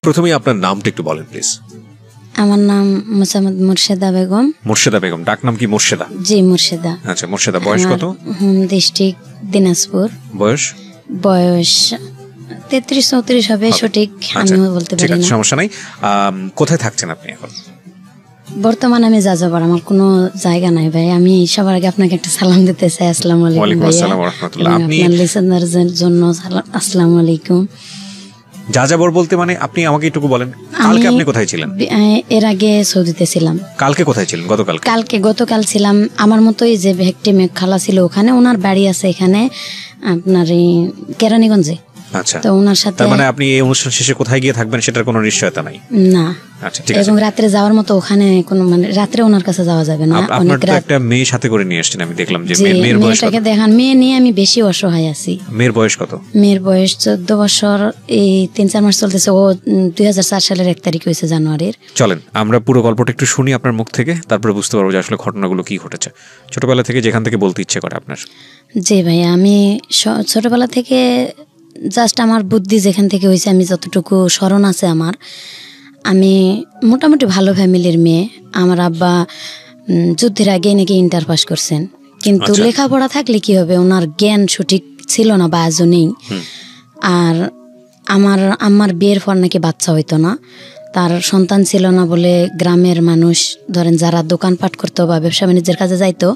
প্রথমেই আপনার নামটা একটু বলেন প্লিজ। আমার নাম মোসাম্মদ মুর্শেদা বেগম। মুর্শেদা বেগম, ডাক নাম কি মুর্শেদা? জি মুর্শেদা। আচ্ছা মুর্শেদা, বয়স কত? Home district Dinajpur. বয়স 33-34 হবে, সঠিক আমিও বলতে পারি না। সমস্যা নাই। কোথায় থাকছেন আপনি এখন? বর্তমানে আমি যাযাবর, আমার কোনো জায়গা নাই ভাই। আমি সবার আগে আপনাকে একটা সালাম দিতে চাই। আসসালামু আলাইকুম। ওয়ালাইকুম আসসালাম ওয়া রাহমাতুল্লাহ। আপনি আপনার লিসেনারদের জন্য আসসালামু আলাইকুম। যাযাবর বলতে মানে আপনি আমাকে একটু বলেন, কালকে আপনি কোথায় ছিলেন? এর আগে সৌদিতে ছিলাম। কালকে কোথায় ছিলেন? গতকাল ছিলাম আমার মতোই যে ভেকটি মেঘখালা ছিল ওখানে, ওনার বাড়ি আছে এখানে আপনার এই কেরানীগঞ্জে। আচ্ছা, তো ওনার সাথে। তার মানে আপনি এই অনুষ্ঠান শেষে কোথায় গিয়ে থাকবেন সেটার কোনো নিশ্চয়তা নাই? না। আচ্ছা ঠিক আছে। এবং রাতে যাওয়ার মতো ওখানে কোনো মানে রাতে ওনার কাছে যাওয়া যাবে না। আপনার তো একটা মেয়ে সাথে করে নিয়ে আসছেন, আমি দেখলাম যে মেয়ের বয়স কত? মেয়েটাকে দেখান, মেয়ে নিয়ে আমি বেশি অসহায় আছি। মেয়ের বয়স কত? মেয়ের বয়স 14 বছর, এই 3-4 মাস চলতেছে। ও 2004 সালের 1 তারিখ হয়েছে, জানুয়ারির। চলেন আমরা পুরো গল্পটা একটু শুনি আপনার মুখ থেকে, তারপরে বুঝতে পারবো যে আসলে ঘটনাগুলো কি ঘটেছে। ছোটবেলা থেকে যেখান থেকে বলতে ইচ্ছে করে আপনার। জি ভাই, আমি ছোটবেলা থেকে জাস্ট আমার বুদ্ধি যেখান থেকে হয়েছে, আমি যতটুকু স্মরণ আছে আমার, আমি মোটামুটি ভালো ফ্যামিলির মেয়ে। আমার আব্বা যুদ্ধের আগে নাকি ইন্টার পাস করছেন, কিন্তু লেখাপড়া থাকলে কি হবে, ওনার জ্ঞান সঠিক ছিল না বা আজও নেই। আর আমার বিয়ের পর নাকি বাচ্চা হইতো না, তার সন্তান ছিল না বলে গ্রামের মানুষ ধরেন যারা দোকানপাট করতো বা ব্যবসা বাণিজ্যের কাজে যাইতো,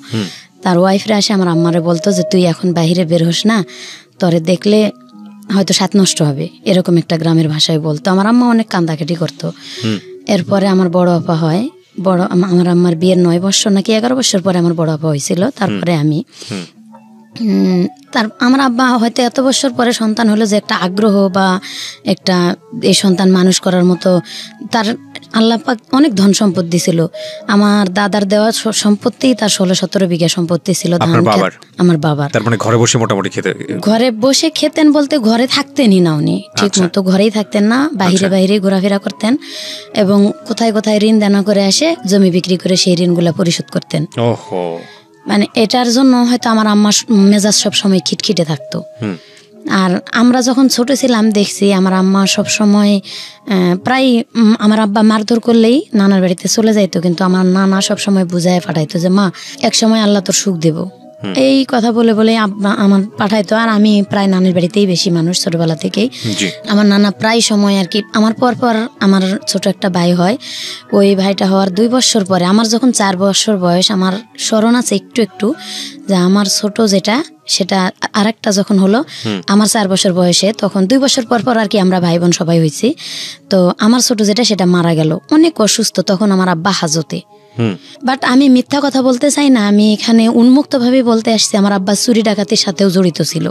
তার ওয়াইফরা এসে আমার আম্মারে বলতো যে তুই এখন বাহিরে বের হোস না, তোরে দেখলে হয়তো সাত নষ্ট হবে, এরকম একটা গ্রামের ভাষায় বলতো। আমার আম্মা অনেক কান্দাকাটি করতো। এরপরে আমার বড় আপা হয়, আমার আম্মার বিয়ের 9 বছর নাকি 11 বছর পরে আমার বড় আপা হয়েছিল, তারপরে আমি। আমার আব্বা হয়তো এত বছর পরে সন্তান হলো যে একটা আগ্রহ বা একটা এই সন্তান মানুষ করার মতো তার আল্লাহ পাক অনেক ধন সম্পত্তি ছিল। আমার দাদার দেওয়া সম্পত্তি তার 16-17 বিঘা সম্পত্তি ছিল। আমার বাবার। তার মানে ঘরে বসে মোটামুটি ঘরে বসে খেতেন বলতে ঘরে থাকতেনই না উনি, ঠিক মতো ঘরেই থাকতেন না, বাইরে ঘোরাফেরা করতেন এবং কোথায় কোথায় ঋণ দেনা করে আসে জমি বিক্রি করে সেই ঋণগুলো পরিশোধ করতেন। মানে এটার জন্য হয়তো আমার আম্মার মেজাজ সব সময় খিটখিটে থাকতো। আর আমরা যখন ছোট ছিলাম দেখছি আমার আম্মা সব সময় প্রায় আমার আব্বা মারধর করলেই নানার বাড়িতে চলে যাইতো, কিন্তু আমার নানা সব সময় বুঝায় পাঠাইতো যে মা এক সময় আল্লাহ তোর সুখ দেব, এই কথা বলে বলে আব্বা আমার পাঠাইতো। আর আমি প্রায় নানির বাড়িতেই বেশি মানুষ ছোটবেলা থেকেই। আমার নানা প্রায় সময় আর কি আমার পর আমার ছোট একটা ভাই হয়, ওই ভাইটা হওয়ার 2 বছর পরে আমার যখন 4 বছর বয়স, আমার স্মরণ আছে একটু একটু যে আমার ছোট যেটা সেটা আরেকটা যখন হলো আমার 4 বছর বয়সে, তখন 2 বছর পর আর কি আমরা ভাই বোন সবাই হয়েছি। তো আমার ছোট যেটা সেটা মারা গেল, অনেক অসুস্থ, তখন আমার আব্বা হাজতে। বাট আমি মিথ্যা কথা বলতে চাই না, আমি এখানে উন্মুক্ত ভাবে বলতে আসছি আমার আব্বা চুরি ডাকাতির সাথেও জড়িত ছিল।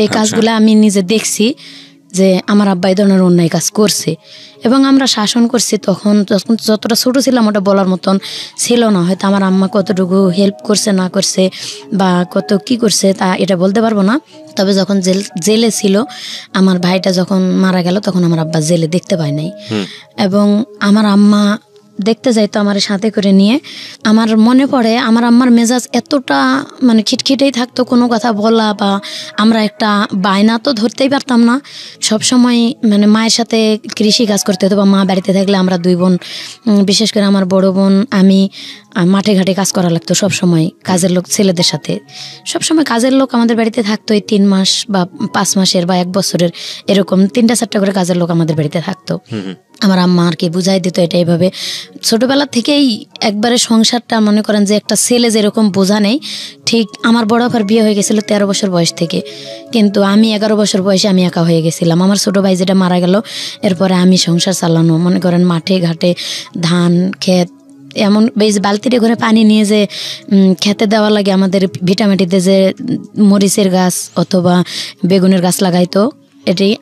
এই কাজগুলো আমি নিজে দেখছি যে আমার আব্বা এই ধরনের অন্যায় কাজ করছে এবং আমরা শাসন করছি। তখন যতটা ছোট ছিলাম ওটা বলার মতন ছিল না, হয়তো আমার আম্মা কতটুকু হেল্প করছে না করছে বা কত কি করছে তা এটা বলতে পারবো না। তবে যখন জেলে ছিল আমার ভাইটা যখন মারা গেল তখন আমার আব্বা জেলে দেখতে পায় নাই এবং আমার আম্মা দেখতে যাইতো আমার সাথে করে নিয়ে। আমার মনে পড়ে আমার আম্মার মেজাজ এতটা মানে খিটখিটেই থাকতো, কোনো কথা বলা বা আমরা একটা বায়না তো ধরতেই পারতাম না। সব সময় মানে মায়ের সাথে কৃষি কাজ করতে হতো বা মা বাড়িতে থাকলে আমরা 2 বোন, বিশেষ করে আমার বড় বোন আমি মাঠে ঘাটে কাজ করা লাগতো সব সময়, কাজের লোক ছেলেদের সাথে সব সময় কাজের লোক আমাদের বাড়িতে থাকতো। এই 3 মাস বা 5 মাসের বা 1 বছরের এরকম 3টা-4টা করে কাজের লোক আমাদের বাড়িতে থাকতো। আমার আম্মা আর কি বুঝাই দিত এটা এইভাবে। ছোটবেলা থেকেই একবারে সংসারটা মনে করেন যে একটা ছেলে যেরকম বোঝা নেই, ঠিক আমার বড় আপার বিয়ে হয়ে গেছিল 13 বছর বয়স থেকে, কিন্তু আমি 11 বছর বয়সে আমি একা হয়ে গেছিলাম। আমার ছোট ভাই যেটা মারা গেল এরপরে আমি সংসার চালানো, মনে করেন মাঠে ঘাটে ধান ক্ষেত, এমন বেশ বালতিতে করে পানি নিয়ে যে খেতে দেওয়া লাগে আমাদের ভিটামাটিতে, যে মরিচের গাছ অথবা বেগুনের গাছ লাগাইতো, এটাই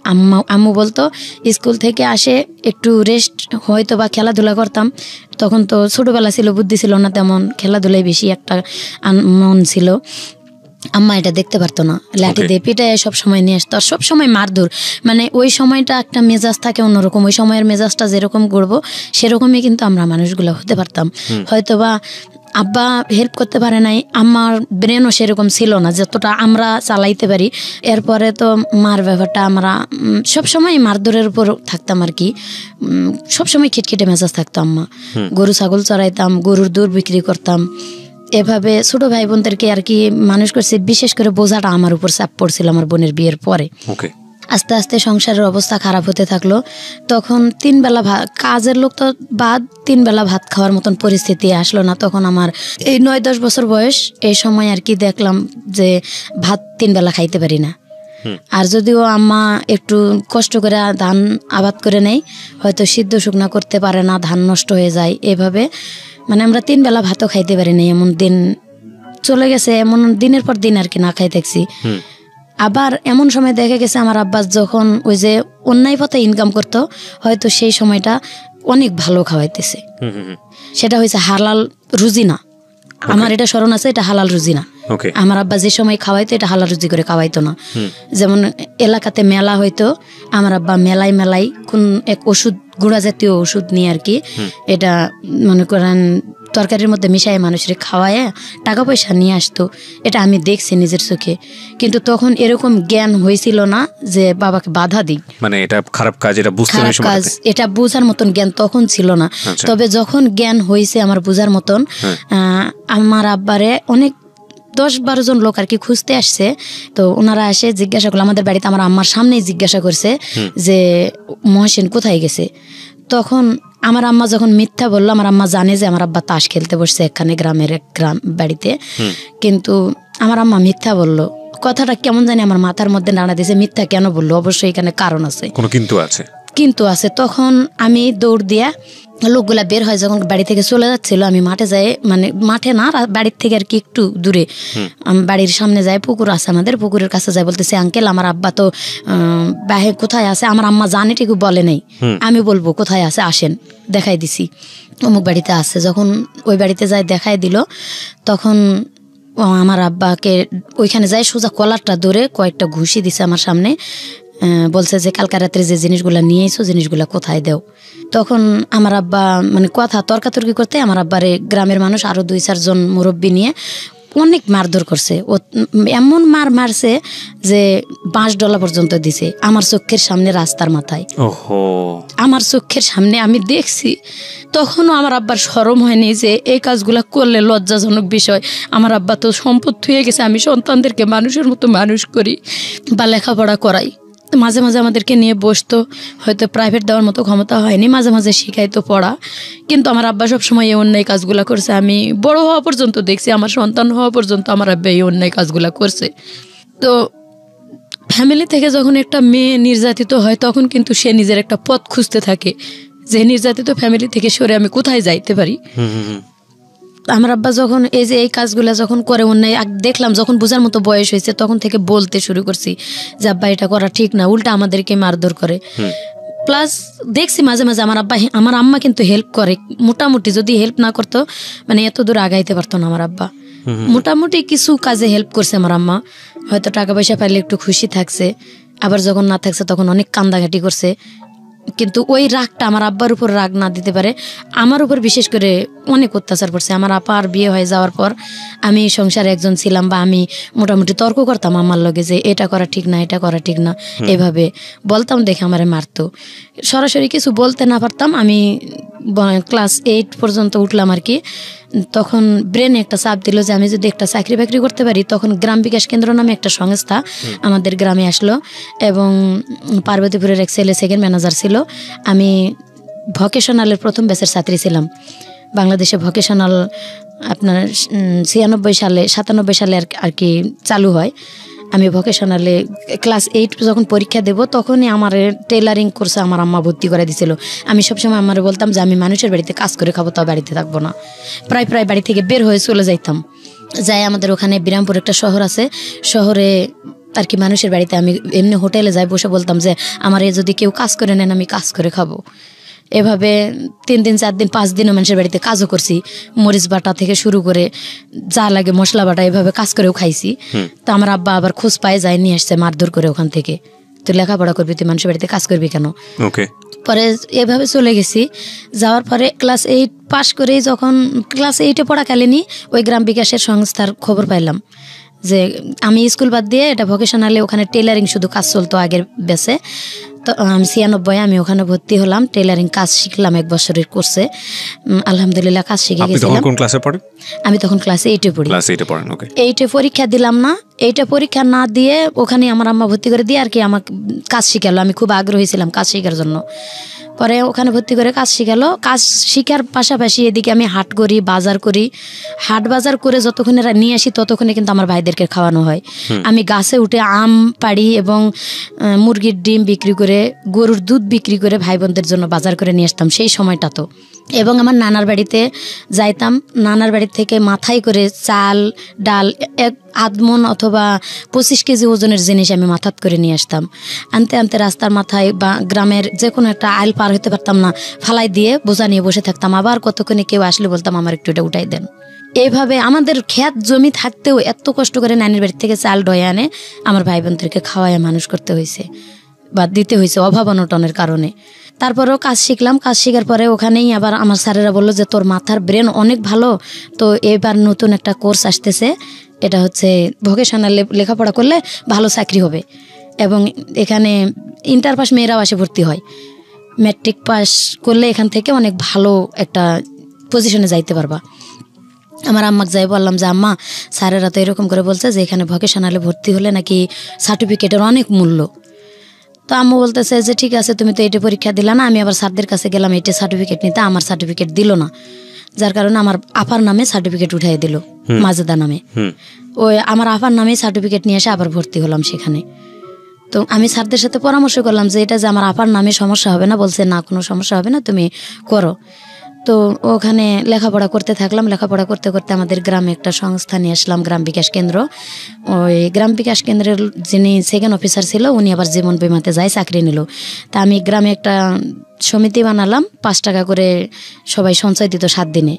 আম্মু বলতো স্কুল থেকে আসে একটু রেস্ট হয়তো বা খেলাধুলা করতাম। তখন তো ছোটবেলা ছিল, বুদ্ধি ছিল না তেমন, খেলাধুলায় বেশি একটা মন ছিল। আম্মা এটা দেখতে পারতো না, লাঠি দিয়ে পিটায় সব সময় নিয়ে আসতো, আর সব সময় মারধর। মানে ওই সময়টা একটা মেজাজ থাকে অন্যরকম, ওই সময়ের মেজাজটা যেরকম গড়বো সেরকমই কিন্তু আমরা মানুষগুলো হতে পারতাম। হয়তো বা আব্বা হেল্প করতে পারে নাই, আমার ব্রেনও সেরকম ছিল না যতটা আমরা চালাইতে পারি। এরপরে তো মার ব্যাপারটা আমরা সবসময় মারধরের উপর থাকতাম আর কি, সবসময় খিটখিটে মেজাজ থাকতো। আম্মা গরু ছাগল চড়াইতাম, গরুর দুধ বিক্রি করতাম, এভাবে ছোট ভাই বোনদেরকে আর কি মানুষ করছে। বিশেষ করে বোঝাটা আমার উপর চাপ পড়ছিল আমার বোনের বিয়ের পরে। আস্তে আস্তে সংসারের অবস্থা খারাপ হতে থাকলো। তখন 3 বেলা কাজের লোক তো বাদ, 3 বেলা ভাত খাওয়ার মতন পরিস্থিতি আসলো না। তখন আমার এই 9-10 বছর বয়স, এই সময় আর কি দেখলাম যে ভাত 3 বেলা খাইতে পারি না। আর যদিও আম্মা একটু কষ্ট করে ধান আবাদ করে নেয়, হয়তো সিদ্ধ শুকনা করতে পারে না, ধান নষ্ট হয়ে যায়, এভাবে মানে আমরা 3 বেলা ভাতও খাইতে পারি না। এমন দিন চলে গেছে, এমন দিনের পর দিন আর কি না খাই থাকছি। আবার এমন সময় দেখা গেছে আমার আব্বাস যখন ওই যে অন্যায় পথে ইনকাম করতো, হয়তো সেই সময়টা অনেক ভালো খাওয়াইতেছে, সেটা হয়েছে হালাল রুজি না। আমার এটা স্মরণ আছে, এটা হালাল রুজি না। আমার আব্বা যে সময় খাওয়াইতো এটা হালাল রুজি করে খাওয়াইতো না। যেমন এলাকাতে মেলা হইতো, আমার আব্বা মেলায় কোন এক ওষুধ, গুঁড়া জাতীয় ওষুধ নিয়ে আর কি, এটা মনে করেন তরকারির মধ্যে মিশাই মানুষের খাওয়ায় টাকা পয়সা নিয়ে আসতো। এটা আমি দেখছি নিজের চোখে, কিন্তু তখন এরকম জ্ঞান হয়েছিল না যে বাবাকে বাধা দিই, মানে এটা খারাপ কাজ, এটা বোঝার মতন জ্ঞান তখন ছিল না। তবে যখন জ্ঞান হয়েছে আমার বোঝার মতন, আমার আব্বারে অনেক 10-12 জন লোক আর কি খুঁজতে আসছে। তো ওনারা এসে জিজ্ঞাসা করলো আমাদের বাড়িতে, আমার আম্মার সামনেই জিজ্ঞাসা করছে যে মহসিন কোথায় গেছে। তখন আমার আম্মা যখন মিথ্যা বললো, আমার আম্মা জানে যে আমার আব্বা তাস খেলতে বসছে এখানে গ্রামের এক বাড়িতে, কিন্তু আমার আম্মা মিথ্যা বললো। কথাটা কেমন জানি আমার মাথার মধ্যে নাড়া দিয়েছে, মিথ্যা কেন বললো, অবশ্যই এখানে কারণ আছে, কোনো কিন্তু আছে। তখন আমি দৌড় দিয়া, লোকগুলা বের হয় যখন বাড়ি থেকে চলে যাচ্ছিল, আমি মাঠে যাই, মানে মাঠে না, বাড়ির থেকে আর কি একটু দূরে, বাড়ির সামনে যায় পুকুর আছে আমাদের, পুকুরের কাছে যায়, বলতেছে আঙ্কেল আমার আব্বা তো বাহে কোথায় আছে। আমার আম্মা জানে ঠিক বলে নাই, আমি বলবো কোথায় আছে, আসেন দেখাই দিছি, অমুক বাড়িতে আছে। যখন ওই বাড়িতে যায় দেখাই দিল, তখন আমার আব্বাকে ওইখানে যায় সোজা কলারটা ধরে কয়েকটা ঘুষি দিছে আমার সামনে, বলছে যে কালকা রাত্রে যে জিনিসগুলা নিয়ে এসো, জিনিসগুলা কোথায় দেও। তখন আমার আব্বা মানে কথা তর্কাতর্কি করতে আমার আব্বারে গ্রামের মানুষ আরো 2-4 জন মুরব্বী নিয়ে অনেক মারধর করছে। ও এমন মারছে যে 5 ডলা পর্যন্ত দিছে আমার চোখের সামনে, রাস্তার মাথায়, আমার চোখের সামনে আমি দেখছি। তখনও আমার আব্বার শরম হয়নি যে এই কাজগুলা করলে লজ্জাজনক বিষয়। আমার আব্বা তো সম্পদ হয়ে গেছে, আমি সন্তানদেরকে মানুষের মতো মানুষ করি বা লেখাপড়া করাই। মাঝে মাঝে আমাদেরকে নিয়ে বসতো, হয়তো প্রাইভেট দেওয়ার মতো ক্ষমতা হয়নি, মাঝে মাঝে শিখাইতো পড়া, কিন্তু আমার আব্বা সবসময় এই অন্যায় কাজগুলা করছে। আমি বড় হওয়া পর্যন্ত দেখছি, আমার সন্তান হওয়া পর্যন্ত আমার আব্বা এই অন্যায় কাজগুলা করছে। তো ফ্যামিলি থেকে যখন একটা মেয়ে নির্যাতিত হয়, তখন কিন্তু সে নিজের একটা পথ খুঁজতে থাকে যে নির্যাতিত ফ্যামিলি থেকে সরে আমি কোথায় যাইতে পারি। আমার আব্বা যখন এই যে এই কাজগুলা যখন করে অন্যায় দেখলাম, যখন বোঝার মতো বয়স হয়েছে, তখন থেকে বলতে শুরু করছি যে আব্বা এটা করা ঠিক না, উল্টা আমাদেরকে মারধর করে। প্লাস দেখছি মাঝে মাঝে আমার আম্মা কিন্তু হেল্প করে মোটামুটি, যদি হেল্প না করতো মানে এত দূর আগাইতে পারতো না আমার আব্বা। মোটামুটি কিছু কাজে হেল্প করছে আমার আম্মা, হয়তো টাকা পয়সা পাইলে একটু খুশি থাকছে, আবার যখন না থাকছে তখন অনেক কান্দাঘাটি করছে। কিন্তু ওই রাগটা আমার আব্বার উপর রাগ না দিতে পারে, আমার উপর বিশেষ করে অনেক অত্যাচার করছে। আমার আপার বিয়ে হয়ে যাওয়ার পর আমি সংসারে একজন ছিলাম, বা আমি মোটামুটি তর্ক করতাম আমার লগে যে এটা করা ঠিক না, এটা করা ঠিক না, এভাবে বলতাম, দেখে আমারে মারতো। সরাসরি কিছু বলতে না পারতাম। আমি ক্লাস 8 পর্যন্ত উঠলাম আর কি, তখন ব্রেনে একটা চাপ দিল যে আমি যদি একটা চাকরি বাকরি করতে পারি। তখন গ্রাম বিকাশ কেন্দ্র নামে একটা সংস্থা আমাদের গ্রামে আসলো, এবং পার্বতীপুরের এক ছেলে সেকেন্ড ম্যানেজার ছিল। আমি ভকেশনালের প্রথম ব্যাচের ছাত্রী ছিলাম। বাংলাদেশে ভকেশনাল আপনার 97 সালে আর কি চালু হয়। আমি ভকেশনালে ক্লাস 8 যখন পরীক্ষা দেব, তখনই আমার টেলারিং কোর্সে আমার আম্মা ভর্তি করে দিয়েছিল। আমি সবসময় আমারে বলতাম যে আমি মানুষের বাড়িতে কাজ করে খাবো, তাও বাড়িতে থাকবো না। প্রায় বাড়ি থেকে বের হয়ে চলে যাইতাম। যাই আমাদের ওখানে বিরামপুর একটা শহর আছে, শহরে আর কি মানুষের বাড়িতে আমি এমনি হোটেলে যাই, বসে বলতাম যে আমার যদি কেউ কাজ করে নেন আমি কাজ করে খাবো। এভাবে 3 দিন 4 দিন 5 দিনও মানুষের বাড়িতে কাজও করছি, মরিচ বাটা থেকে শুরু করে যা লাগে মশলা বাটা, এভাবে কাজ করেও খাইছি। তো আমার আব্বা আবার খোঁজ পায়, যায় নিয়ে আসছে মারধর করে ওখান থেকে। তুই লেখাপড়া করবি, তুই মানুষের বাড়িতে কাজ করবি কেন? ওকে। পরে এভাবে চলে গেছি। যাওয়ার পরে ক্লাস 8 পাস করেই যখন ক্লাস 8-এ পড়াকালীনই ওই গ্রাম বিকাশের সংস্থার খবর পাইলাম যে আমি স্কুল বাদ দিয়ে এটা ভোকেশনালে ওখানে টেলারিং শুধু কাজ চলতো আগের বেসে। তো আমি 96 আমি ওখানে ভর্তি হলাম, টেলারিং কাজ শিখলাম 1 বছরের কোর্সে। আলহামদুলিল্লাহ কাজ শিখে গেছিলাম। কোন ক্লাসে পড়েন? আমি তখন ক্লাস 8-এ পড়ি। ক্লাস 8-এ পড়েন, ওকে। 8-এ পরীক্ষা দিলাম না, 8-এ পরীক্ষা না দিয়ে ওখানে আমার আম্মা ভর্তি করে দিয়ে আর কি আমাকে কাজ শিখালো। আমি খুব আগ্রহী ছিলাম কাজ শেখার জন্য। পরে ওখানে ভর্তি করে কাজ শিখালো। কাজ শিখার পাশাপাশি এদিকে আমি হাট করি, বাজার করি। হাট বাজার করে যতক্ষণে নিয়ে আসি ততক্ষণে কিন্তু আমার ভাইদেরকে খাওয়ানো হয়। আমি গাছে উঠে আম পাড়ি এবং মুরগির ডিম বিক্রি করে, গরুর দুধ বিক্রি করে ভাই বোনদের জন্য বাজার করে নিয়ে আসতাম সেই সময়টা তো। এবং আমার নানার বাড়িতে যাইতাম, নানার বাড়ি থেকে মাথায় করে চাল ডাল 1 মণ অথবা 25 কেজি ওজনের জিনিস আমি মাথাত করে নিয়ে আসতাম। আনতে আনতে রাস্তার মাথায় বা গ্রামের যে কোনো একটা আইল পার হতে পারতাম না, ফালাই দিয়ে বোঝা নিয়ে বসে থাকতাম। আবার কতক্ষণে কেউ আসলে বলতাম আমার একটু এটা উঠাই দেন। এইভাবে আমাদের ক্ষেত জমি থাকতেও এত কষ্ট করে নানির বাড়ি থেকে চাল ডয়ে আনে আমার ভাই বোনদেরকে খাওয়ায় মানুষ করতে হয়েছে বা দিতে হয়েছে অভাব অনটনের কারণে। তারপরেও কাজ শিখলাম। কাজ শেখার পরে ওখানেই আবার আমার স্যারেরা বললো যে তোর মাথার ব্রেন অনেক ভালো, তো এবার নতুন একটা কোর্স আসতেছে, এটা হচ্ছে ভোকেশনাল লেখাপড়া করলে ভালো চাকরি হবে এবং এখানে ইন্টার পাস মেয়েরাও আসে ভর্তি হয়। ম্যাট্রিক পাস করলে এখান থেকে অনেক ভালো একটা পজিশনে যাইতে পারবা। আমার আম্মাকে যাই বললাম যে আম্মা স্যারেরা তো এরকম করে বলছে যে এখানে ভোকেশনালে ভর্তি হলে নাকি সার্টিফিকেটের অনেক মূল্য। তো আম্মু বলতেছে যে ঠিক আছে তুমি তো এটা পরীক্ষা দিলা না। আমি আবার স্যারদের কাছে গেলাম এটা সার্টিফিকেট নিতে, আমার সার্টিফিকেট দিল না, যার কারণে আমার আপার নামে সার্টিফিকেট উঠাই দিল মাজেদা নামে। ওই আমার আপার নামে সার্টিফিকেট নিয়ে এসে আবার ভর্তি হলাম সেখানে। তো আমি স্যারদের সাথে পরামর্শ করলাম যে এটা যে আমার আপার নামে সমস্যা হবে না, বলছে না কোনো সমস্যা হবে না, তুমি করো। তো ওখানে লেখাপড়া করতে থাকলাম। লেখাপড়া করতে করতে আমাদের গ্রামে একটা সংস্থা নিয়ে আসলাম, গ্রাম বিকাশ কেন্দ্র। ওই গ্রাম বিকাশ কেন্দ্রের যিনি সেকেন্ড অফিসার ছিল উনি আবার জীবন বিমাতে যায় চাকরি নিল। তা আমি গ্রামে একটা সমিতি বানালাম, 5 টাকা করে সবাই সঞ্চয় দিত 7 দিনে,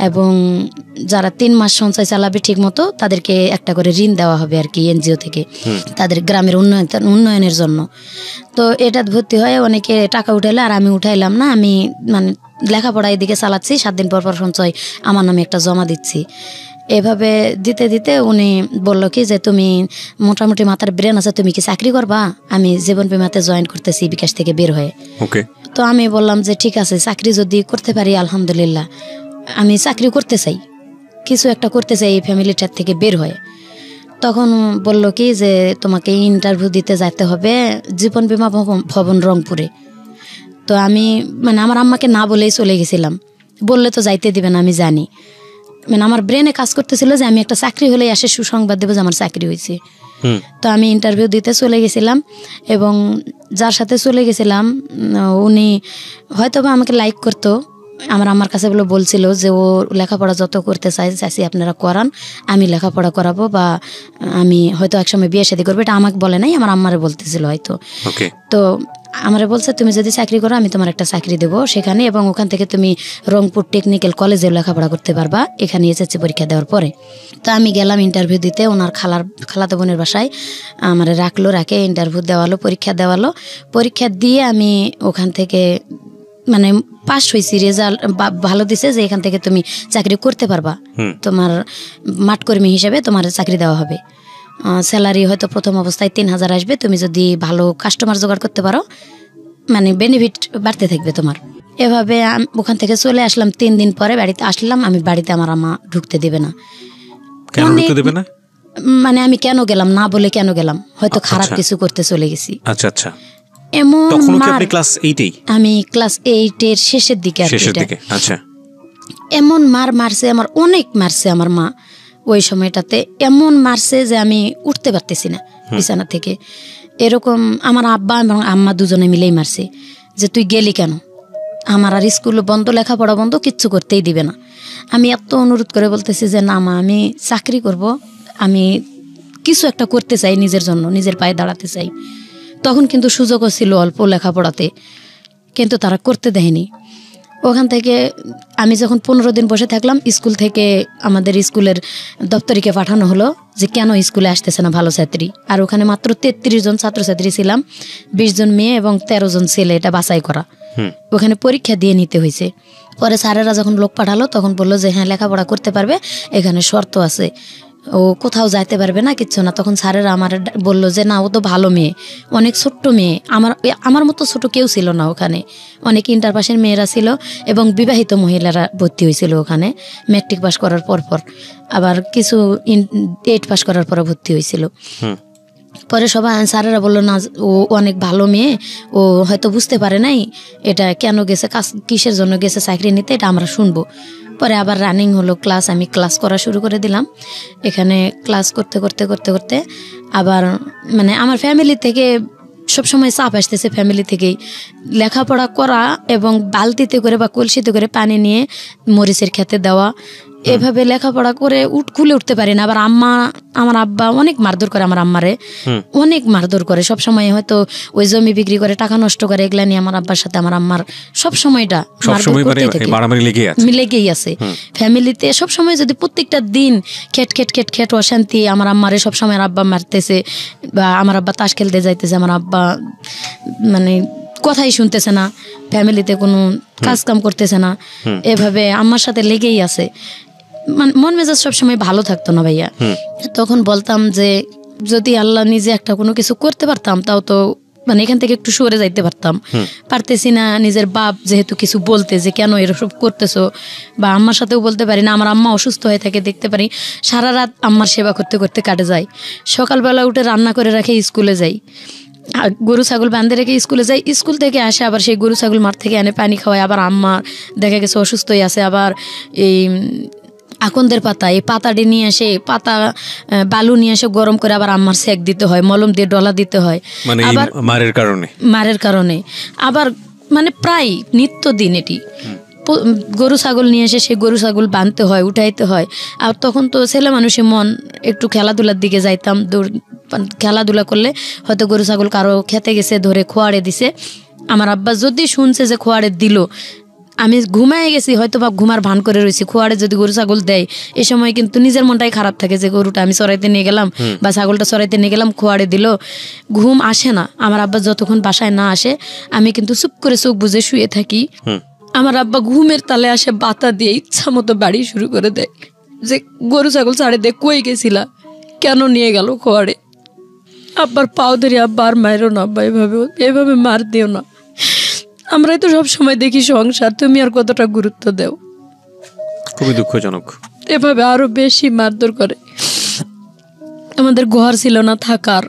এবং যারা 3 মাস সঞ্চয় চালাবে ঠিক মতো তাদেরকে একটা করে ঋণ দেওয়া হবে আর কি এনজিও থেকে, তাদের গ্রামের উন্নয়নের জন্য। তো এটা ভর্তি হয়ে অনেকে টাকা উঠাইলো আর আমি উঠাইলাম না। আমি মানে লেখাপড়া এদিকে চালাচ্ছি, 7 দিন পর পর সঞ্চয় আমার নামে একটা জমা দিচ্ছি। এভাবে দিতে দিতে উনি বললো কি যে তুমি মোটামুটি মাথার ব্রেন আছে, তুমি কি চাকরি করবা? আমি জীবন বিমাতে জয়েন করতেছি বিকাশ থেকে বের হয়ে। ওকে। তো আমি বললাম যে ঠিক আছে, চাকরি যদি করতে পারি আলহামদুলিল্লাহ, আমি চাকরি করতে চাই, কিছু একটা করতে চাই এই ফ্যামিলিটার থেকে বের হয়ে। তখন বললো কি যে তোমাকে ইন্টারভিউ দিতে যেতে হবে জীবন বীমা ভবন রংপুরে। তো আমি মানে আমার আম্মাকে না বলেই চলে গেছিলাম, বললে তো যাইতে দিবে না আমি জানি। মানে আমার ব্রেনে কাজ করতেছিল যে আমি একটা চাকরি হলেই আসে সুসংবাদ দেবো যে আমার চাকরি হয়েছে। তো আমি ইন্টারভিউ দিতে চলে গেছিলাম এবং যার সাথে চলে গেছিলাম উনি হয়তো বা আমাকে লাইক করতো। আমার কাছে বলছিল যে ও লেখাপড়া যত করতে চাইছি আপনারা করান, আমি লেখাপড়া করাবো বা আমি হয়তো একসময় বিয়ে শাদী করবো। এটা আমাকে বলে নাই, আমার আম্মারে বলতেছিল হয়তো। তো আমারে বলছে তুমি যদি চাকরি করো আমি তোমার একটা চাকরি দেবো সেখানে, এবং ওখান থেকে তুমি রংপুর টেকনিক্যাল কলেজে লেখাপড়া করতে পারবা এখানে এসএসসি পরীক্ষা দেওয়ার পরে। তো আমি গেলাম ইন্টারভিউ দিতে, ওনার খালাতো বোনের বাসায় আমার রাখে ইন্টারভিউ দেওয়ালো, পরীক্ষা দেওয়ালো। পরীক্ষা দিয়ে আমি ওখান থেকে মানে পাস হয়েছি, রেজাল্ট ভালো দিছে যে এখান থেকে তুমি চাকরি করতে পারবা, তোমার মাঠকর্মী হিসেবে তোমার চাকরি দেওয়া হবে। স্যালারি হয়তো প্রথম অবস্থায় 3000 আসবে, তুমি যদি ভালো কাস্টমার জোগাড় করতে পারো মানে বেনিফিট বাড়তে থাকবে তোমার। এভাবে ওখান থেকে চলে আসলাম। 3 দিন পরে বাড়িতে আসলাম। আমি বাড়িতে আমার আম্মা ঢুকতে দেবে না। কেন ঢুকতে দেবে না? মানে আমি কেন গেলাম না বলে কেন গেলাম, হয়তো খারাপ কিছু করতে চলে গেছি। আচ্ছা আচ্ছা। এমন আপনি ক্লাস 8-এই? আমি ক্লাস 8-এর শেষের দিকে। আচ্ছা। এমন মারছে আমার, অনেক মারছে আমার মা ওই সময়টাতে, এমন মারছে যে আমি উঠতে পারতেছি না বিছানা থেকে। এরকম আমার আব্বা এবং আম্মা দুজনে মিলেই মারছে যে তুই গেলি কেন, আমার আর স্কুল বন্ধ, লেখাপড়া বন্ধ, কিচ্ছু করতেই দিবে না। আমি এত অনুরোধ করে বলতেছি যে না মা আমি চাকরি করব, আমি কিছু একটা করতে চাই, নিজের জন্য নিজের পায়ে দাঁড়াতে চাই। তখন কিন্তু সুযোগও ছিল অল্প লেখাপড়াতে, কিন্তু তারা করতে দেয়নি। ওখান থেকে আমি যখন 15 দিন বসে থাকলাম, স্কুল থেকে আমাদের স্কুলের দপ্তরিকে পাঠানো হলো যে কেন স্কুলে আসতেছে না ভালো ছাত্রী। আর ওখানে মাত্র 33 জন ছাত্রছাত্রী ছিলাম, 20 জন মেয়ে এবং 13 জন ছেলে, এটা বাছাই করা। ওখানে পরীক্ষা দিয়ে নিতে হয়েছে। পরে স্যারেরা যখন লোক পাঠালো তখন বললো যে হ্যাঁ লেখাপড়া করতে পারবে, এখানে শর্ত আছে, ও কোথাও যাইতে পারবে না, কিচ্ছু না। তখন স্যারেরা আমার বললো যে না, ও তো ভালো মেয়ে, অনেক ছোট্ট মেয়ে, আমার মতো ছোট কেউ ছিল না ওখানে, অনেক ইন্টার পাসের মেয়েরা ছিল এবং বিবাহিত মহিলারা ভর্তি হয়েছিল ওখানে, ম্যাট্রিক পাস করার পর আবার কিছু 8 পাস করার পর ভর্তি হয়েছিল। পরে সবাই স্যারেরা বললো না, ও অনেক ভালো মেয়ে, ও হয়তো বুঝতে পারে নাই এটা কেন গেছে, কিসের জন্য গেছে চাকরি নিতে, এটা আমরা শুনবো। পরে আবার রানিং হলো ক্লাস, আমি ক্লাস করা শুরু করে দিলাম। এখানে ক্লাস করতে করতে করতে করতে আবার মানে আমার ফ্যামিলি থেকে সবসময় চাপ আসতেছে, ফ্যামিলি থেকেই লেখাপড়া করা এবং বালতিতে করে বা কলসিতে করে পানি নিয়ে মরিচের খেতে দেওয়া, এভাবে লেখাপড়া করে খুলে উঠতে পারি না। আবার আমার আব্বা অনেক মারধর করে, আমার আম্মারে অনেক মারধর করে সবসময়, হয়তো ওই জমি বিক্রি করে টাকা নষ্ট করে, এগুলা নিয়ে আমার আব্বার সাথে আমার আম্মার সবসময়টা লেগেই আছে ফ্যামিলিতে। সবসময় যদি প্রত্যেকটা দিন খেট খেট খেট খেট অশান্তি, আমার আম্মারে সবসময় আব্বা মারতেছে বা আমার আব্বা তাস খেলতে যাইতেছে, আমার আব্বা মানে কথাই শুনতেছে না, ফ্যামিলিতে কোনো কাজ কাম করতেছে না, এভাবে আম্মার সাথে লেগেই আছে। মন মেজাজ সবসময় ভালো থাকতো না ভাইয়া। তখন বলতাম যে যদি আল্লাহ নিজে একটা কোনো কিছু করতে পারতাম, তাও তো মানে এখান থেকে একটু সরে যাইতে পারতাম, পারতেছি না। নিজের বাপ যেহেতু কিছু বলতে যে কেন এরসব করতেছো, বা আম্মার সাথেও বলতে পারি না, আমার আম্মা অসুস্থ হয়ে থাকে দেখতে পারি, সারা রাত আম্মার সেবা করতে করতে কাটে যায়। সকালবেলা উঠে রান্না করে রাখে স্কুলে যাই, গরু ছাগল বাঁধে রেখে স্কুলে যাই, স্কুল থেকে আসে আবার সেই গরু ছাগল মাঠ থেকে এনে পানি খাওয়ায়। আবার আম্মা দেখা গেছে অসুস্থই আছে, আবার এই আকন্দের পাতা, এই পাতাটি নিয়ে এসে বালু নিয়ে এসে গরম করে আবার আম্মার সেক দিতে হয়, মলম দিয়ে ডলা দিতে হয়, আবার মারের কারণে আবার মানে প্রায় নিত্যদিন এটি। গরু ছাগল নিয়ে এসে সেই গরু ছাগল বাঁধতে হয়, উঠাইতে হয়। আর তখন তো ছেলে মানুষের মন, একটু খেলাধুলার দিকে যাইতাম, খেলাধুলা করলে হয়তো গরু ছাগল কারো খেতে গেছে, ধরে খোয়াড়ে দিছে, আমার আব্বা যদি শুনছে যে খোয়াড়ে দিল, আমি ঘুমায় গেছি হয়তো বা ঘুমার ভান করে রয়েছি, খোয়াড়ে যদি গরু ছাগল দেয়, এ সময় কিন্তু নিজের মনটাই খারাপ থাকে যে গরুটা আমি চড়াইতে নিয়ে গেলাম বা ছাগলটা চড়াইতে নিয়ে গেলাম, খোয়াড়ে দিল, ঘুম আসে না। আমার আব্বা যতক্ষণ বাসায় না আসে আমি কিন্তু চুপ করে চোখ বুজে শুয়ে থাকি। আমার আব্বা ঘুমের তালে আসে বাতা দিয়ে ইচ্ছা মতো বাড়ি শুরু করে দেয় যে গরু ছাগল ছাড়ে দে, কই গেছিলা, কেন নিয়ে গেল খোয়াড়ে। আব্বার পাও ধরে, আব্বা আর মায়েরও না, আব্বা এভাবে মার দিও না, আমরাই তো সব সময় দেখি সংসার, তুমি আর কতটা গুরুত্ব দেও। খুবই দুঃখজনক। এভাবে আরো বেশি মারধর করে। আমাদের ঘর ছিল না থাকার,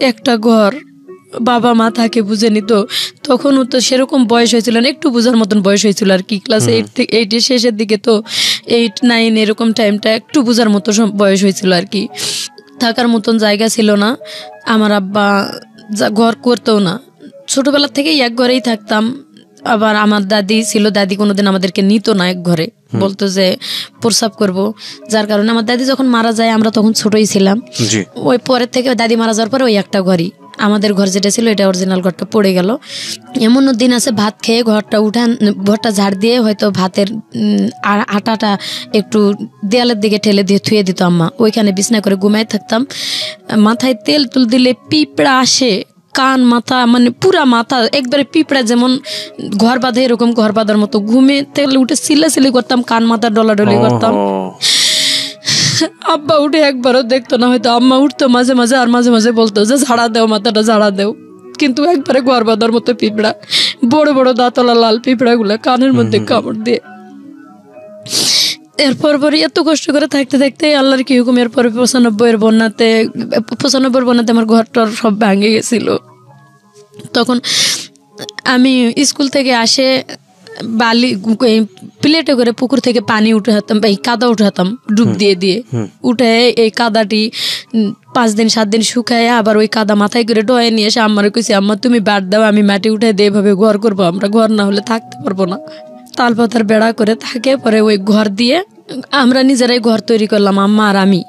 একটা ঘর, বাবা মা থাকে বুঝে নিত। তখনও তো সেরকম বয়স হয়েছিল না, একটু বোঝার মতন বয়স হয়েছিল আর কি, ক্লাস 8 শেষের দিকে, তো 8, 9 এরকম টাইমটা একটু বোঝার মতো বয়স হয়েছিল আর কি। থাকার মতন জায়গা ছিল না, আমার আব্বা ঘর করতেও না, ছোটবেলা থেকেই এক ঘরেই থাকতাম। আবার আমার দাদি ছিল, দাদি কোনোদিন আমাদেরকে নিত না এক ঘরে, বলতো যে প্রসাব করব, যার কারণে আমার দাদি যখন মারা যায় আমরা তখন ছোটই ছিলাম, ওই পরের থেকে দাদি মারা যাওয়ার পরে ওই একটা ঘরই আমাদের ঘর যেটা ছিল, এটা অরিজিনাল ঘরটা পড়ে গেল। এমনও দিন আছে ভাত খেয়ে ঘরটা ঝাড় দিয়ে হয়তো ভাতের আটাটা একটু দেয়ালের দিকে ঠেলে দিয়ে থুয়ে দিত আম্মা, ওইখানে বিছনা করে ঘুমাই থাকতাম। মাথায় তেল তুল দিলে পিঁপড়া আসে, কান মাথা মানে পুরা মাথা একবারে পিঁপড়া যেমন ঘর বাঁধে এরকম ঘর বাঁধার মতো, ঘুমে তেলে উঠে সিলাসিলি করতাম, কান মাথা ডলাডলি করতাম। আব্বা উঠে একবারও দেখতো না, হয়তো আম্মা উঠতো মাঝে মাঝে, আর মাঝে মাঝে বলতো যে ঝাড়া দেও, মাথাটা ঝাড়া দেও, কিন্তু একবারে ঘর বাঁধার মতো পিঁপড়া, বড় বড় দাঁতলা লাল পিঁপড়া গুলা কানের মধ্যে কামড় দিয়ে। এরপর পরে এত কষ্ট করে থাকতে থাকতে আল্লাহর কি হুকুম, এরপরে 95 বন্যাতে আমার ঘরটার সব ভাঙে গেছিল। তখন আমি স্কুল থেকে আসে বালি প্লেটে করে পুকুর থেকে পানি উঠাতাম, এই কাদা উঠাতাম ডুব দিয়ে দিয়ে, উঠে এই কাদাটি 5 দিন 7 দিন শুকায় আবার ওই কাদা মাথায় করে ডয়ে নিয়ে এসে আম্মারে কইছি, আম্মা তুমি বাদ দাও, আমি মাটি উঠে দিয়ে এভাবে ঘর করবো, আমরা ঘর না হলে থাকতে পারবো না। তালপাতার বেড়া করে থাকে, পরে ওই ঘর দিয়ে আমরা নিজেরাই ঘর তৈরি করলাম, আম্মা আর আমি।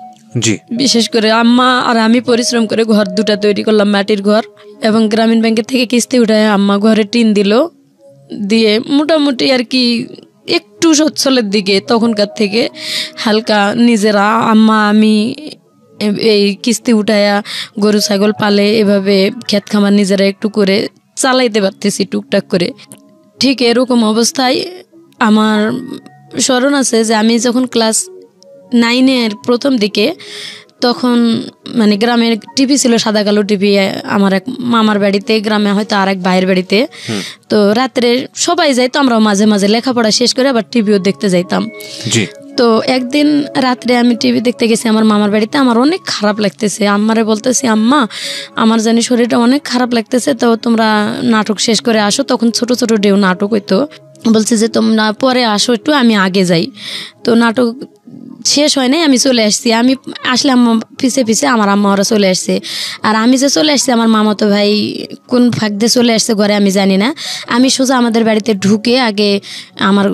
বিশেষ করে আম্মা আর আমি পরিশ্রম করে ঘর 2টা তৈরি করলাম, মাটির ঘর। এবং গ্রামীণ ব্যাংকের থেকে কিস্তি উঠায় আম্মা ঘরে টিন দিল, দিয়ে মোটামুটি আর কি একটু সচ্ছলের দিকে তখনকার থেকে হালকা নিজেরা আম্মা আমি এই কিস্তি উঠায়া গরু ছাগল পালে এভাবে ক্ষেত খামার নিজেরা একটু করে চালাইতে পারতেছি টুকটাক করে। ঠিক এরকম অবস্থায় আমার স্মরণ আছে যে আমি যখন ক্লাস 9-এর প্রথম দিকে, তখন মানে গ্রামের টিভি ছিল, সাদা কালো টিভি, আমার এক মামার বাড়িতে গ্রামে, হয়তো আর এক ভাইয়ের বাড়িতে। তো রাত্রে সবাই যাইতো, আমরাও মাঝে মাঝে লেখাপড়া শেষ করে আবার টিভিও দেখতে যাইতাম। তো একদিন রাত্রে আমি টিভি দেখতে গেছি আমার মামার বাড়িতে, আমার অনেক খারাপ লাগতেছে। আম্মারে বলতেছি, আম্মা আমার জানি শরীরটা অনেক খারাপ লাগতেছে, তো তোমরা নাটক শেষ করে আসো। তখন ছোট ছোট ডেউ নাটক হইতো। বলছে যে তোমরা পরে আসো একটু, আমি আগে যাই। তো নাটক শেষ হয় নাই, আমি চলে আসছি। আমি আসলে আম্মা পিছে পিছে, আমার আম্মা ওরা চলে আসছে। আর আমি যে চলে আসছি, আমার মামাতো ভাই কোন ফাঁক দিয়ে চলে আসছে ঘরে আমি জানি না। আমি সোজা আমাদের বাড়িতে ঢুকে আগে আমার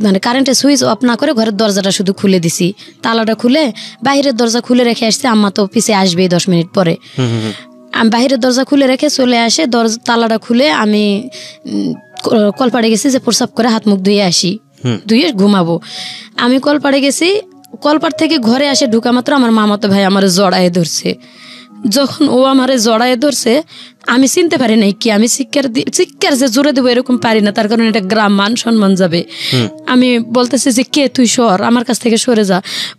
মানে কারেন্টের সুইচ অফ না করে ঘরের দরজাটা শুধু খুলে দিছি, তালাটা খুলে বাইরের দরজা খুলে রেখে আসছে। আম্মা তো পিছে আসবেই 10 মিনিট পরে। আমি বাইরের দরজা খুলে রেখে চলে আসে, তালাটা খুলে আমি কলপাড়ে গেছি যে প্রসাব করে হাত মুখ ধুয়ে আসি, ধুয়ে ঘুমাবো। আমি কলপাড়ে গেছি, কলপাড় থেকে ঘরে আসে ঢুকা মাত্র আমার মামাতো ভাই আমার জড়ায়ে ধরছে। যখন ও আমারে জড়ায়ে ধরছে, আমি চিনতে পারি নাই কি, আমি চিৎকার যে জোরে দেবো এরকম পারি না, তার কারণ এটা গ্রাম, মান সম্মান যাবে। আমি বলতেছি যে কে তুই, সর, আমার কাছ থেকে সরে যা।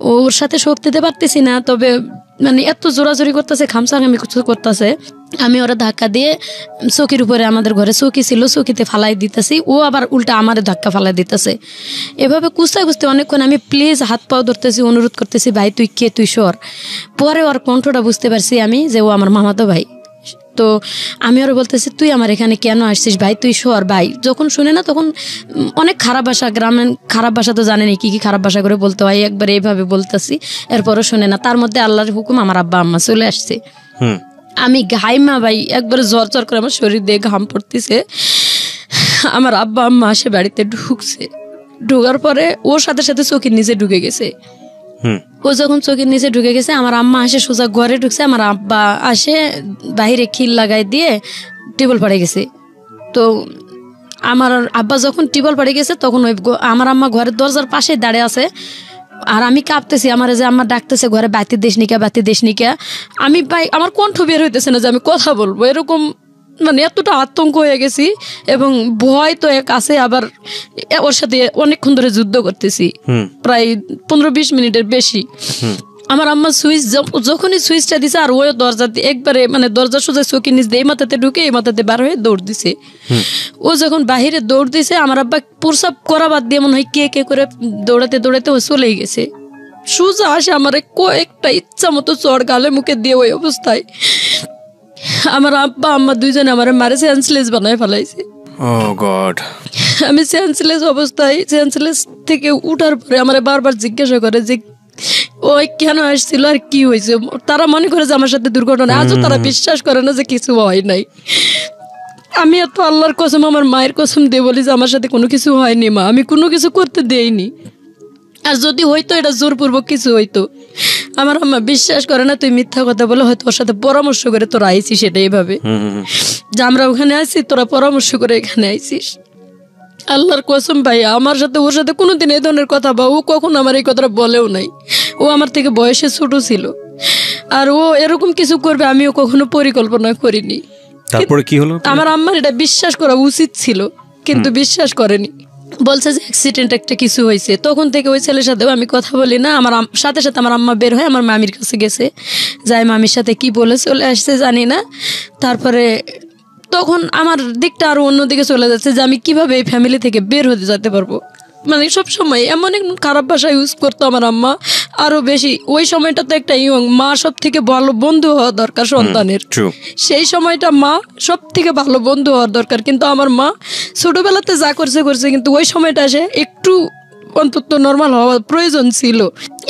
ওর সাথে শক্তি দিতে পারতেছি না, তবে মানে এত জোরাজোরি করতেছে, খামসাং আমি কিছু করতেছে। আমি ওরা ধাক্কা দিয়ে চৌকির উপরে, আমাদের ঘরে চৌকি ছিল, চৌকিতে ফালাই দিতেছি, ও আবার উল্টা আমার ধাক্কা ফালাই দিতেছে। এভাবে কুস্তা কুস্তি অনেকক্ষণ আমি প্লিজ হাত পাও ধরতেছি, অনুরোধ করতেছি, ভাই তুই কে, তুই সর। পরে ওর কণ্ঠটা বুঝতে পারছি আমি যে ও আমার মামাতো ভাই। তো আমি ওরা বলতেছি, তুই আমার এখানে কেন আসছিস ভাই, তুই সর। ভাই যখন শুনে না, তখন অনেক খারাপ ভাষা, গ্রামের খারাপ ভাষা তো জানেনি কি কি খারাপ ভাষা করে বলতে হয়, একবার এইভাবে বলতেছি, এরপরও শুনে না। তার মধ্যে আল্লাহর হুকুম আমার আব্বা আম্মা চলে আসছে। আমি ঘাইমা ভাই, একবারে জ্বর জ্বর করে আমার শরীর দিয়ে ঘাম পড়তেছে। আমার আব্বা আম্মা আসে বাড়িতে ঢুকছে, ঢুকার পরে ওর সাথে সাথে চোখের নিচে ঢুকে গেছে। ও যখন চোখের নিচে ঢুকে গেছে, আমার আম্মা আসে সোজা ঘরে ঢুকছে, আমার আব্বা আসে বাহিরে খিল লাগাই দিয়ে টিবল পড়ে গেছে। তো আমার আব্বা যখন টিবল পড়ে গেছে, তখন ওই আমার আম্মা ঘরের দরজার পাশে দাঁড়িয়ে আছে, আর আমি কাঁপতেছি। আমার যে আম্মা ডাকতেছে ঘরে, বাতি দেশ নিকা, বাতি দেশ নিকা। আমি ভাই আমার কণ্ঠ বের হইতেছে না যে আমি কথা বলবো, এরকম মানে এতটা আতঙ্ক হয়ে গেছি। এবং ভয় তো এক আছে, আবার ওর সাথে অনেকক্ষণ ধরে যুদ্ধ করতেছি, প্রায় 15-20 মিনিটের বেশি। আমার আম্মা সুইচ যখনই সুইচটা দিছে, আর ওই দরজা একবারে মানে দরজা সোজা চৌকির নিচ দিয়ে এই মাথাতে ঢুকে এই মাথাতে বার হয়ে দৌড় দিছে। ও যখন বাহিরে দৌড় দিছে, আমার আব্বা প্রসাব করা বাদ দিয়ে মনে হয় কে কে করে দৌড়াতে দৌড়াতে ও চলেই গেছে। সোজা আসে আমার কয়েকটা ইচ্ছা মতো চড় গালে মুখে দিয়ে ওই অবস্থায় আমার আব্বা আম্মা দুইজনে আমার মারে সেন্সলেস বানায় ফেলাইছে। আমি সেন্সলেস অবস্থায়, সেন্সলেস থেকে উঠার পরে আমার বারবার জিজ্ঞাসা করে যে ওই কেন আসছিল আর কি হয়েছে। তারা মনে করে যে আমার সাথে দুর্ঘটনা, আজও তারা বিশ্বাস করে না যে কিছু হয় নাই। আমি এত আল্লাহর কসম, আমার মায়ের কসম দিয়ে বলি যে আমার সাথে কোনো কিছু হয়নি মা, আমি কোনো কিছু করতে দেইনি। আর যদি হইতো এটা জোরপূর্বক কিছু হইতো। আমার আম্মা বিশ্বাস করে না, তুই মিথ্যা কথা বলে হয়তো ওর সাথে পরামর্শ করে তোরা আইছিস, সেটা এইভাবে যে আমরা ওখানে আইছি, তোরা পরামর্শ করে এখানে আইছিস। আল্লাহর কসম ভাই, আমার সাথে ওর সাথে কোনোদিন এই ধরনের কথা বা ও কখনো আমার এই কথাটা বলেও নাই। ও আমার থেকে বয়সে ছোট ছিল, আর ও এরকম কিছু করবে আমিও কখনো পরিকল্পনা করিনি। তারপরে কি হলো? আমার আম্মার এটা বিশ্বাস করা উচিত ছিল, কিন্তু বিশ্বাস করেনি। বলছে যে অ্যাক্সিডেন্ট একটা কিছু হয়েছে। তখন থেকে ওই ছেলের সাথেও আমি কথা বলি না। আমার সাথে সাথে আমার আম্মা বের হয়ে আমার মামির কাছে গেছে, যাই মামির সাথে কি বলে চলে আসছে জানি না। তারপরে তখন আমার দিকটা আরো অন্যদিকে চলে যাচ্ছে যে আমি কিভাবে এই ফ্যামিলি থেকে বের হতে যেতে পারবো। মানে সবসময় এমন এক খারাপ ভাষা ইউজ করতো আমার আম্মা আরো বেশি। ওই সময়টা তো একটা ইয়ং মা সব থেকে ভালো বন্ধু হওয়া দরকার সন্তানের, সেই সময়টা মা সব থেকে ভালো বন্ধু হওয়ার দরকার। কিন্তু আমার মা ছোটবেলাতে যা করছে, কিন্তু ওই সময়টা এসে একটু অন্তত নর্মাল হওয়া প্রয়োজন ছিল।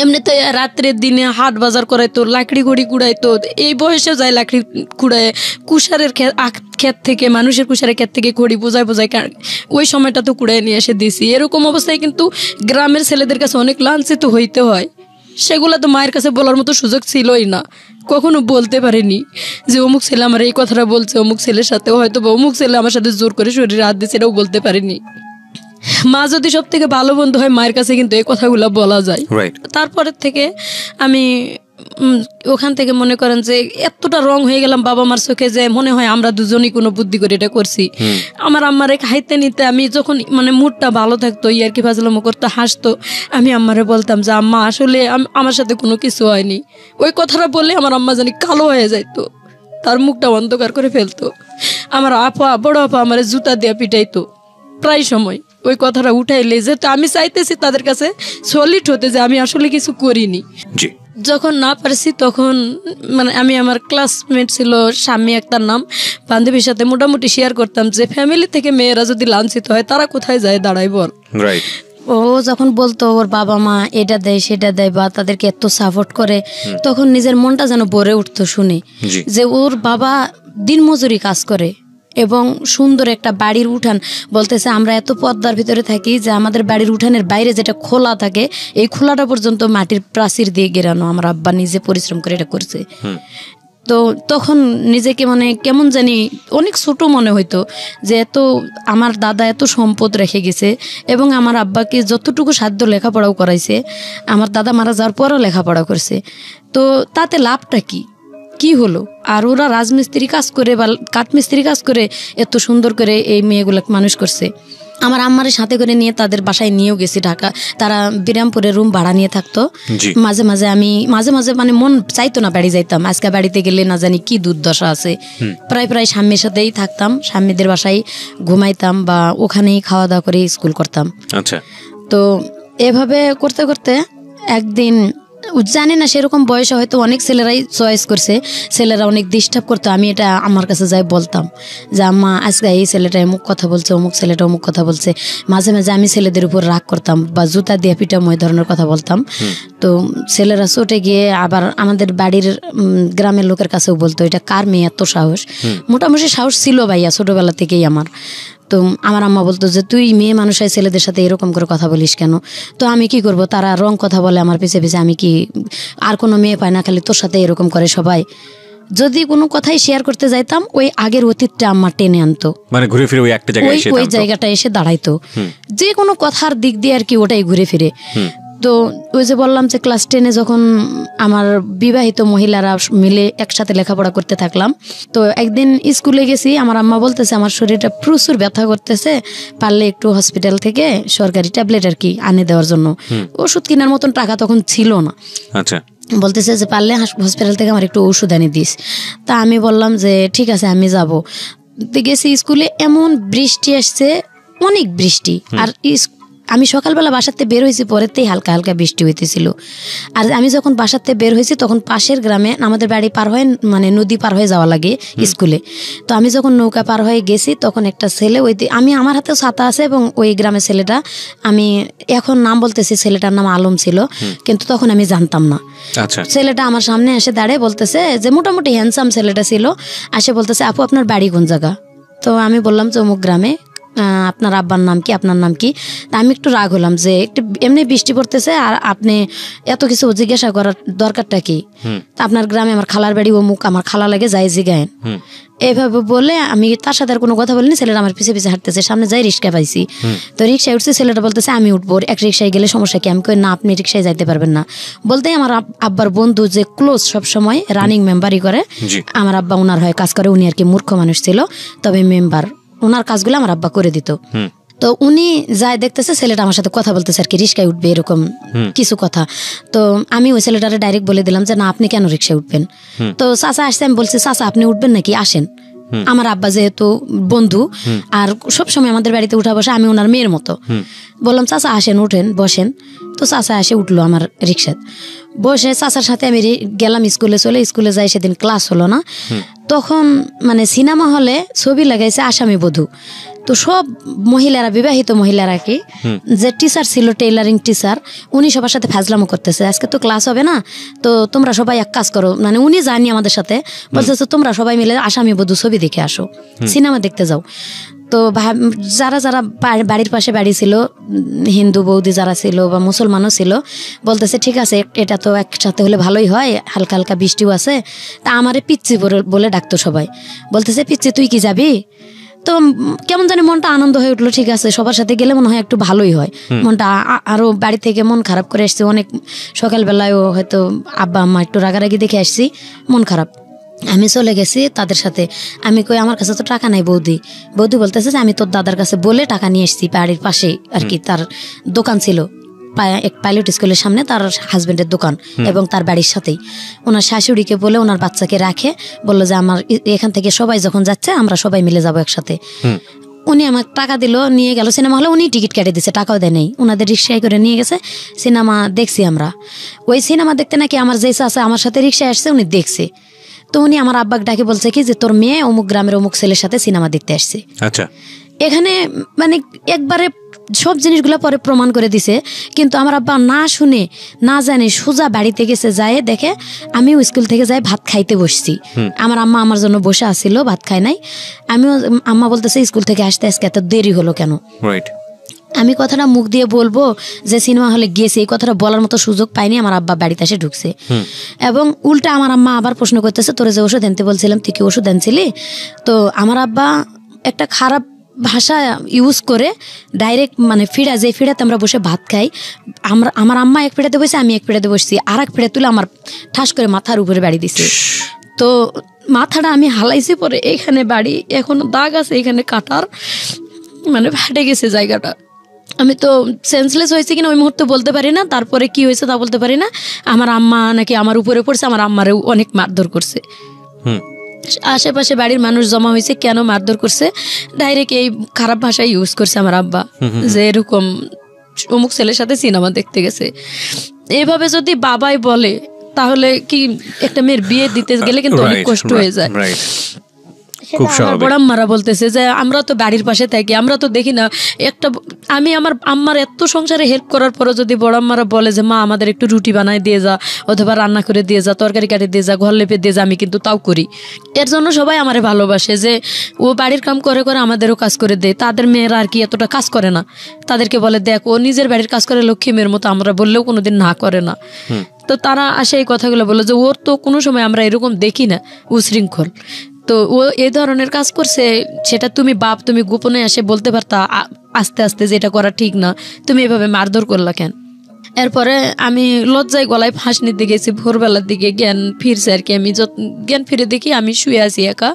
এমনিতে রাত্রের দিনে হাট বাজার করাইতো, লাকড়ি ঘড়ি কুড়াইতো, এই বয়সে যায় লাকড়ি কুড়ায়, কুষারের ক্ষেত থেকে, মানুষের কুষারের ক্ষেত থেকে খড়ি বোঝায় ওই সময়টা তো কুড়ায় নিয়ে এসে দিছি। এরকম অবস্থায় কিন্তু গ্রামের ছেলেদের কাছে অনেক লাঞ্ছিত হইতে হয়। সেগুলো তো মায়ের কাছে বলার মতো সুযোগ ছিলই না, কখনো বলতে পারিনি যে অমুক ছেলে আমার এই কথাটা বলছে, অমুক ছেলের সাথে হয়তো বা অমুক ছেলে আমার সাথে জোর করে শরীরে হাত দিয়েছে, এটাও বলতে পারিনি। মা যদি সব থেকে ভালো বন্ধু হয়, মায়ের কাছে কিন্তু এই কথাগুলো বলা যায়। তারপরের থেকে আমি ওখান থেকে মনে করেন যে এতটা রং হয়ে গেলাম বাবা মার চোখে যে মনে হয় আমরা দুজনই কোনো বুদ্ধি করে এটা করছি। আমার আম্মারে খাইতে নিতে আমি যখন মানে মুডটা ভালো থাকতো, ইয়ার কি ফাজলামো করতে, হাসতো, আমি আম্মারে বলতাম যে আম্মা আসলে আমার সাথে কোনো কিছু হয়নি। ওই কথাটা বললে আমার আম্মা জানি কালো হয়ে যাইতো, তার মুখটা অন্ধকার করে ফেলতো। আমার আপা, বড় আপা আমার জুতা দিয়ে পিটাইতো প্রায় সময় ওই কথাটা উঠাইলে, যে তো আমি চাইতেছি তাদের কাছে সলিড হতে যে আমি আসলে কিছু করিনি। যখন না পারছি তখন মানে আমি আমার ক্লাসমেট ছিল স্বামী একটার নাম, বান্ধবীর সাথে মোটামুটি শেয়ার করতাম যে ফ্যামিলি থেকে মেয়েরা যদি লাঞ্ছিত হয় তারা কোথায় যায় দাঁড়ায় বল। ও যখন বলতো ওর বাবা মা এটা দেয় সেটা দেয় বা তাদেরকে এত সাপোর্ট করে, তখন নিজের মনটা যেন ভরে উঠতো শুনে যে ওর বাবা দিনমজুরি কাজ করে এবং সুন্দর একটা বাড়ির উঠান, বলতেছে আমরা এত পর্দার ভিতরে থাকি যে আমাদের বাড়ির উঠানের বাইরে যেটা খোলা থাকে এই খোলাটা পর্যন্ত মাটির প্রাচীর দিয়ে ঘেরানো, আমার আব্বা নিজে পরিশ্রম করে এটা করছে। তো তখন নিজেকে মানে কেমন জানি অনেক ছোট মনে হইতো যে এত আমার দাদা এত সম্পদ রেখে গেছে এবং আমার আব্বাকে যতটুকু সাধ্য লেখাপড়াও করাইছে, আমার দাদা মারা যাওয়ার পরও লেখাপড়া করছে, তো তাতে লাভটা কি হলো? আর ওরা রাজমিস্ত্রি কাজ করে বা কাঠমিস্ত্রি কাজ করে এত সুন্দর করে এই মেয়েগুলোকে মানুষ করছে। আমার আম্মার সাথে করে নিয়ে তাদের বাসায় নিয়েও গেছি ঢাকা, তারা বিরামপুরে রুম ভাড়া নিয়ে থাকতো। মাঝে মাঝে আমি মাঝে মানে মন চাইতো না বাড়ি যাইতাম, আজকে বাড়িতে গেলে না জানি কি দুর্দশা আছে। প্রায় স্বামীর সাথেই থাকতাম, স্বামীদের বাসায় ঘুমাইতাম বা ওখানেই খাওয়া দাওয়া করে স্কুল করতাম। আচ্ছা, তো এভাবে করতে করতে একদিন জানি না সেরকম বয়সে হয়তো অনেক ছেলেরাই চয়েস করছে, ছেলেরা অনেক ডিস্টার্ব করতো। আমি এটা আমার কাছে যাই বলতাম যে আম্মা আজকে এই ছেলেটা অমুক কথা বলছে, অমুক ছেলেটা অমুক কথা বলছে। মাঝে মাঝে আমি ছেলেদের উপর রাগ করতাম বা জুতা দিয়ে পিটাম, ওই ধরনের কথা বলতাম। তো ছেলেরা চটে গিয়ে আবার আমাদের বাড়ির গ্রামের লোকের কাছেও বলতো এটা কার মেয়ে এত সাহস। মোটামুটি সাহস ছিল ভাইয়া ছোটবেলা থেকেই আমার। তো আমার আম্মা বলতো যে তুই মেয়ে মানুষ হয় ছেলেদের সাথে এরকম করে কথা বলিস কেন? তো আমি কি করব, তারা রং কথা বলে আমার পিছে পিছে, আমি কি আর কোনো মেয়ে পাই না, খালি তোর সাথে এরকম করে সবাই। যদি কোনো কথাই শেয়ার করতে যাইতাম ওই আগের অতীতটা আমার টেনে আনতো, মানে ঘুরে ফিরে ওই একটা জায়গায় ওই জায়গাটা এসে দাঁড়াইতো, যে কোনো কথার দিক দিয়ে আর কি ওটাই ঘুরে ফিরে। তো ওই যে বললাম যে ক্লাস 10-এ যখন আমার বিবাহিত মহিলারা মিলে একসাথে লেখাপড়া করতে থাকলাম, তো একদিন স্কুলে গেছি, আমার আম্মা বলতেছে আমার শরীরটা প্রচুর ব্যথা করতেছে, পারলে একটু হসপিটাল থেকে সরকারি ট্যাবলেট আর কি আনে দেওয়ার জন্য। ওষুধ কেনার মতন টাকা তখন ছিল না। আচ্ছা, বলতেছে যে পারলে হসপিটাল থেকে আমার একটু ওষুধ এনে দিস। তা আমি বললাম যে ঠিক আছে আমি যাব। গেছি স্কুলে, এমন বৃষ্টি আসছে, অনেক বৃষ্টি। আর আমি সকালবেলা বাসাতে বের হয়েছি, পরেতেই হালকা হালকা বৃষ্টি হইতেছিল। আর আমি যখন বাসাতে বের হয়েছি তখন পাশের গ্রামে আমাদের বাড়ি পার হয়ে মানে নদী পার হয়ে যাওয়া লাগে স্কুলে। তো আমি যখন নৌকা পার হয়ে গেছি তখন একটা ছেলে, ওই আমি আমার হাতেও ছাতা আছে এবং ওই গ্রামের ছেলেটা, আমি এখন নাম বলতেছি, ছেলেটার নাম আলম ছিল, কিন্তু তখন আমি জানতাম না। ছেলেটা আমার সামনে এসে দাঁড়িয়ে বলতেছে যে মোটামুটি হ্যান্ডসাম ছেলেটা ছিল, আসে বলতেছে আপু আপনার বাড়ি কোন জায়গা? তো আমি বললাম যে অমুক গ্রামে। আপনার আব্বার নাম কি, আপনার নাম কি? তা আমি একটু রাগ হলাম যে একটু এমনি বৃষ্টি পড়তেছে আর আপনি এত কিছু জিজ্ঞাসা করার দরকারটা কি? আপনার গ্রামে আমার খালার বাড়ি অমুক, আমার খালা লাগে, যাই জিগায়েন। এইভাবে বলে আমি তার সাথে আর কোনো কথা বলিনি। ছেলেটা আমার পিছে পিছে হাঁটতেছে, সামনে যাই রিক্সা পাইছি, তো রিক্সায় উঠছে। ছেলেটা বলতেছে আমি উঠবো, এক রিক্সায় গেলে সমস্যা কি? আমি কই না, আপনি রিক্সায় যাইতে পারবেন না। বলতেই আমার আব্বার বন্ধু যে ক্লোজ সবসময় রানিং মেম্বারই করে, আমার আব্বা ওনার হয় কাজ করে, উনি আর কি মূর্খ মানুষ ছিল, তবে মেম্বার, ওনার কাজগুলো আমার আব্বা করে দিত। তো উনি যাই দেখতেছে ছেলেটা আমার সাথে কথা বলতেছে আর কি, রিক্সায় উঠবে এরকম কিছু কথা। তো আমি ওই ছেলেটারে ডাইরেক্ট বলে দিলাম যে না আপনি কেন রিক্সায় উঠবেন? তো চাচা আসছে, আমি বলছি চাচা আপনি উঠবেন নাকি, আসেন। আমার আব্বা যেহেতু বন্ধু আর সবসময় আমাদের বাড়িতে উঠা বসে, আমি ওনার মেয়ের মতো। বললাম চাচা আসেন, উঠেন, বসেন। তো চাচা এসে উঠলো আমার রিক্সায়, বসে চাচার সাথে আমি গেলাম স্কুলে। স্কুলে যাই, সেদিন ক্লাস হলো না। তখন মানে সিনেমা হলে ছবি লাগাইছে আসামি বধূ। তো সব মহিলারা, বিবাহিত মহিলারা কি, যে টিচার ছিল টেইলারিং টিচার, উনি সবার সাথে ফাজলামো করতেছে, আজকে তো ক্লাস হবে না, তো তোমরা সবাই এক কাজ করো, মানে উনি জানি আমাদের সাথে বলতেছে তোমরা সবাই মিলে আসামি বধূ ছবি দেখে আসো, সিনেমা দেখতে যাও। তো যারা যারা বাড়ির পাশে বাড়ি ছিল, হিন্দু বৌদি যারা ছিল বা মুসলমানও ছিল, বলতেছে ঠিক আছে এটা তো একসাথে হলে ভালোই হয়, হালকা হালকা বৃষ্টিও আছে। তা আমারে পিচ্ছি বলে ডাকতো সবাই, বলতেছে পিচ্ছি তুই কি যাবি? তো কেমন জানি মনটা আনন্দ হয়ে উঠলো, ঠিক আছে সবার সাথে গেলে মনে হয় একটু ভালোই হয়। মনটা আরো বাড়ি থেকে মন খারাপ করে আসছি অনেক, সকালবেলায়ও হয়তো আব্বা আম্মা একটু রাগারাগি দেখে আসছি, মন খারাপ। আমি চলে গেছি তাদের সাথে, আমি কই আমার কাছে তো টাকা নাই বৌদি। বৌদি বলতেছে যে আমি তোর দাদার কাছে বলে টাকা নিয়ে এসেছি, বাড়ির পাশে আর কি তার দোকান ছিল, এক পাইলট স্কুলের সামনে তার হাজবেন্ডের দোকান এবং তার বাড়ির সাথেই। ওনার শাশুড়িকে বলে ওনার বাচ্চাকে রাখে, বললো যে আমার এখান থেকে সবাই যখন যাচ্ছে আমরা সবাই মিলে যাবো একসাথে। উনি আমার টাকা দিল, নিয়ে গেল সিনেমা হলে, উনি টিকিট কেটে দিচ্ছে, টাকাও দেয় নেই, ওনাদের রিক্সায় করে নিয়ে গেছে। সিনেমা দেখছি আমরা। ওই সিনেমা দেখতে নাকি আমার যে আছে আমার সাথে রিক্সায় আসছে, উনি দেখছে। তো উনি আমার আব্বাকে ডাকে বলছে কি যে তোর মেয়ে অমুক গ্রামের অমুক ছেলের সাথে সিনেমা দেখতে আসছে। আচ্ছা, এখানে মানে একবারে সব জিনিসগুলো পরে প্রমাণ করে দিছে, কিন্তু আমার আব্বা না শুনে না জানে সোজা বাড়িতে গেছে, যায় দেখে আমিও স্কুল থেকে যাই ভাত খাইতে বসছি। আমার আম্মা আমার জন্য বসে আসছিল, ভাত খায় নাই। আমিও, আম্মা বলতেছে স্কুল থেকে আসতে আজকে এত দেরি হলো কেন। রাইট। আমি কথাটা মুখ দিয়ে বলবো যে সিনেমা হলে গেছি, এই কথাটা বলার মতো সুযোগ পাইনি। আমার আব্বা বাড়িতে এসে ঢুকছে এবং উল্টা আমার আম্মা আবার প্রশ্ন করতেছে তোরে যে ওষুধ আনতে বলছিলাম তুই কি ওষুধ আনছিলি? তো আমার আব্বা একটা খারাপ ভাষা ইউজ করে ডাইরেক্ট মানে ফিড়া, যে ফিড়াতে আমরা বসে ভাত খাই, আমার আম্মা এক ফিড়াতে বসে, আমি এক ফিড়াতে বসছি, আর এক ফিড়া তুলে আমার ঠাস করে মাথার উপরে বাড়ি দিছে। তো মাথাটা আমি হালাইছি, পরে এখানে বাড়ি, এখনো দাগ আছে এখানে কাটার, মানে ফাটে গেছে জায়গাটা। আমি তো সেন্সলেস হয়েছি কিনা ওই মুহূর্তে বলতে পারি না, তারপরে কি হয়েছে তা বলতে পারি না। আমার আম্মা নাকি আমার উপরে পড়ছে, আমার আম্মারেও অনেক মারধর করছে। আশেপাশে বাড়ির মানুষ জমা হয়েছে, কেন মারধর করছে, ডাইরেক্ট এই খারাপ ভাষা ইউজ করছে আমার আব্বা, যে এরকম অমুক ছেলের সাথে সিনেমা দেখতে গেছে। এভাবে যদি বাবাই বলে তাহলে কি একটা মেয়ের বিয়ে দিতে গেলে কিন্তু অনেক কষ্ট হয়ে যায়। আমার বড়াম্মারা বলতেছে যে আমরা তো বাড়ির পাশে থাকি, আমরা তো দেখি না একটা, আমি আমার আম্মার এত সংসারে হেল্প করার পরে যদি বড়াম্মারা বলে যে মা আমাদের একটু রুটি বানায় দিয়ে যা, অথবা রান্না করে দিয়ে যা, তরকারি কাটে দিয়ে যা, ঘর লেপে দিয়ে যা, আমি কিন্তু তাও করি। এর জন্য সবাই আমারে ভালোবাসে যে ও বাড়ির কাম করে করে আমাদেরও কাজ করে দেয়। তাদের মেয়েরা আর কি এতটা কাজ করে না, তাদেরকে বলে দেখ ও নিজের বাড়ির কাজ করে লক্ষ্মী মেয়ের মতো, আমরা বললেও কোনোদিন না করে না। তো তারা আসে এই কথাগুলো বলে যে ওর তো কোনো সময় আমরা এরকম দেখি না, উশৃঙ্খল। তো ও এই ধরনের কাজ করছে, সেটা তুমি বাপ তুমি গোপনে এসে বলতে পারতা আস্তে আস্তে যে এটা করা ঠিক না, তুমি এভাবে মারধর করলা কেন? এরপরে আমি লজ্জায় গলায় ফাঁস নিতে গেছি, ভোরবেলার দিকে জ্ঞান ফিরছে আর কি। আমি জ্ঞান ফিরে দেখি আমি শুয়ে আছি একা,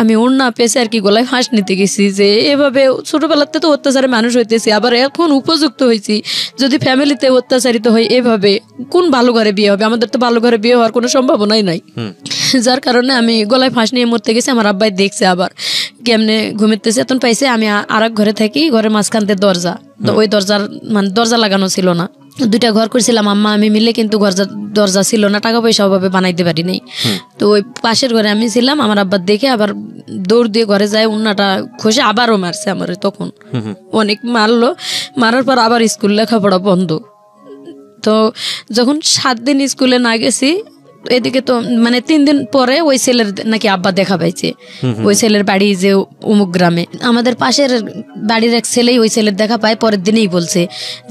আমি ওড়না পেছে আর কি গলায় ফাঁস নিতে গেছি। যে এভাবে ছোটবেলাতে তো অত্যাচারে মানুষ হইতেছি, আবার এখন উপযুক্ত হয়েছি, যদি ফ্যামিলিতে অত্যাচারিত হয় এভাবে কোন ভালো ঘরে বিয়ে হবে? আমাদের তো ভালো ঘরে বিয়ে হওয়ার কোনো সম্ভাবনাই নাই। যার কারণে আমি গলায় ফাঁস নিয়ে মরতে গেছি। আমার আব্বাই দেখছে, আবার কেমনে ঘুমিতেছে এতন পাইছে। আমি আর এক ঘরে থাকি, ঘরে মাঝখানতে দরজা, তো ওই দরজার মানে দরজা লাগানো ছিল না, দুইটা ঘর করছিলাম আম্মা আমি মিলে, কিন্তু দরজা ছিল না, টাকা পয়সা অভাবে বানাইতে পারি নাই। তো ওই পাশের ঘরে আমি ছিলাম, আমার আব্বা দেখে আবার দৌড় দিয়ে ঘরে যায়, উন্নাটা খসে আবারও মারছে আমার। তখন অনেক মারলো, মারার পর আবার স্কুল লেখাপড়া বন্ধ। তো যখন 7 দিন স্কুলে না গেছি, এদিকে তো মানে 3 দিন পরে ওই ছেলের নাকি আব্বা দেখা পাইছে, ওই ছেলের বাড়ি যে অমুক গ্রামে। আমাদের পাশের বাড়ির এক ছেলেই ওই ছেলের দেখা পায়, পরের দিনেই বলছে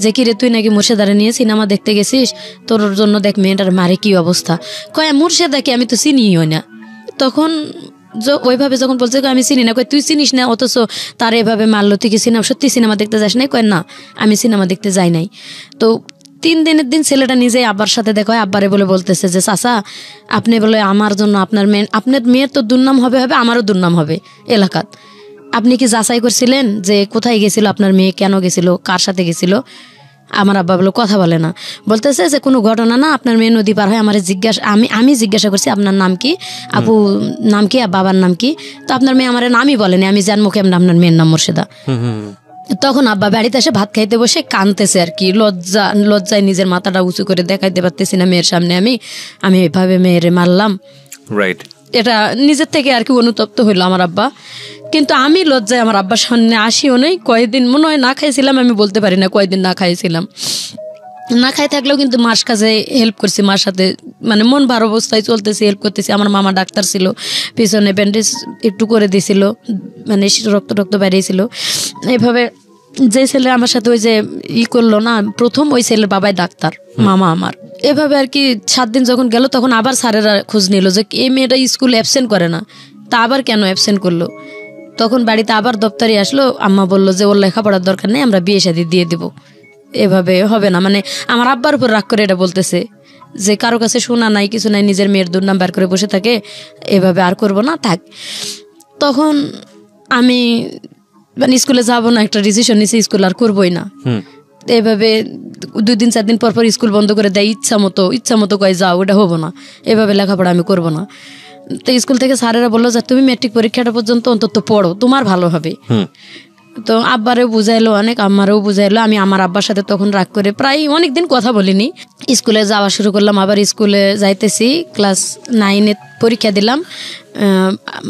যে কিরে তুই নাকি মুর্শেদারে নিয়ে সিনেমা দেখতে গেছিস, তোর জন্য দেখ মেয়েটার মারে কি অবস্থা। কয় মুর্শেদাকে আমি তো চিনিও না। তখন ওইভাবে যখন বলছে আমি চিনি না, কয় তুই চিনিস না, অথচ তার এভাবে মারলো, তুই কি সিনেমা সত্যি সিনেমা দেখতে যাস নাই? কয় না আমি সিনেমা দেখতে যাই নাই। তো 3 দিনের দিন ছেলেটা নিজেই আব্বার সাথে দেখা হয়, আব্বারে বলে বলতেছে যে চাচা আপনি বলে আমার জন্য আপনার মেয়ের তো দুর্নাম হবে, আমারও দুর্নাম হবে এলাকাত। আপনি কি যাচাই করছিলেন যে কোথায় গেছিল আপনার মেয়ে, কেন গেছিল, কার সাথে গেছিল? আমার আব্বা বলে কথা বলে না, বলতেছে যে কোনো ঘটনা না, আপনার মেয়ে নদী পার হয়। আমার আমি জিজ্ঞাসা করছি আপনার নাম কি, আপু নাম কি, বাবার নাম কি? তো আপনার মেয়ে আমার নামই বলেনি, আমি জানবো কেমন আপনার মেয়ের নাম মুর্শেদা। তখন আব্বা বাড়িতে এসে ভাত খাইতে বসে কাঁদতেছে আর কি, লজ্জায় নিজের মাথাটা উঁচু করে দেখাইতে পারতেছি না মেয়ের সামনে। আমি এভাবে মেয়েরে মারলাম, রাইট, এটা নিজের থেকে আর কি অনুতপ্ত হইলো আমার আব্বা। কিন্তু আমি লজ্জায় আমার আব্বার সামনে আসিও নেই। কয়েকদিন মনে হয় না খাইছিলাম, আমি বলতে পারি না কয়েকদিন না খাইছিলাম। না খাই থাকলেও কিন্তু মার কাছে হেল্প করছি, মার সাথে মানে মন ভার অবস্থায় চলতেছি, হেল্প করতেছি। আমার মামা ডাক্তার ছিল, পিছনে ব্যান্ডেজ একটু করে দিয়েছিল, মানে রক্ত বেরিয়েছিল। এইভাবে যে ছেলে আমার সাথে ওই যে করলো না প্রথম, ওই ছেলের বাবাই ডাক্তার, মামা আমার। এভাবে আর কি 7 দিন যখন গেল তখন আবার স্যারেরা খোঁজ নিল যে এই মেয়েটা স্কুল অ্যাবসেন্ট করে না, তা আবার কেন অ্যাবসেন্ট করলো। তখন বাড়িতে আবার দপ্তরে আসলো, আম্মা বললো যে ওর লেখাপড়ার দরকার নেই, আমরা বিয়ে শাদী দিয়ে দেবো, এভাবে হবে না। মানে আমার আব্বার উপর রাগ করে এটা বলতেছে যে কারো কাছে শোনা নাই কিছু নাই, নিজের মেয়ের দুর্নাম বের করে বসে থাকে, এভাবে আর করবো না, থাক। তখন আমি মানে স্কুলে যাবো না, একটা ডিসিশন নিয়েছি স্কুল আর করবোই না। এভাবে 2 দিন 4 দিন পর স্কুল বন্ধ করে দেয়, ইচ্ছা মতো কয় যাও, ওটা হবো না, এভাবে লেখাপড়া আমি করবো না। তো স্কুল থেকে স্যারেরা বললো যে তুমি মেট্রিক পরীক্ষাটা পর্যন্ত অন্তত পড়ো, তোমার ভালো হবে। তো আব্বারেও বুঝাইলো অনেক, আম্মারেও বুঝাইলো। আমি আমার আব্বার সাথে তখন রাগ করে প্রায় অনেকদিন কথা বলিনি। স্কুলে যাওয়া শুরু করলাম, আবার স্কুলে যাইতেছি, ক্লাস 9-এ পরীক্ষা দিলাম,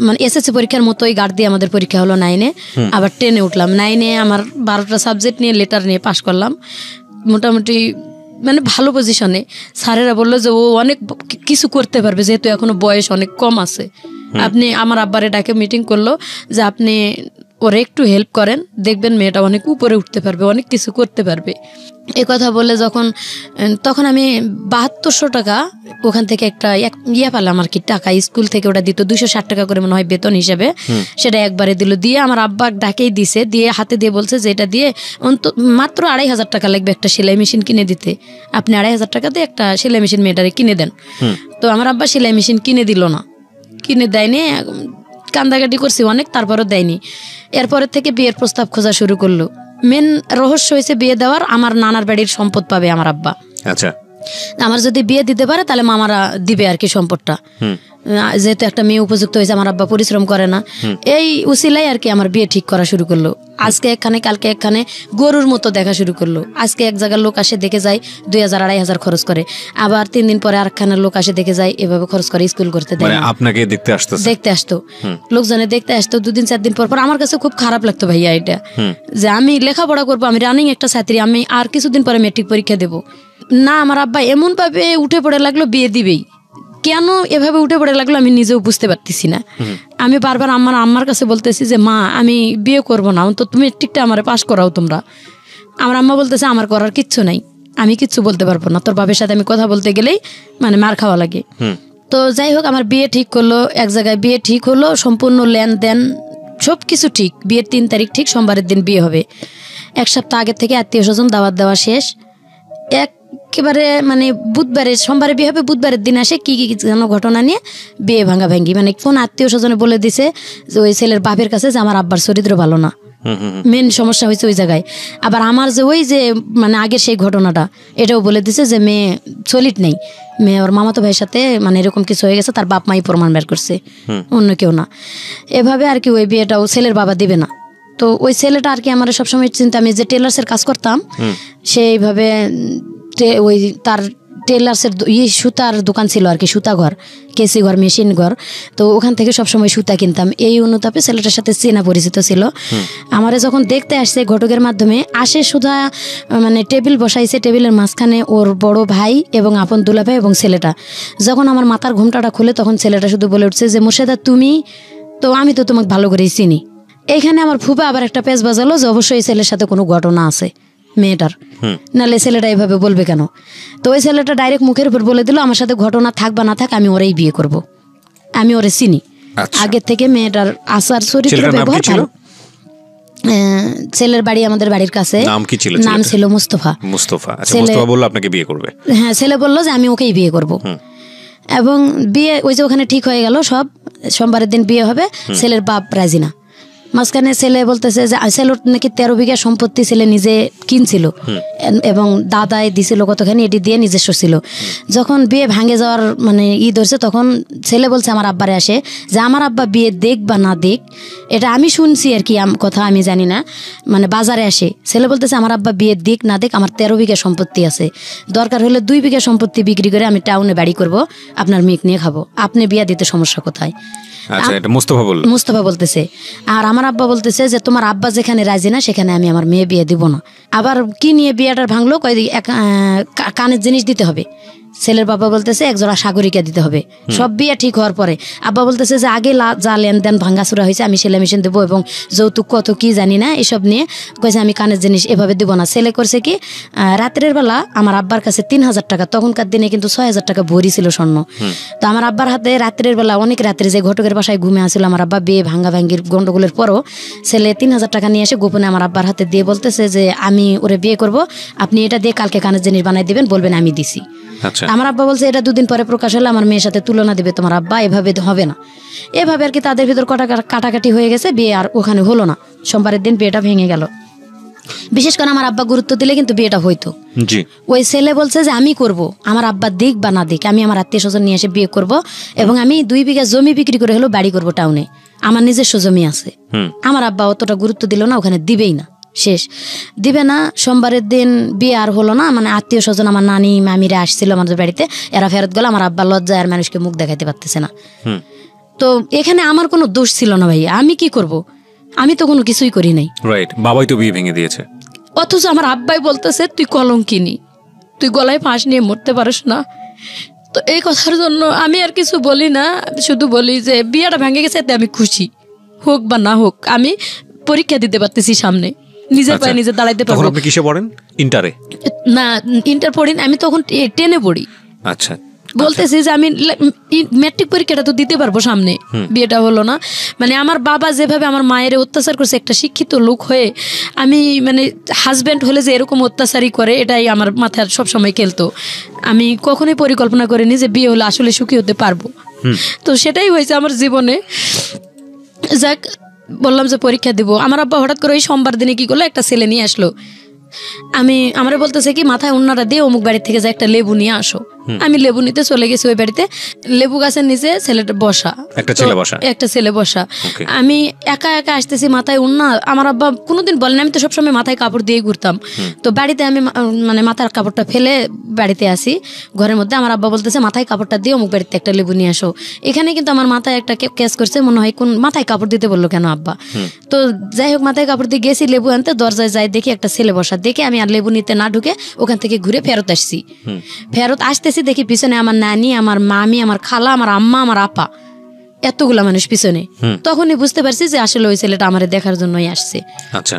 মানে এসএসসি পরীক্ষার মতোই গার্ড দিয়ে আমাদের পরীক্ষা হলো 9-এ। আবার 10-এ উঠলাম। 9-এ আমার 12টা সাবজেক্ট নিয়ে লেটার নিয়ে পাশ করলাম মোটামুটি, মানে ভালো পজিশনে। স্যারেরা বললো যে ও অনেক কিছু করতে পারবে, যেহেতু এখনো বয়স অনেক কম আছে। আপনি, আমার আব্বারে ডাকে মিটিং করলো যে আপনি ওরা একটু হেল্প করেন, দেখবেন মেয়েটা অনেক উপরে উঠতে পারবে, অনেক কিছু করতে পারবে। এ কথা বলে তখন আমি 7200 টাকা ওখান থেকে একটা পেলাম আর কি, টাকা স্কুল থেকে ওটা দিত 260 টাকা করে মনে হয় বেতন হিসেবে, সেটা একবারে দিল। দিয়ে আমার আব্বা ডাকেই দিছে, দিয়ে হাতে দিয়ে বলছে যে এটা দিয়ে মাত্র 2500 টাকা লাগবে একটা সেলাই মেশিন কিনে দিতে, আপনি 2500 টাকা দিয়ে একটা সেলাই মেশিন মেয়েটারে কিনে দেন। তো আমার আব্বা সেলাই মেশিন কিনে দিল না, কিনে দেয়নি, কান্দাকাটি করছি অনেক, তারপরও দেয়নি। এরপরের থেকে বিয়ের প্রস্তাব খোঁজা শুরু করলো। মেন রহস্য হয়েছে বিয়ে দেওয়ার, আমার নানার বাড়ির সম্পদ পাবে আমার আব্বা। আচ্ছা, আমার যদি বিয়ে দিতে পারে তাহলে মামারা দিবে আর কি সম্পদটা, যেহেতু একটা মেয়ে উপযুক্ত হয়েছে, আমার আব্বা পরিশ্রম করে না। এই উসিলাই আর কি আমার বিয়ে ঠিক করা শুরু করলো। আজকে একখানে কালকে একখানে গরুর মতো দেখা শুরু করলো। আজকে এক জায়গার লোক আসে দেখে যায় 2000-2500 খরচ করে, আবার 3 দিন পরে আরেকখানের লোক আসে দেখে যায়, এভাবে খরচ করে স্কুল করতে দেয়। আপনাকে দেখতে আসতো লোকজনে দেখতে আসতো 2 দিন 4 দিন পর। আমার কাছে খুব খারাপ লাগতো ভাইয়া এটা, যে আমি লেখাপড়া করবো, আমি রানিং একটা ছাত্রী, আমি আর কিছুদিন পরে মেট্রিক পরীক্ষা দেবো না। আমার আব্বা এমন ভাবে উঠে পড়ে লাগলো বিয়ে দিবেই, কেন এভাবে উঠে পড়ে লাগলো আমি নিজেও বুঝতে পারতেছি না। আমি বারবার আম্মার কাছে বলতেছি যে মা আমি বিয়ে করবো না, অন্তত তুমি মেট্রিকটা আমার পাস করাও তোমরা। আমার আম্মা বলতেছে আমার করার কিচ্ছু নাই, আমি কিচ্ছু বলতে পারবো না, তোর বাবার সাথে আমি কথা বলতে গেলেই মানে মার খাওয়া লাগে। তো যাই হোক আমার বিয়ে ঠিক করলো, এক জায়গায় বিয়ে ঠিক হলো, সম্পূর্ণ লেনদেন সব কিছু ঠিক। বিয়ের 3 তারিখ ঠিক, সোমবারের দিন বিয়ে হবে। 1 সপ্তাহ আগের থেকে আত্মীয় স্বজন দাওয়াত দেওয়া শেষ। একেবারে মানে বুধবারে, সোমবারে বিয়ে হবে, বুধবারের দিন আসে কি যেন ঘটনা নিয়ে বিয়ে ভাঙ্গি, মানে কোন আত্মীয় স্বজনে বলে দিছে যে ওই ছেলের বাপের কাছে যে আমার আব্বার চরিত্র ভালো না, মেন সমস্যা হয়েছে ওই জায়গায়। আবার আমার যে ওই যে মানে আগের সেই ঘটনাটা, এটাও বলে দিছে যে মেয়ে সলিড নেই, মেয়ে ওর মামাতো ভাইয়ের সাথে মানে এরকম কিছু হয়ে গেছে, তার বাপ মাই প্রমাণ বের করছে, অন্য কেউ না। এভাবে আর কি ওই বিয়েটাও ছেলের বাবা দেবে না। তো ওই ছেলেটা আর কি আমার সবসময় চিন্তা, আমি যে টেলার্সের কাজ করতাম সেইভাবে ওই তার টেলার্সের সুতার দোকান ছিল আর কি, সুতা ঘর, কেসি ঘর, মেশিন ঘর। তো ওখান থেকে সবসময় সুতা কিনতাম। এই অনুতাপে ছেলেটার সাথে চেনা পরিচিত ছিল। আমারে যখন দেখতে আসছে ঘটকের মাধ্যমে আসে, সুধা মানে টেবিল বসাইছে, টেবিলের মাঝখানে ওর বড় ভাই এবং আপন দুলাভাই এবং ছেলেটা। যখন আমার মাথার ঘোমটাটা খুলে তখন ছেলেটা শুধু বলে উঠছে যে মোর্শেদা তুমি তো, আমি তো তোমাকে ভালো করেই চিনি। এইখানে আমার ফুপা আবার একটা পেঁচ বাজালো যে অবশ্যই ছেলের সাথে কোনো ঘটনা আছে মেয়েটার, নাহলে ছেলেটা এইভাবে বলবে কেন। তো ওই ছেলেটা ডাইরেক্ট মুখের উপর বলে দিল আমার সাথে ঘটনা থাক বা না থাক আমি ওরেই বিয়ে করব, আমি ওরে চিনি আগের থেকে। মেয়েটার আচার চরিত্র ব্যবহার ভালো। ছেলের বাড়ি আমাদের বাড়ির কাছে। নাম ছিল মুস্তফা। বলল আপনাকে বিয়ে করবে? হ্যাঁ, ছেলে বললো যে আমি ওকেই বিয়ে করব। এবং বিয়ে ওই যে ওখানে ঠিক হয়ে গেল সব, সোমবারের দিন বিয়ে হবে। ছেলের বাপ রাজি না। মাঝখানে ছেলে বলতেছে যে ছেলের নাকি 13 বিঘা সম্পত্তি ছেলে নিজে কিনছিল এবং দাদাই দিছিল কতখানি, এটি দিয়ে নিজস্ব ছিল। যখন বিয়ে ভাঙে যাওয়ার মানে ধরছে, তখন ছেলে বলছে আমার আব্বারে আসে যে আমার আব্বা বিয়ে দেখ বা না দেখ, এটা আমি শুনছি আর কি, কথা আমি জানি না, মানে বাজারে আসে ছেলে বলতেছে আমার আব্বা বিয়ে দিক না দেখ, আমার 13 বিঘা সম্পত্তি আছে, দরকার হলে 2 বিঘা সম্পত্তি বিক্রি করে আমি টাউনে বাড়ি করব, আপনার মেয়ে নিয়ে খাবো, আপনি বিয়ে দিতে সমস্যা কোথায়? মুস্তফা বলতেছে। আর আমার আব্বা বলতেছে যে তোমার আব্বা যেখানে রাজি না সেখানে আমি আমার মেয়ে বিয়ে দিব না। আবার কি নিয়ে বিয়েটা ভাঙলো, কয় কানের জিনিস দিতে হবে। ছেলের বাবা বলতেছে একজোড়া সাগরিকা দিতে হবে। সব বিয়ে ঠিক হওয়ার পরে আব্বা বলতেছে যে আগে যা লেনদেন ভাঙ্গাচুরা হয়েছে আমি সেলাই মেশিন দেবো এবং যৌতুক কত কি জানি না এসব নিয়ে কয়েছে আমি কানের জিনিস এভাবে দেবো না। ছেলে করছে কি রাত্রের বেলা আমার আব্বার কাছে 3,000 টাকা, তখনকার দিনে কিন্তু 6,000 টাকা ভরি ছিল স্বর্ণ। তো আমার আব্বার হাতে রাত্রের বেলা অনেক রাত্রে যে ঘটকের বাসায় ঘুমে আসছিল আমার আব্বা, বিয়ে ভাঙ্গির গন্ডগোলের পরও ছেলে 3,000 টাকা নিয়ে এসে গোপনে আমার আব্বার হাতে দিয়ে বলতেছে যে আমি ওরে বিয়ে করব, আপনি এটা দিয়ে কালকে কানের জিনিস বানাই দিবেন, বলবেন আমি দিছি। আমার আব্বা বলছে এটা 2 দিন পরে প্রকাশ হলে আমার মেয়ের সাথে তুলনা দিবে তোমার আব্বা, এভাবে হবে না। এভাবে আর কি তাদের ভিতর কাটাকাটি হয়ে গেছে, বিয়ে আর ওখানে হলো না। সোমবারের দিন বিয়েটা ভেঙে গেল। বিশেষ করে আমার আব্বা গুরুত্ব দিলে কিন্তু বিয়েটা হইতো। ওই ছেলে বলছে যে আমি করব, আমার আব্বা দিক বা না দিক, আমি আমার আত্মীয় স্বজন নিয়ে এসে বিয়ে করব এবং আমি 2 বিঘা জমি বিক্রি করে হলো বাড়ি করব টাউনে, আমার নিজস্ব জমি আছে। আমার আব্বা অতটা গুরুত্ব দিল না, ওখানে দিবেই না, শেষ দিবে না। সোমবারের দিন বিয়ে আর হলো না, মানে আত্মীয় স্বজন আমার নানি মামিরা আসছিল আমাদের বাড়িতে, এরা ফেরত গেল। আমার আব্বা লজ্জায় আর মানুষকে মুখ দেখাইতে পারতেছে না। তো এখানে আমার কোনো দোষ ছিল না ভাইয়া, আমি কি করব, আমি তো কোনো কিছুই করি নাই। রাইট, বাবাই তো বিয়ে ভেঙে দিয়েছে। অথচ আমার আব্বাই বলতেছে তুই কলঙ্কিনী, তুই গলায় ফাঁস নিয়ে মরতে পারিস না। তো এই কথার জন্য আমি আর কিছু বলি না, শুধু বলি যে বিয়েটা ভেঙে গেছে এতে আমি খুশি, হোক বা না হোক আমি পরীক্ষা দিতে পারতেছি সামনে, নিজের পায়ে নিজে দাঁড়াইতে পারবো। আপনি কিসে পড়েন? ইন্টারে? না, ইন্টার পড়ি না, আমি তখন 10-এ পড়ি। আচ্ছা, বলতেছি যে আমি ম্যাট্রিক পরীক্ষাটা তো দিতে পারবো সামনে, বিয়েটা হলো না। মানে আমার বাবা যেভাবে আমার মায়ের অত্যাচার করছে, একটা শিক্ষিত লোক হয়ে আমি মানে হাজব্যান্ড হলে যে এরকম অত্যাচারই করে, এটাই আমার মাথায় সবসময় খেলতো। আমি কখনোই পরিকল্পনা করিনি যে বিয়ে হলে আসলে সুখী হতে পারবো। তো সেটাই হয়েছে আমার জীবনে। যাক, বললাম যে পরীক্ষা দিব। আমার আব্বা হঠাৎ করে ওই সোমবার দিনে কি করলো, একটা ছেলে নিয়ে আসলো। আমার বলতেছে কি মাথায় উন্নাটা দিয়ে অমুক বাড়ি থেকে যে একটা লেবু নিয়ে আসো। আমি লেবু নিতে চলে গেছি ওই বাড়িতে। লেবু গাছের নিচে ছেলেটা বসা, একটা ছেলে বসা। আমি একা একা আসতেছি, মাথায় উন্না। আমার আব্বা কোনোদিন বলেন, আমি তো সবসময় মাথায় কাপড় দিয়ে ঘুরতাম। তো বাড়িতে আমি মানে মাথার কাপড়টা ফেলে বাড়িতে আসি ঘরের মধ্যে। আমার আব্বা বলতেছে মাথায় কাপড়টা দিয়ে অমুক বাড়িতে একটা লেবু নিয়ে আসো। এখানে কিন্তু আমার মাথায় একটা কেস করছে, মনে হয় কোন মাথায় কাপড় দিতে বললো কেন আব্বা। তো যাই হোক, মাথায় কাপড় দিয়ে গেছি লেবু আনতে, দরজায় যাই দেখি একটা ছেলে বসা। দেখে আমি আর লেবু নিতে না ঢুকে ওখান থেকে ঘুরে ফেরত আসছি। ফেরত আসতেছি দেখি পিছনে আমার নানি, আমার মামি, আমার খালা, আমার আম্মা, আমার আপা, এতগুলা মানুষ পিছনে। তখনই বুঝতে পারছি যে আসলে ওই ছেলেটা আমার দেখার জন্যই আসছে। আচ্ছা,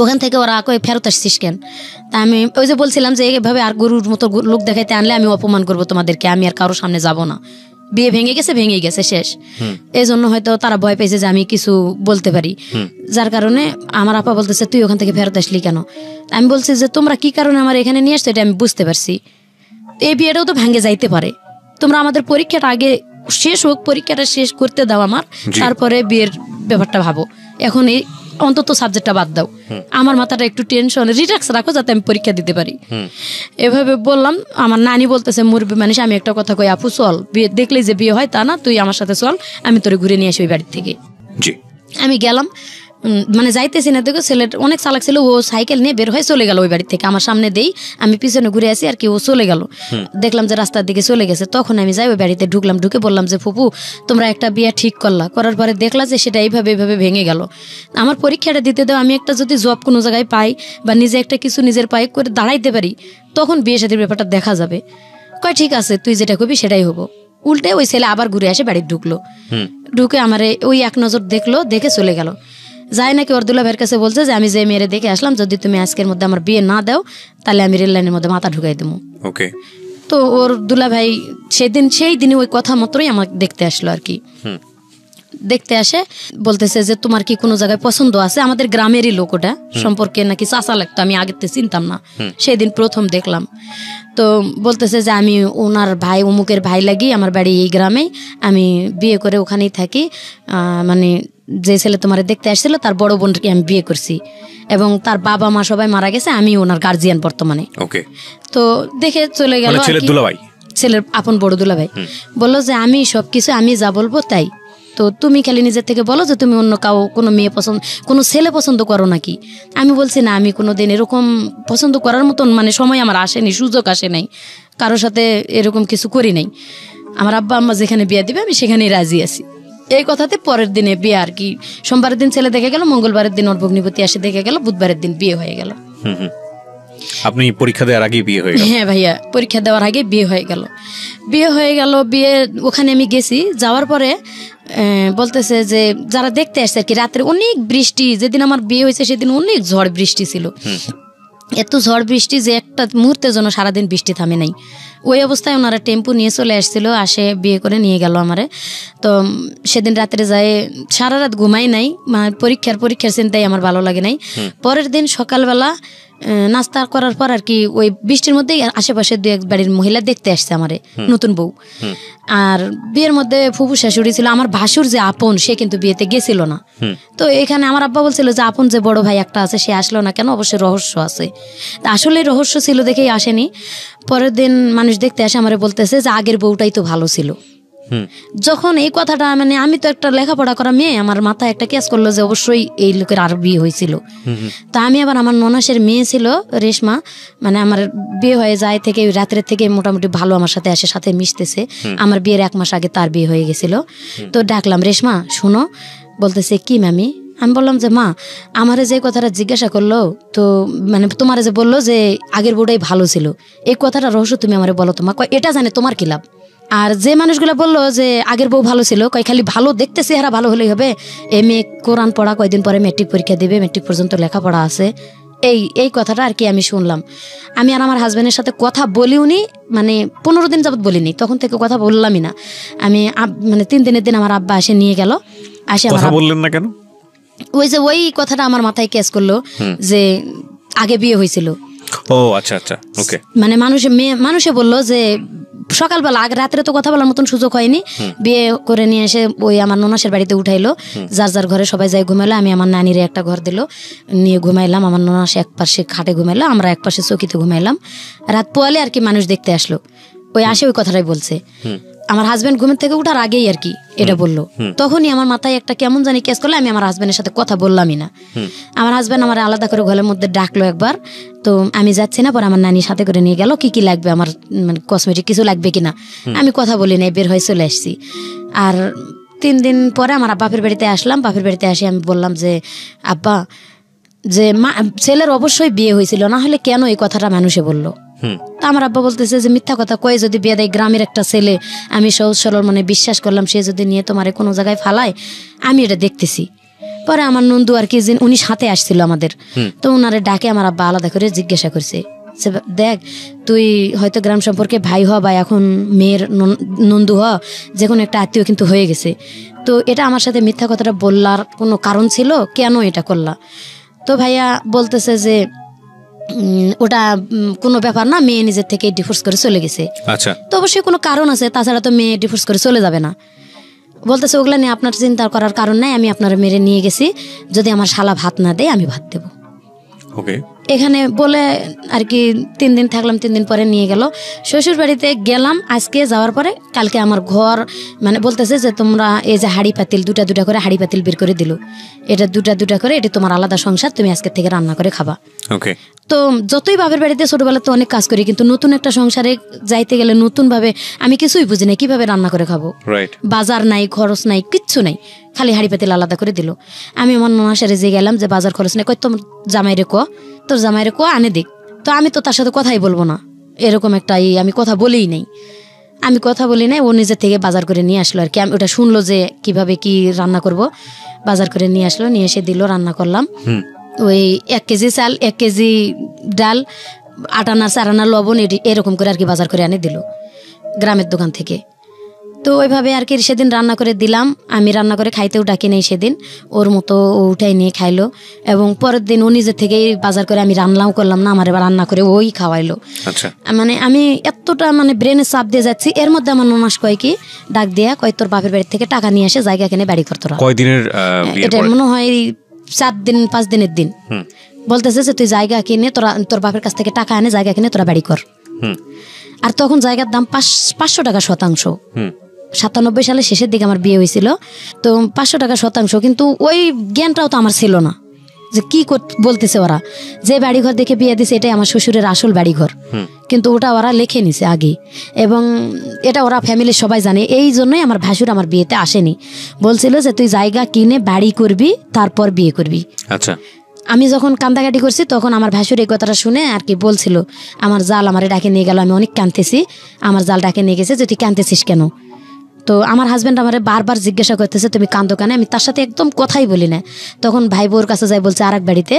ওখান থেকে ওরা কই ফেরত আসছিস কেন? তা আমি ওই যে বলছিলাম যে এইভাবে আর গরুর মতো লোক দেখাইতে আনলে আমি অপমান করবো তোমাদেরকে, আমি আর কারোর সামনে যাব না। বিয়ে ভেঙে গেছে শেষ। এই জন্য হয়তো তারা ভয় পেয়েছে যে আমি কিছু বলতে পারি, যার কারণে আমার আপা বলতেছে তুই ওখান থেকে ফেরত আসলি কেন? আমি বলছি যে তোমরা কি কারণে আমার এখানে নিয়ে আসছো এটা আমি বুঝতে পারছি, এই বিয়েটাও তো ভেঙে যাইতে পারে, তোমরা আমাদের পরীক্ষাটা আগে শেষ হোক, পরীক্ষাটা শেষ করতে দাও আমার, তারপরে বিয়ের ব্যাপারটা ভাবো। এখন এই অন্তত সাবজেক্টটা বাদ দাও, আমার মাথাটা একটু টেনশন রিল্যাক্স রাখো যাতে আমি পরীক্ষা দিতে পারি। এভাবে বললাম। আমার নানি বলতেছে মুরব্বি মানুষ, আমি একটা কথা কই আপু, চল বিয়ে দেখলেই যে বিয়ে হয় তা না, তুই আমার সাথে চল, আমি তোরে ঘুরে নিয়ে আসি ওই বাড়ির থেকে। আমি গেলাম, মানে যাইতেছি না, দেখো ছেলে অনেক চালাক ছিল, ও সাইকেল নিয়ে বের হয়ে চলে গেল ওই বাড়ি থেকে। আমার সামনে দেই, আমি পিছনে ঘুরে আসি আর কি, ও চলে গেল। দেখলাম যে রাস্তার দিকে চলে গেছে। তখন আমি যাই ওই বাড়িতে ঢুকলাম, ঢুকে বললাম যে ফুপু তোমরা একটা বিয়ে ঠিক করলা, করার পরে দেখলা যে সেটা এইভাবে ভেঙে গেল। আমার পরীক্ষাটা দিতে দাও, আমি একটা যদি জব কোনো জায়গায় পাই বা নিজে একটা কিছু নিজের পায়ে করে দাঁড়াইতে পারি, তখন বিয়ে শাদীর ব্যাপারটা দেখা যাবে। কয় ঠিক আছে, তুই যেটা করবি সেটাই হবো। উল্টে ওই ছেলে আবার ঘুরে আসে বাড়ি ঢুকলো, ঢুকে আমার ওই এক নজর দেখলো, দেখে চলে গেল। যাই নাকি ওর দুলা ভাইয়ের কাছে বলছে যে আমি যে মেয়েরে দেখে আসলাম, যদি তুমি আজকের মধ্যে আমার বিয়ে না দাও তাহলে আমি রেল লাইনের মধ্যে মাথা ঢুকাই দেবো। তো ওর দুলা ভাই সেই দিনে ওই কথা মতোই আমাকে দেখতে আসলো আর কি। দেখতে আসে বলতেছে যে তোমার কি কোনো জায়গায় পছন্দ আছে? আমাদের গ্রামেরই লোক, ওটা সম্পর্কে নাকি চাচা লাগতো, আমি আগের থেকে চিনতাম না, সেই দিন প্রথম দেখলাম। তো বলতেছে যে আমি ওনার ভাই, অমুকের ভাই লাগি, আমার বাড়ি এই গ্রামেই, আমি বিয়ে করে ওখানেই থাকি, মানে যে ছেলে তোমার দেখতে আসছিল তার বড় বোনকে আমি বিয়ে করছি এবং তার বাবা মা সবাই মারা গেছে, আমি ওনার গার্জিয়ান বর্তমানে। তো দেখে চলে গেল, ছেলের আপন বড় দুলা ভাই বললো যে আমি সবকিছু আমি যা বলবো তাই, তো তুমি খালি নিজের থেকে বলো যে তুমি অন্য কোনো মেয়ে পছন্দ, কোনো ছেলে পছন্দ করো নাকি। আমি বলছি না, আমি কোনোদিন এরকম পছন্দ করার মতন মানে সময় আমার আসেনি, সুযোগ আসে নাই, কারোর সাথে এরকম কিছু করি নাই। আমার আব্বা আম্মা যেখানে বিয়ে দিবে আমি সেখানেই রাজি আছি। এই কথাতে পরের দিনে বিয়ে আর কি, সোমবারের দিন ছেলে দেখে গেল, মঙ্গলবারের দিন ওর ভগ্নিপতি আসে দেখে গেল, বুধবারের দিন বিয়ে হয়ে গেল। আপনি পরীক্ষা দেওয়ার আগেই বিয়ে হয়ে গেল? হ্যাঁ ভাইয়া, পরীক্ষা দেওয়ার আগে বিয়ে হয়ে গেল। বিয়ে ওখানে আমি গেছি, যাওয়ার পরে বলতেছে যে যারা দেখতে আসছে আর কি, রাত্রে অনেক বৃষ্টি, যেদিন আমার বিয়ে হয়েছে সেদিন অনেক ঝড় বৃষ্টি ছিল, এত ঝড় বৃষ্টি যে একটা মুহূর্তের জন্য সারাদিন বৃষ্টি থামে নাই। ওই অবস্থায় ওনারা টেম্পু নিয়ে চলে আসছিল, আসে বিয়ে করে নিয়ে গেল আমারে। তো সেদিন রাত্রে যায়, সারা রাত ঘুমাই নাই, পরীক্ষার চিন্তাই আমার ভালো লাগে নাই। পরের দিন সকালবেলা নাস্তা করার পর আর কি ওই বৃষ্টির মধ্যেই আশেপাশে দু এক বাড়ির মহিলা দেখতে আসছে আমারে, নতুন বউ। আর বিয়ের মধ্যে ফুফু শাশুড়ি ছিল, আমার ভাসুর যে আপন সে কিন্তু বিয়েতে গেছিল না। তো এখানে আমার আব্বা বলছিল যে আপন যে বড় ভাই একটা আছে সে আসলো না কেন, অবশ্যই রহস্য আছে। তা আসলে রহস্য ছিল দেখেই আসেনি। পরের দিন মানুষ দেখতে আসে আমারে বলতেছে যে আগের বউটাই তো ভালো ছিল। যখন এই কথাটা, মানে আমি তো একটা লেখাপড়া করা মেয়ে, আমার মাথায় একটা কেস করলো যে অবশ্যই এই লোকের আর বিয়ে হয়েছিল। তা আমি আবার, আমার ননাসের মেয়ে ছিল রেশমা, মানে আমার বিয়ে হয়ে যায় থেকে রাত্রের থেকে মোটামুটি ভালো আমার সাথে আসে, সাথে মিশতেছে। আমার বিয়ের 1 মাস আগে তার বিয়ে হয়ে গেছিল। তো ডাকলাম, রেশমা শোনো। বলতেছে কি মামি? আমি বললাম যে মা, আমারে যে কথাটা জিজ্ঞাসা করলো, তো মানে তোমার যে বললো যে আগের বউটাই ভালো ছিল, এই কথাটা রহস্য তুমি আমারে বলো তো মা। এটা জানে তোমার কি লাভ? আর যে মানুষগুলো বললো যে আগের বউ ভালো ছিল, খালি ভালো দেখতে চেহারা ভালো হলেই হবে, মেয়ে কোরআন পড়া, কয়দিন পরে মেট্রিক পরীক্ষা দেবে, মেট্রিক পর্যন্ত লেখাপড়া আছে, এই কথাটা আর কি আমি শুনলাম। আমি আর আমার হাজবেন্ডের সাথে কথা বলিওনি, মানে 15 দিন যাবত বলিনি, তখন থেকে কথা বললামই না আমি। মানে 3 দিনের দিন আমার আব্বা এসে নিয়ে গেল। কথা বললেন না কেন? ওই কথাটা আমার মাথায় কেস করলো যে আগে বিয়ে হয়েছিল। ও আচ্ছা আচ্ছা, ওকে। মানে মানুষে বললো যে সকালবেলা, আগে রাত্রে তো কথা বলার মতন সুযোগ হয়নি, বিয়ে করে নিয়ে এসে ওই আমার ননাসের বাড়িতে উঠাইলো, যার যার ঘরে সবাই যাই ঘুমাইলো। আমি আমার নানির একটা ঘর দিল, নিয়ে ঘুমাইলাম। আমার ননাসে এক পাশে খাটে ঘুমাইলো, আমরা এক পাশে চৌকিতে ঘুমাইলাম। রাত পোয়ালে আর কি মানুষ দেখতে আসলো, ওই আসে ওই কথাটাই বলছে। আমার হাজবেন্ড ঘুমের থেকে উঠার আগেই আর কি এটা বললো। তখনই আমার মাথায় একটা কেমন জানি কেস করলো, আমি আমার হাজবেন্ডের সাথে কথা বললামই না। আমার হাজবেন্ড আমার আলাদা করে ঘরের মধ্যে ডাকলো একবার, তো আমি যাচ্ছি না, পরে আমার নানির সাথে করে নিয়ে গেল, কি লাগবে আমার, মানে কসমেটিক কিছু লাগবে কিনা। আমি কথা বলি নাই, বের হয়ে চলে আসছি। আর 3 দিন পরে আমার বাপের বাড়িতে আসলাম। বাপের বাড়িতে এসে আমি বললাম যে আব্বা, যে ছেলের অবশ্যই বিয়ে হয়েছিল, না হলে কেন এই কথাটা মানুষে বললো। তা আমার আব্বা বলতেছে যে মিথ্যা কথা কয়ে যদি বিয়ে দেয়, গ্রামের একটা ছেলে, আমি সহজ সরল মানে বিশ্বাস করলাম, সে যদি নিয়ে তোমার কোনো জায়গায় ফালায়, আমি এটা দেখতেছি। পরে আমার নন্দু আর কি, উনি সাথে আসছিল আমাদের, তো ওনারে ডাকে আমার আব্বা আলাদা করে জিজ্ঞাসা করছে, দেখ তুই হয়তো গ্রাম সম্পর্কে ভাই হ বা এখন মেয়ের নন্দু হ, যে কোনো একটা আত্মীয় কিন্তু হয়ে গেছে, তো এটা আমার সাথে মিথ্যা কথাটা বললার কোনো কারণ ছিল, কেন এটা করলা? তো ভাইয়া বলতেছে যে ওটা কোনো ব্যাপার না, মেয়ে নিজের থেকে ডিভোর্স করে চলে গেছে। আচ্ছা, তো অবশ্যই কোনো কারণ আছে, তাছাড়া তো মেয়ে ডিভোর্স করে চলে যাবে না। বলতেছে ওগুলা নিয়ে আপনার চিন্তা করার কারণ নাই, আমি আপনার মেরে নিয়ে গেছি, যদি আমার শালা ভাত না দেয় আমি ভাত দেবো। ওকে। এখানে বলে আর কি 3 দিন থাকলাম। 3 দিন পরে নিয়ে গেল শ্বশুর বাড়িতে গেলাম। আজকে যাওয়ার পরে কালকে আমার ঘর, মানে বলতেছে যে তোমরা এই যে হাঁড়ি পাতিল 2টা করে হাঁড়ি পাতিল বের করে দিল, এটা 2টা করে, এটা তোমার আলাদা সংসার, তুমি আজকে থেকে রান্না করে খাবা। ওকে। তো যতই বাপের বাড়িতে ছোটবেলাতে অনেক কাজ করি, কিন্তু নতুন একটা সংসারে যাইতে গেলে নতুন ভাবে আমি কিছুই বুঝি না, কিভাবে রান্না করে খাবো। বাজার নাই, খরচ নাই, কিচ্ছু নাই, খালি হাঁড়ি পাতিল আলাদা করে দিল। আমি আমার ননাসারে যে গেলাম যে বাজার খরচ নাই, কই তোর জামাইরে কো আনে দিক। তো আমি তো তার সাথে কথাই বলবো না, এরকম একটা আমি কথা বলি নাই। ও নিজের থেকে বাজার করে নিয়ে আসলো আর কি। আমি ওটা শুনলো যে কিভাবে কি রান্না করব, বাজার করে নিয়ে আসলো, নিয়ে এসে দিল, রান্না করলাম। ওই 1 কেজি চাল, 1 কেজি ডাল, 8 আনা 4 আনা লবণ, এরকম করে আর কি বাজার করে আনে দিল গ্রামের দোকান থেকে। তো ওইভাবে আর কি সেদিন রান্না করে দিলাম। আমি রান্না করে খাইতেও ডাকি নেই সেদিন, ওর মতো ও উঠাই নিয়ে খাইলো। এবং পরের দিন ও নিজের থেকেই বাজার করে, আমি রান্নাও করলাম না, আমার এবার রান্না করে ওই খাওয়াইলো। মানে আমি এতটা মানে ব্রেনে চাপ দিয়ে যাচ্ছি, এর মধ্যে আমার ননাস কয় কি ডাক দিয়া কয় তোর বাপের বাড়ি থেকে টাকা নিয়ে আসে জায়গা কিনে বাড়ি করতো। কয়দিনের? এটা মনে হয় 4 দিন 5 দিনের দিন। বলতেছে যে তুই জায়গা কিনে তোর বাপের কাছ থেকে টাকা আনে জায়গা কিনে তোরা বাড়ি কর। আর তখন জায়গার দাম 500 টাকা শতাংশ। 97 সালের শেষের দিকে আমার বিয়ে হয়েছিল, তো 500 টাকা শতাংশ। কিন্তু ওই জ্ঞানটাও তো আমার ছিল না যে কি বলতেছে ওরা, যে বাড়িঘর দেখে বিয়ে দিছে এটাই আমার শ্বশুরের আসল বাড়িঘর, কিন্তু ওটা ওরা লিখে নিছে আগে, এবং এটা ওরা ফ্যামিলির সবাই জানে। এই জন্যই আমার ভাসুর আমার বিয়েতে আসেনি, বলছিল যে তুই জায়গা কিনে বাড়ি করবি তারপর বিয়ে করবি। আচ্ছা, আমি যখন কান্দাকাটি করছি তখন আমার ভাসুর এই কথাটা শুনে আর কি বলছিল, আমার জাল আমারে ডাকে নিয়ে গেল, আমি অনেক কাঁদতেছি, আমার জাল ডাকে নিয়ে গেছে যে তুই কাঁদতেছিস কেন। তো আমার হাজব্যান্ড আমারে বারবার জিজ্ঞাসা করতেছে তুমি কান্দো কেন, আমি তার সাথে একদম কথাই বলি না। তখন ভাই বউর কাছে যাই বলছে আর এক বাড়িতে,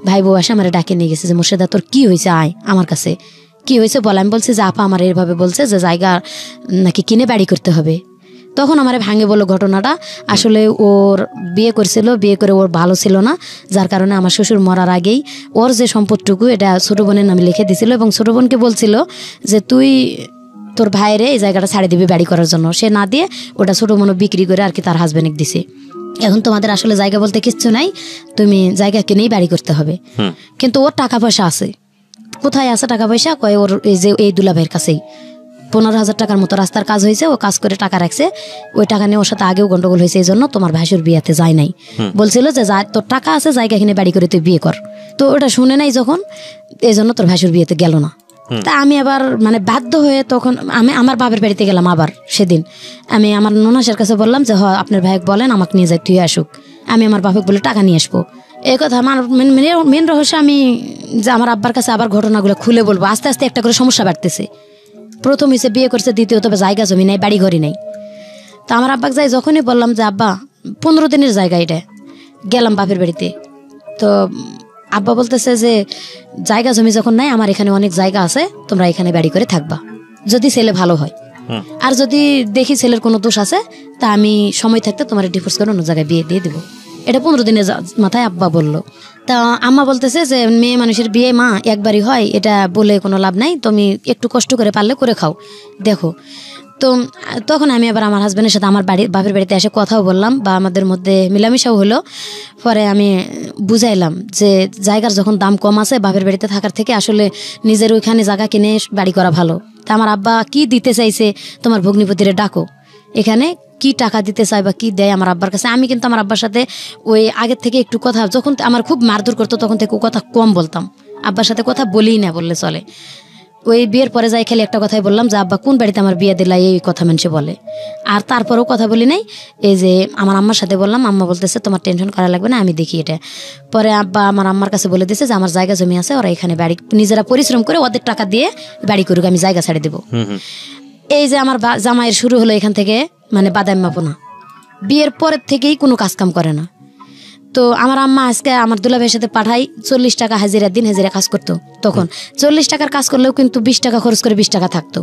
ভাই বউ এসে আমার ডাকে নিয়ে গেছে যে মুর্শিদা তোর কি হয়েছে, আয় আমার কাছে, কি হয়েছে বল। আমি বলছি যে আপা আমার এইভাবে বলছে যে জায়গা নাকি কিনে বাড়ি করতে হবে। তখন আমার ভাঙে বললো ঘটনাটা, আসলে ওর বিয়ে করছিল, বিয়ে করে ওর ভালো ছিল না, যার কারণে আমার শ্বশুর মরার আগেই ওর যে সম্পদটুকু এটা ছোটো বোনের নামে লিখে দিছিল এবং ছোটো বোনকে বলছিল যে তুই তোর ভাইরে এই জায়গাটা ছাড়ে দিবি বাড়ি করার জন্য, সে না দিয়ে ওটা ছোটো বোনও বিক্রি করে আর কি তার হাজবেন্ডকে দিছে। এখন তোমাদের আসলে জায়গা বলতে কিচ্ছু নাই, তুমি জায়গা কিনেই বাড়ি করতে হবে। কিন্তু ওর টাকা পয়সা আছে, কোথায় আছে টাকা পয়সা, কয় ওর এই যে এই দুলাভাইয়ের কাছেই 15,000 টাকার মতো রাস্তার কাজ হয়েছে, ও কাজ করে টাকা রাখছে, ওই টাকা নিয়ে ওর সাথে আগেও গন্ডগোল হয়েছে, এই জন্য তোমার ভাইসুর বিয়েতে যায় নাই। বলছিল যে তোর টাকা আছে জায়গা কিনে বাড়ি করে তুই বিয়ে কর, তো ওটা শুনে নাই যখন, এই জন্য তোর ভাইসুর বিয়েতে গেল না। তা আমি আবার মানে বাধ্য হয়ে তখন আমি আমার বাবার বাড়িতে গেলাম। আবার সেদিন আমি আমার ননাসের কাছে বললাম যে আপনার ভাইকে বলেন আমাকে নিয়ে যাই, তুই আসুক, আমি আমার বাবাকে বলে টাকা নিয়ে আসবো। এই কথা আমার মেন রহস্য, আমি যে আমার আব্বার কাছে আবার ঘটনাগুলো খুলে বলবো। আস্তে আস্তে একটা করে সমস্যা বাড়তেছে। প্রথম হিসেবে বিয়ে করছে, দ্বিতীয়ত জায়গা জমি নাই, বাড়ি ঘরই নাই। তা আমার আব্বাকে যাই যখনই বললাম যে আব্বা 15 দিনের জায়গা এটা, গেলাম বাপের বাড়িতে, তো আব্বা বলতেছে যে জায়গা জমি যখন নাই, আমার এখানে অনেক জায়গা আছে, তোমরা এখানে বাড়ি করে থাকবা, যদি ছেলে ভালো হয়, আর যদি দেখি ছেলের কোনো দোষ আছে তা আমি সময় থাকতে তোমার ডিভোর্স করে অন্য জায়গায় বিয়ে দিয়ে দেবো। এটা 15 দিনের মাথায় আব্বা বললো। তা আম্মা বলতেছে যে মেয়ে মানুষের বিয়ে মা একবারই হয়, এটা বলে কোনো লাভ নাই, তুমি একটু কষ্ট করে পারলে করে খাও, দেখো। তো তখন আমি আবার আমার হাজব্যান্ডের সাথে আমার বাপের বাড়িতে এসে কথাও বললাম, বা আমাদের মধ্যে মিলামিশাও হলো। পরে আমি বুঝাইলাম যে জায়গার যখন দাম কম আছে, বাপের বাড়িতে থাকার থেকে আসলে নিজের ওইখানে জায়গা কিনে বাড়ি করা ভালো। তা আমার আব্বা কি দিতে চাইছে, তোমার ভগ্নিপতিরে ডাকো, এখানে কি টাকা দিতে চাই বা কি দেয় আমার আব্বার কাছে। আমি কিন্তু আমার আব্বার সাথে ওই আগের থেকে একটু কথা, যখন আমার খুব মারধর করতো তখন থেকে কথা কম বলতাম, আব্বার সাথে কথা বলিই না বললে চলে। ওই বিয়ের পরে যাই খালি একটা কথাই বললাম যে আব্বা কোন বাড়িতে আমার বিয়ে দিলা, এই কথা মানুষে বলে। আর তারপরেও কথা বলি নাই। এই যে আমার আম্মার সাথে বললাম, আম্মা বলতেছে তোমার টেনশন করা লাগবে না, আমি দেখি এটা। পরে আব্বা আমার আম্মার কাছে বলে দিয়েছে যে আমার জায়গা জমি আছে, ওরা এখানে বাড়ি নিজেরা পরিশ্রম করে ওদের টাকা দিয়ে বাড়ি করুক, আমি জায়গা ছাড়ে দেবো। এই যে আমার জামাইয়ের শুরু হলো এখান থেকে, মানে বাদাম মাপনা, বিয়ের পরের থেকেই কোনো কাজকাম করে না। তো আমার আম্মা আজকে আমার দুলাভাইয়ের সাথে পাঠাই 40 টাকা হাজিরা, দিন হাজিরা কাজ করতো। তখন 40 টাকার কাজ করলেও কিন্তু 20 টাকা খরচ করে 20 টাকা থাকতো,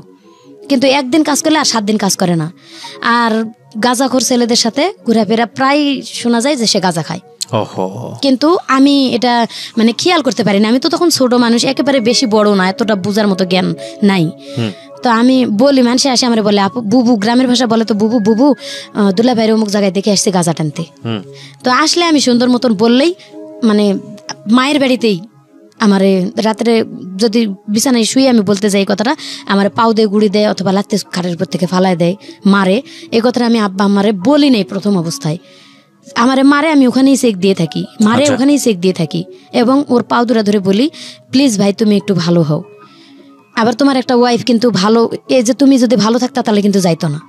কিন্তু একদিন কাজ করলে আর 7 দিন কাজ করে না। আর গাঁজাখোর ছেলেদের সাথে ঘোরাফেরা, প্রায় শোনা যায় যে সে গাঁজা খায়। কিন্তু আমি এটা মানে খেয়াল করতে পারি না, আমি তো তখন ছোট মানুষ, একেবারে বেশি বড় না, এতটা বোঝার মতো জ্ঞান নাই। তো আমি বলি, মানুষে আসে আমার বলে আপু, বুবু, গ্রামের ভাষা বলে তো বুবু, বুবু দুলাভাইয়ের অমুক জায়গায় দেখে আসছে গাঁজা টানতে। তো আসলে আমি সুন্দর মতন বললেই, মানে মায়ের বাড়িতেই আমার রাত্রে যদি বিছানায় শুয়ে আমি বলতে যাই এই কথাটা, আমার পাও দিয়ে গুড়ি দেয় অথবা লাত্তে খাটের উপর থেকে ফালায় দেয়, মারে। এই কথাটা আমি আব্বা আমারে বলি নাই প্রথম অবস্থায়, আমারে মারে, আমি ওখানেই চেক দিয়ে থাকি, মারে ওখানেই চেক দিয়ে থাকি, এবং ওর পাও দুরা ধরে বলি প্লিজ ভাই তুমি একটু ভালো হও। আবার তোমার একটা ওয়াইফ কিন্তু ভালো, এই যে তুমি যদি ভালো থাকতা তাহলে কিন্তু যাইতো না,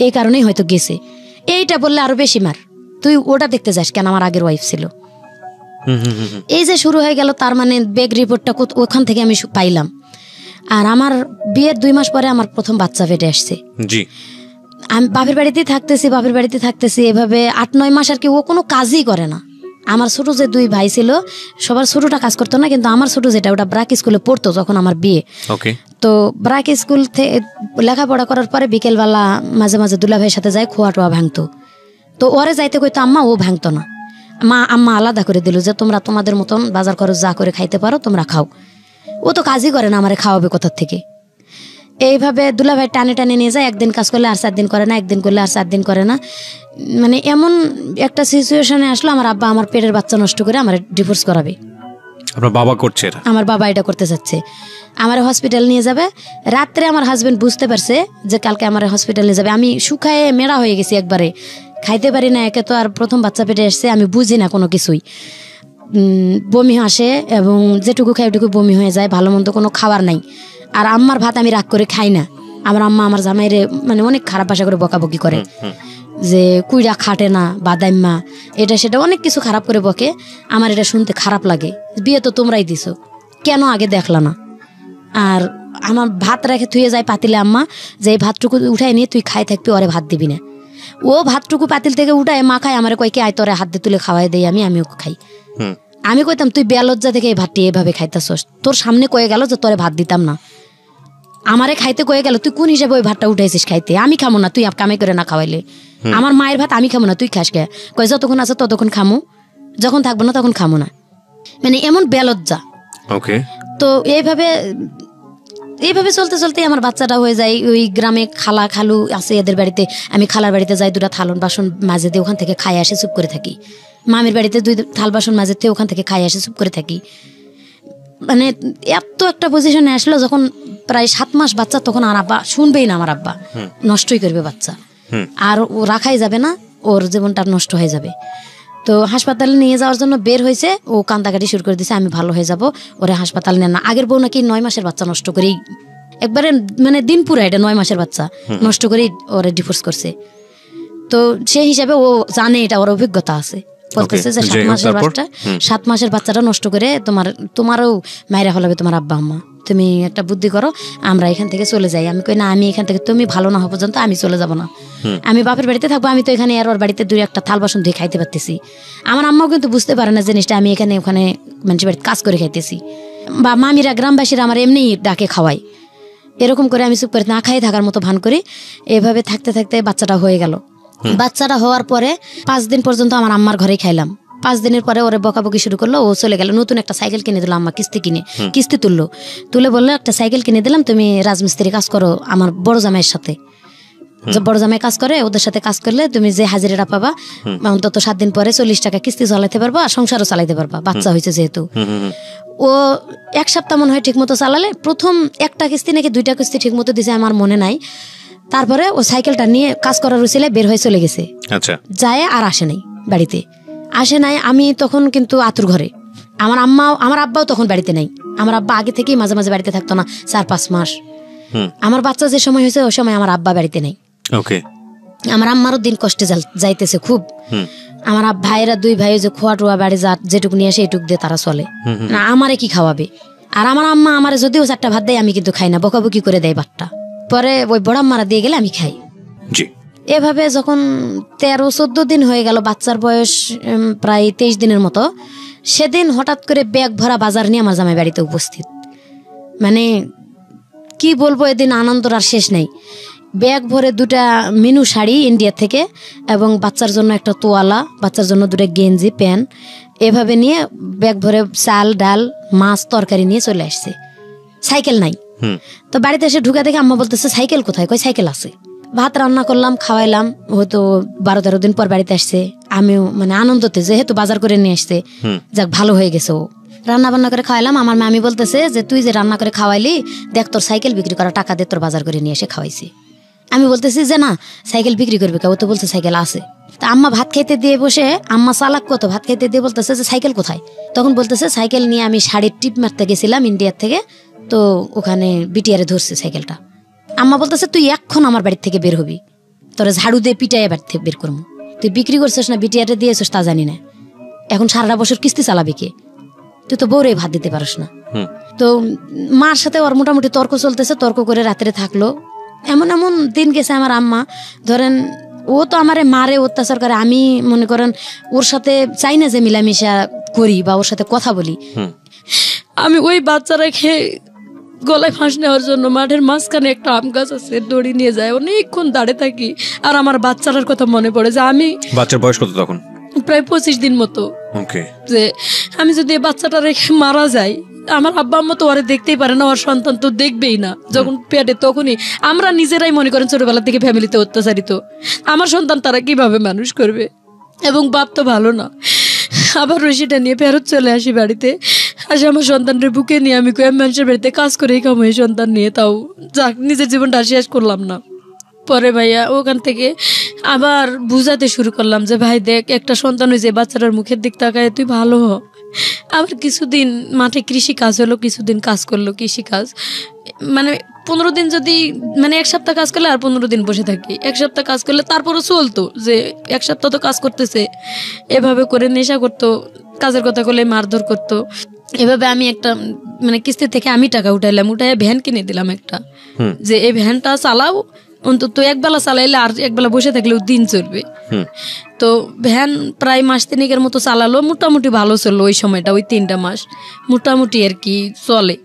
এই কারণেই হয়তো গেছে। এইটা বললে আরো বেশি মার, তুই ওটা দেখতে যাস কেন, আমার আগের ওয়াইফ ছিল। এই যে শুরু হয়ে গেল, তার মানে ব্যাগ রিপোর্টটা ওখান থেকে আমি পাইলাম। আর আমার বিয়ের 2 মাস পরে আমার প্রথম বাচ্চা পেটে আসছে। আমি বাপের বাড়িতেই থাকতেছি এভাবে 8-9 মাস আর কি। ও কোনো কাজই করে না। আমার ছোট যে 2 ভাই ছিল, সবার ছোটটা কাজ করতো না, কিন্তু আমার ছোট যেটা, ওটা ব্রাক স্কুলে পড়তো যখন আমার বিয়ে। তো ব্রাক স্কুল থেকে লেখাপড়া করার পরে বিকেলবেলা মাঝে মাঝে দুলাভাইয়ের সাথে যায়, খোয়া টোয়া ভাঙতো। তো ওরে যাইতে কইতো আম্মা, ও ভাঙতো না। আম্মা আলাদা করে দিল যে তোমরা তোমাদের মতন বাজার খরচ যা করে খাইতে পারো তোমরা খাও। ও তো কাজই করে না, আমারে খাওয়াবে কোথার থেকে। এইভাবে দুলাভাই টানে টানে নিয়ে যায়, একদিন কাজ করলে আর 4 দিন করে না, একদিন করলে আর 4 দিন করে না। মানে এমন একটা সিচুয়েশনে আসলো, আমার আব্বা আমার পেটের বাচ্চা নষ্ট করে আমার ডিভোর্স করাবে। আমার বাবা এটা করতে চাচ্ছে, আমার হসপিটাল নিয়ে যাবে। রাত্রে আমার হাজবেন্ড বুঝতে পারছে যে কালকে আমার হসপিটাল নিয়ে যাবে। আমি শুকায়ে মেড়া হয়ে গেছি, একবারে খাইতে পারি না। একে তো আর প্রথম বাচ্চা পেটে আসছে, আমি বুঝি না কোনো কিছুই। বমি আসে এবং যেটুকু খাই ওটুকু বমি হয়ে যায়, ভালো মন্দ কোনো খাবার নাই। আর আম্মার ভাত আমি রাগ করে খাই না। আমার আম্মা আমার জামাইরে মানে অনেক খারাপ ভাষা করে বকাবকি করে, যে কুইরা খাটে না, বাদাইম্মা, এটা সেটা অনেক কিছু খারাপ করে বকে। আমার এটা শুনতে খারাপ লাগে, বিয়ে তো তোমরাই দিছো, কেন আগে দেখলা না? আর আমার ভাত রেখে থুয়ে যায় পাতিলে আম্মা, যে এই ভাতটুকু উঠাই নিয়ে তুই খাই থাকবি, ওরে ভাত দিবি না। ও ভাতটুকু পাতিল থেকে উঠায় মা খায়, আমার কয় কি আয় তোরে হাত দিয়ে তুলে খাওয়াই দেই, আমিও খাই। আমি কইতাম তুই বেলজ্জা থেকে এই ভাতটি এভাবে খাইতেছস, তোর সামনে কয়ে গেল যে তোরে ভাত দিতাম না, আমারে খাইতে কয়ে গেল, তুই কোন হিসাবে ওই ভাতটা উঠাইছিস খাইতে? আমি খামো না, তুই কামাই করে না খাওয়াইলে। আমার মায়ের ভাত আমি খামো না, তুই খাস কে? কয় যতক্ষণ আছে ততক্ষণ খামো, যখন থাকবো না তখন খামো না। মানে এমন বেলজ্জা। ওকে। তো এইভাবে চলতে চলতে আমার বাচ্চাটা হয়ে যায়। ওই গ্রামে খালা খালু আছে, এদের বাড়িতে আমি খালার বাড়িতে যাই, 2টা থাল বাসন মাঝে দিয়ে ওখান থেকে খাই আসে চুপ করে থাকি। মামির বাড়িতে 2 থাল বাসন মাঝে দিয়ে ওখান থেকে খাই আসে চুপ করে থাকি। মানে এত একটা পজিশনে আসলো যখন প্রায় 7 মাস বাচ্চা, তখন আর আব্বা শুনবেই না, আমার আব্বা নষ্টই করবে বাচ্চা, আর ও রাখাই যাবে না, ওর জীবনটা নষ্ট হয়ে যাবে। তো হাসপাতালে নিয়ে যাওয়ার জন্য বের হয়েছে, ও কান্দাকাটি শুরু করে দিয়েছে, আমি ভালো হয়ে যাব, ওরে হাসপাতালে নেন না। আগের বউ নাকি 9 মাসের বাচ্চা নষ্ট করেই, একবারে মানে দিন পুরা এটা 9 মাসের বাচ্চা নষ্ট করেই ওরে ডিভোর্স করছে। তো সেই হিসাবে ও জানে, এটা ওর অভিজ্ঞতা আছে, বলতেছে যে 7 মাসের বাচ্চাটা নষ্ট করে তোমারও মায়েরা হলাবে তোমার আব্বা আম্মা, তুমি একটা বুদ্ধি করো, আমরা এখান থেকে চলে যাই। আমি কই না, আমি এখান থেকে তুমি ভালো না হওয়া পর্যন্ত আমি চলে যাব না, আমি বাপের বাড়িতে থাকবো, আমি তো এখানে আর ওর বাড়িতে 2-1টা থাল বাসন ধুয়ে খাইতে পারতেছি। আমার আম্মাও কিন্তু বুঝতে পারে না জিনিসটা, আমি এখানে ওখানে মানুষের বাড়িতে কাজ করে খাইতেছি, বা মামিরা গ্রামবাসীরা আমার এমনি ডাকে খাওয়াই। এরকম করে আমি চুপ করে না খাই থাকার মতো ভান করি। এভাবে থাকতে থাকতে বাচ্চাটা হয়ে গেল। বাচ্চাটা হওয়ার পরে 5 দিন পর্যন্ত আমার আম্মার ঘরেই খাইলাম। 5 দিনের পরে ওরে বকাবকি শুরু করলো, ও চলে গেল। নতুন একটা সাইকেল কিনে দিল আম্মা, কিস্তি তুলে বললো একটা সাইকেল কিনে দিলাম, তুমি রাজমিস্ত্রি কাজ করো আমার বড় জামাইয়ের সাথে। বড় জামাই কাজ করে, ওদের সাথে কাজ করলে তুমি যে হাজিরাটা পাবা অন্তত 7 দিন পরে 40 টাকা কিস্তি চালাইতে পারবা, আর সংসারও চালাইতে পারবা, বাচ্চা হয়েছে যেহেতু। ও 1 সপ্তাহ মনে হয় ঠিক মতো চালালে, প্রথম 1টা কিস্তি নাকি 2টা কিস্তি ঠিক মতো দিছে, আমার মনে নাই। তারপরে ও সাইকেলটা নিয়ে কাজ করার উচিলে বের হয়ে চলে গেছে। আচ্ছা। যায় আর আসে নাই, বাড়িতে আসে নাই। আমি তখন কিন্তু আতুর ঘরে, আমার আব্বাও তখন বাড়িতে নাই। আমার আব্বা আগে থেকেই মাঝে মাঝে বাড়িতে থাকতো না, 4-5 মাস। আমার বাচ্চা যে সময় হয়েছে ওই সময় আমার আব্বা বাড়িতে নাই। আমার আম্মারও দিন কষ্টে যাইতেছে খুব। আমার ভাইয়েরা 2 ভাই যে খোয়া টোয়া বাড়ি যেটুকু নিয়ে আসে এটুক দিয়ে তারা চলে না, আমারে কি খাওয়াবে? আর আমার আম্মা আমারে যদিও 4টা ভাত দেয়, আমি কিন্তু খাই না, বকাবকি করে দেয় ভাতটা, পরে ওই বড় আম্মারা দিয়ে গেলে আমি খাই। এভাবে যখন 13-14 দিন হয়ে গেল, বাচ্চার বয়স প্রায় 23 দিনের মতো, সেদিন হঠাৎ করে ব্যাগ ভরা বাজার নিয়ে আমার জামাই বাড়িতে উপস্থিত। মানে কি বলবো, এদিন আনন্দর আর শেষ নাই। ব্যাগ ভরে 2টা মিনু শাড়ি ইন্ডিয়া থেকে, এবং বাচ্চার জন্য একটা তোয়ালা, বাচ্চার জন্য 2টা গেঞ্জি প্যান্ট, এভাবে নিয়ে ব্যাগ ভরে চাল ডাল মাছ তরকারি নিয়ে চলে আসছে। সাইকেল নাই। তো বাড়িতে এসে ঢুকে দেখে আম্মা বলতেছে সাইকেল কোথায়? কই সাইকেল আছে। ভাত রান্না করলাম, খাওয়াইলাম। হয়তো 12-13 দিন পর বাড়িতে আসছে, আমিও মানে আনন্দতে যেহেতু বাজার করে নিয়ে আসছে, যাক ভালো হয়ে গেছে। ও রান্না বান্না করে খাওয়াইলাম। আমার মামি বলতেছে যে তুই যে রান্না করে খাওয়াইলি, দেখ তোর সাইকেল বিক্রি করা টাকা দিয়ে তোর বাজার করে নিয়ে এসে খাওয়াইছি। আমি বলতেছি যে না, সাইকেল বিক্রি করবে কে? ও তো বলছে সাইকেল আছে। তা আম্মা ভাত খাইতে দিয়ে বসে, আম্মা চালাক কত, ভাত খাইতে দিয়ে বলতেছে যে সাইকেল কোথায়? তখন বলতেছে সাইকেল নিয়ে আমি শাড়ির টিপ মারতে গেছিলাম ইন্ডিয়ার থেকে, তো ওখানে বিটিআরে ধরছে সাইকেলটা। আম্মা বলতেছে তুই এখন আমার বাড়ির থেকে বের হবি, তোরা ঝাড়ু দিয়ে পিটাইয়া বাড়ি থেকে বের করবো। তুই বিক্রি করছিস না বিটিআরে দিয়েছিস তা জানি না, এখন সারাটা বছর কিস্তি চালাবি কে? তুই তো বউরে ভাত দিতে পারিস না। তো মার সাথে ওর মোটামুটি তর্ক চলতেছে, তর্ক করে রাত্রে থাকলো। এমন এমন দিন গেছে আমার আম্মা, ধরেন ও তো আমারে মারে অত্যাচার করে, আমি মনে করেন ওর সাথে চাই না যে মিলামিশা করি বা ওর সাথে কথা বলি। আমি ওই বাচ্চা রেখে গলায় ফাঁস নেওয়ার জন্য মাঠের মাঝখানে একটা আম গাছ আছে, দড়ি নিয়ে যায়, অনেকক্ষণ দাঁড়িয়ে থাকি। আর আমার বাচ্চাটার কথা মনে পড়ে যে আমি, বাচ্চার বয়স কত তখন? প্রায় 25 দিন মতো। যে আমি যদি বাচ্চাটা রেখে মারা যাই, আমার আব্বা আম্মা তো ওরে দেখতেই পারে না, ওর সন্তান তো দেখবেই না যখন পেটে। তখনই আমরা নিজেরাই মনে করেন ছোটবেলা থেকে ফ্যামিলিতে অত্যাচারিত, আমার সন্তান তারা কিভাবে মানুষ করবে? এবং বাপ তো ভালো না। আবার রশিটা নিয়ে ফেরত চলে আসি বাড়িতে। আসে আমার সন্তানদের বুকে নিয়ে আমি মানুষের বাড়িতে কাজ করেই কামাই সন্তান নিয়ে, তাও যাক নিজের জীবনটা শেষ করলাম না। পরে ভাইয়া ওখান থেকে আবার বুঝাতে শুরু করলাম যে ভাই দেখ, একটা সন্তান হয়েছে, বাচ্চাটার মুখের দিক তাকায় তুই ভালো হ, আবার কিছুদিন মাঠে কৃষি কাজ হলো, কিছুদিন কাজ করলো কৃষি কাজ, মানে 15 দিন যদি মানে 1 সপ্তাহ কাজ করলে আর 15 দিন বসে থাকি, 1 সপ্তাহ কাজ করলে তারপরও চলতো যে 1 সপ্তাহ তো কাজ করতেছে। এভাবে করে নেশা করতো, কাজের কথা বলে মারধর করতো। এভাবে আমি একটা মানে কিস্তি থেকে আমি টাকা উঠাইলাম, উঠাই ভ্যান কিনে দিলাম একটা, যে এই ভ্যানটা চালাও, অন্তত একবেলা চালাইলে আর একবেলা বসে থাকলেও দিন চলবে। তো ভ্যান প্রায় মাস 3 মতো চালালো, মোটামুটি ভালো চললো ওই সময়টা, ওই 3টা মাস মোটামুটি আর কি চলে।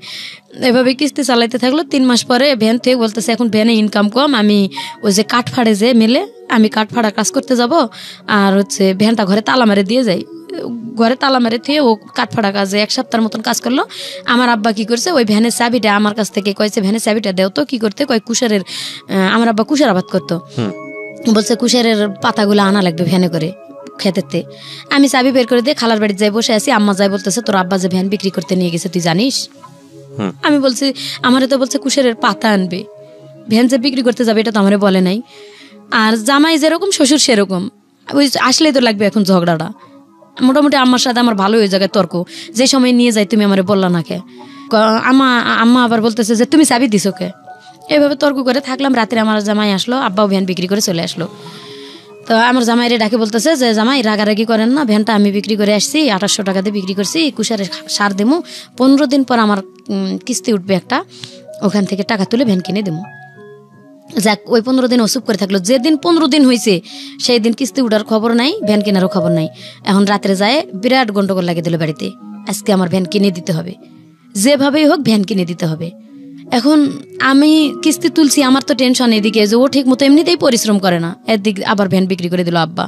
এভাবে কিস্তি চালাইতে থাকলো। 3 মাস পরে ভ্যান থেকে বলতেছে এখন ভ্যানে ইনকাম কম, আমি ওই যে কাঠ ফাড়ে যে মেলে, আমি কাঠ ফাড়া কাজ করতে যাব, আর হচ্ছে ভ্যানটা ঘরে তালা মারে দিয়ে যাই। ঘরে তালা মেরে থেকে ও কাঠ ফাড়া কাজে 1 সপ্তাহের মতন কাজ করলো। আমার আব্বা কি করছে, ওই ভ্যানের চাবিটা আমার কাছ থেকে কয়েছে, ভ্যানের চাবিটা দেও তো। কি করতে কয় কুশারের, আমার আব্বা কুশার আবাদ করতো, বলছে কুশারের পাতাগুলো আনা লাগবে ভ্যানে করে খেতেতে। আমি চাবি বের করে দিয়ে খালার বাড়িতে যাই বসে আছি। আম্মা যাই বলতেছে তোর আব্বা যে ভ্যান বিক্রি করতে নিয়ে গেছে তুই জানিস? আমি বলছি আমারে তো বলছে কুশারের পাতা আনবে, ভ্যান যে বিক্রি করতে যাবে এটা তো আমারে বলে নাই। আর জামাই যেরকম শ্বশুর সেরকম, ওই আসলেই তো লাগবে এখন ঝগড়াটা। মোটামুটি আম্মার সাথে আমার ভালো ওই জায়গায় তর্ক, যে সময় নিয়ে যাই তুমি আমারে বললা না কে। আম্মা আবার বলতেছে যে তুমি চাবি দিছো কে। এভাবে তর্ক করে থাকলাম। রাত্রে আমার জামাই আসলো, আব্বাও ভ্যান বিক্রি করে চলে আসলো। তো আমার জামাইরে ডাকে বলতেছে যে জামাই রাগারাগি করেন না, ভ্যানটা আমি বিক্রি করে আসছি, 2800 টাকা দিয়ে বিক্রি করছি, কুশারের সার দেবো, 15 দিন পর আমার কিস্তি উঠবে একটা, ওখান থেকে টাকা তুলে ভ্যান কিনে দেবো। যাক, ওই 15 দিন ওসুপ করে থাকলো। যেদিন 15 দিন হয়েছে সেই দিন কিস্তি উঠার খবর নাই, ভ্যান কেনারও খবর নাই। এখন রাত্রে যায় বিরাট গন্ডগোল লাগিয়ে দিল বাড়িতে, আজকে আমার ভ্যান কিনে দিতে হবে, যেভাবেই হোক ভ্যান কিনে দিতে হবে। এখন আমি কিস্তি তুলছি, আমার তো টেনশন এদিকে যে ও ঠিক মতো এমনিতেই পরিশ্রম করে না, এদিকে আবার ভ্যান বিক্রি করে দিল আব্বা।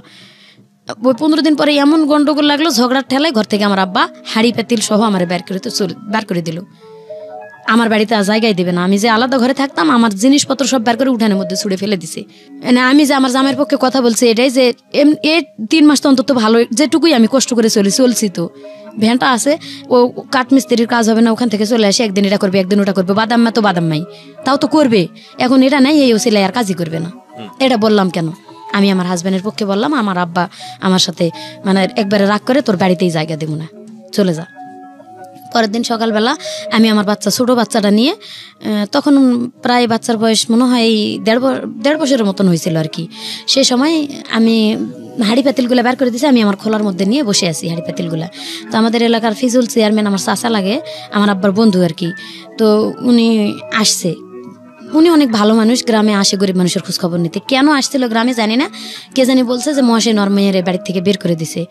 ওই 15 দিন পরে এমন গন্ডগোল লাগলো, ঝগড়ার ঠেলায় ঘর থেকে আমার আব্বা হাড়ি পাতিল সহ আমার বার করে দিল। আমার বাড়িতে আর জায়গায় দেবে না। আমি যে আলাদা ঘরে থাকতাম, আমার জিনিসপত্র সব বের করে উঠানের মধ্যে ছুড়ে ফেলে দিছে। মানে আমি যে আমার জামাইয়ের পক্ষে কথা বলছি এটাই যে এই 3 মাস তো অন্তত ভালো, যেটুকুই আমি কষ্ট করে চলছি তো ভ্যানটা আছে, ও কাঠমিস্ত্রির কাজ হবে না, ওখান থেকে চলে আসে, একদিন এটা করবে একদিন ওটা করবে, বাদাম্মা তো বাদাম্মাই, তাও তো করবে। এখন এটা নাই, এই ওসিলে আর কাজই করবে না। এটা বললাম কেন, আমি আমার হাজব্যান্ডের পক্ষে বললাম। আমার আব্বা আমার সাথে মানে একবারে রাগ করে তোর বাড়িতেই জায়গা দেবো না, চলে যা। পরের দিন সকালবেলা আমি আমার ছোটো বাচ্চাটা নিয়ে, তখন প্রায় বাচ্চার বয়স মনে হয় 1.5 বছরের মতন হয়েছিল আর কি। সে সময় আমি হাঁড়ি পাতিলগুলো বের করে দিয়েছি, আমি আমার খোলার মধ্যে নিয়ে বসে আছি হাঁড়ি পাতিলগুলো। তো আমাদের এলাকার ফিজুল চেয়ারম্যান আমার চাচা লাগে, আমার আব্বার বন্ধু আর কি। তো উনি আসছে, উনি অনেক ভালো মানুষ, গ্রামে আসে গরিব মানুষের খোঁজ খবর নিতে। কেন আসছিল গ্রামে জানি না, কে জানি বলছে যে মহাশয় নরমেয়ের বাড়ির থেকে বের করে দিছে।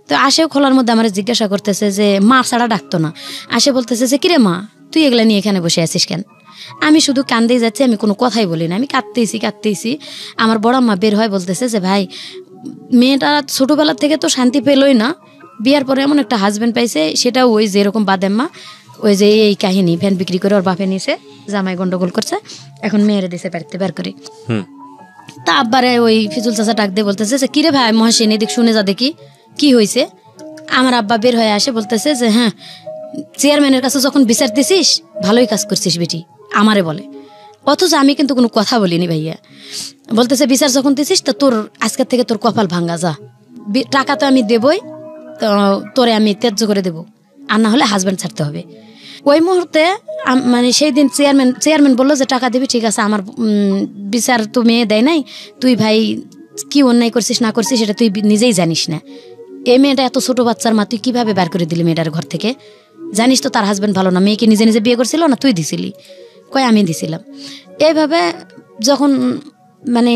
তো আসেও খোলার মধ্যে আমার জিজ্ঞাসা করতেছে যে মা ছাড়া ডাকতো না, আসে বলতেছে যে কিরে মা তুই এগুলা নিয়ে এখানে বসে আছিস কেন? আমি শুধু কান্দেই যাচ্ছি, আমি কোনো কথাই বলি না, আমি কাঁদতেইছি। আমার বড় আম্মা বের হয় বলতেছে যে ভাই মেয়েটা ছোটবেলার থেকে তো শান্তি পেলই না, বিয়ার পরে এমন একটা হাজবেন্ড পাইছে, সেটাও ওই যে এরকম বাদাম্মা, ওই যে এই কাহিনী, ভ্যান বিক্রি করে ওর বাপে নিছে, জামাই গন্ডগোল করছে, এখন মেয়েরে দিছে বাড়িতে বের করে। তা আব্বারে ওই ফিজুল চাচা ডাক দিয়ে বলতেছে যে কিরে ভাই মহাসিন এদিক শুনে যা দেখি কি হয়েছে। আমার আব্বা বের হয়ে আসে বলতেছে যে হ্যাঁ চেয়ারম্যানের কাছে যখন বিচার দিছিস ভালোই কাজ করছিস বেটি, আমারে বলে। অথচ আমি কিন্তু কোনো কথা বলিনি ভাইয়া। বলতেছে বিচার যখন দিছিস তো তোর আজকের থেকে তোর কপাল ভাঙ্গা, যা, টাকা তো আমি দেবই, তো তোরে আমি ত্যায্য করে দেবো, আর না হলে হাজব্যান্ড ছাড়তে হবে। ওই মুহূর্তে মানে সেই দিন চেয়ারম্যান বললো যে টাকা দিবি, ঠিক আছে, আমার বিচার তো মেয়ে দেয় নাই, তুই ভাই কি অন্যায় করছিস না করছিস সেটা তুই নিজেই জানিস না। এই মেয়েটা এত ছোট বাচ্চার মা, তুই কিভাবে বার করে দিলি মেয়েটার ঘর থেকে? জানিস তো তার হাজব্যান্ড ভালো না, মেয়েকে নিজে নিজে বিয়ে করছিল না, তুই দিছিলি? কয় আমি দিছিলাম। এইভাবে যখন মানে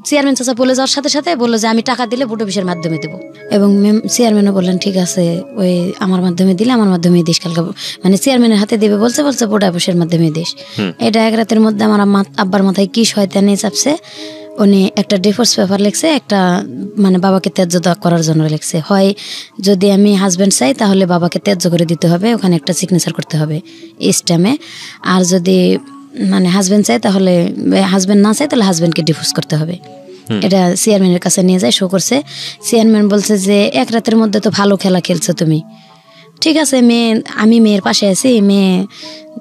চেয়ারম্যান চাচা বলে যাওয়ার সাথে সাথে বললো যে আমি টাকা দিলে ভোট অফিসের মাধ্যমে দেবো, এবং চেয়ারম্যানও বললেন ঠিক আছে ওই আমার মাধ্যমে দিলে আমার মাধ্যমে দেশ কালকে, মানে চেয়ারম্যানের হাতে দেবে বলছে ভোট অফিসের মাধ্যমে দেশ। এটা এক রাতের মধ্যে আমার আব্বার মাথায় কি শয়তানি চাপছে, উনি একটা ডিভোর্স পেপার লিখছে, একটা মানে বাবাকে ত্যায্য করার জন্য লিখছে, হয় যদি আমি হাজব্যান্ড চাই তাহলে বাবাকে ত্যায্য করে দিতে হবে, ওখানে একটা সিগনেচার করতে হবে স্ট্যাম্পে, আর যদি মানে হাজব্যান্ড চাই তাহলে হাজব্যান্ড না চাই তাহলে হাজব্যান্ডকে ডিভোর্স করতে হবে। এটা চেয়ারম্যানের কাছে নিয়ে যায়, শো করছে। চেয়ারম্যান বলছে যে এক রাতের মধ্যে তো ভালো খেলা খেলছো তুমি, ঠিক আছে আমি মেয়ের পাশে আছি, মেয়ে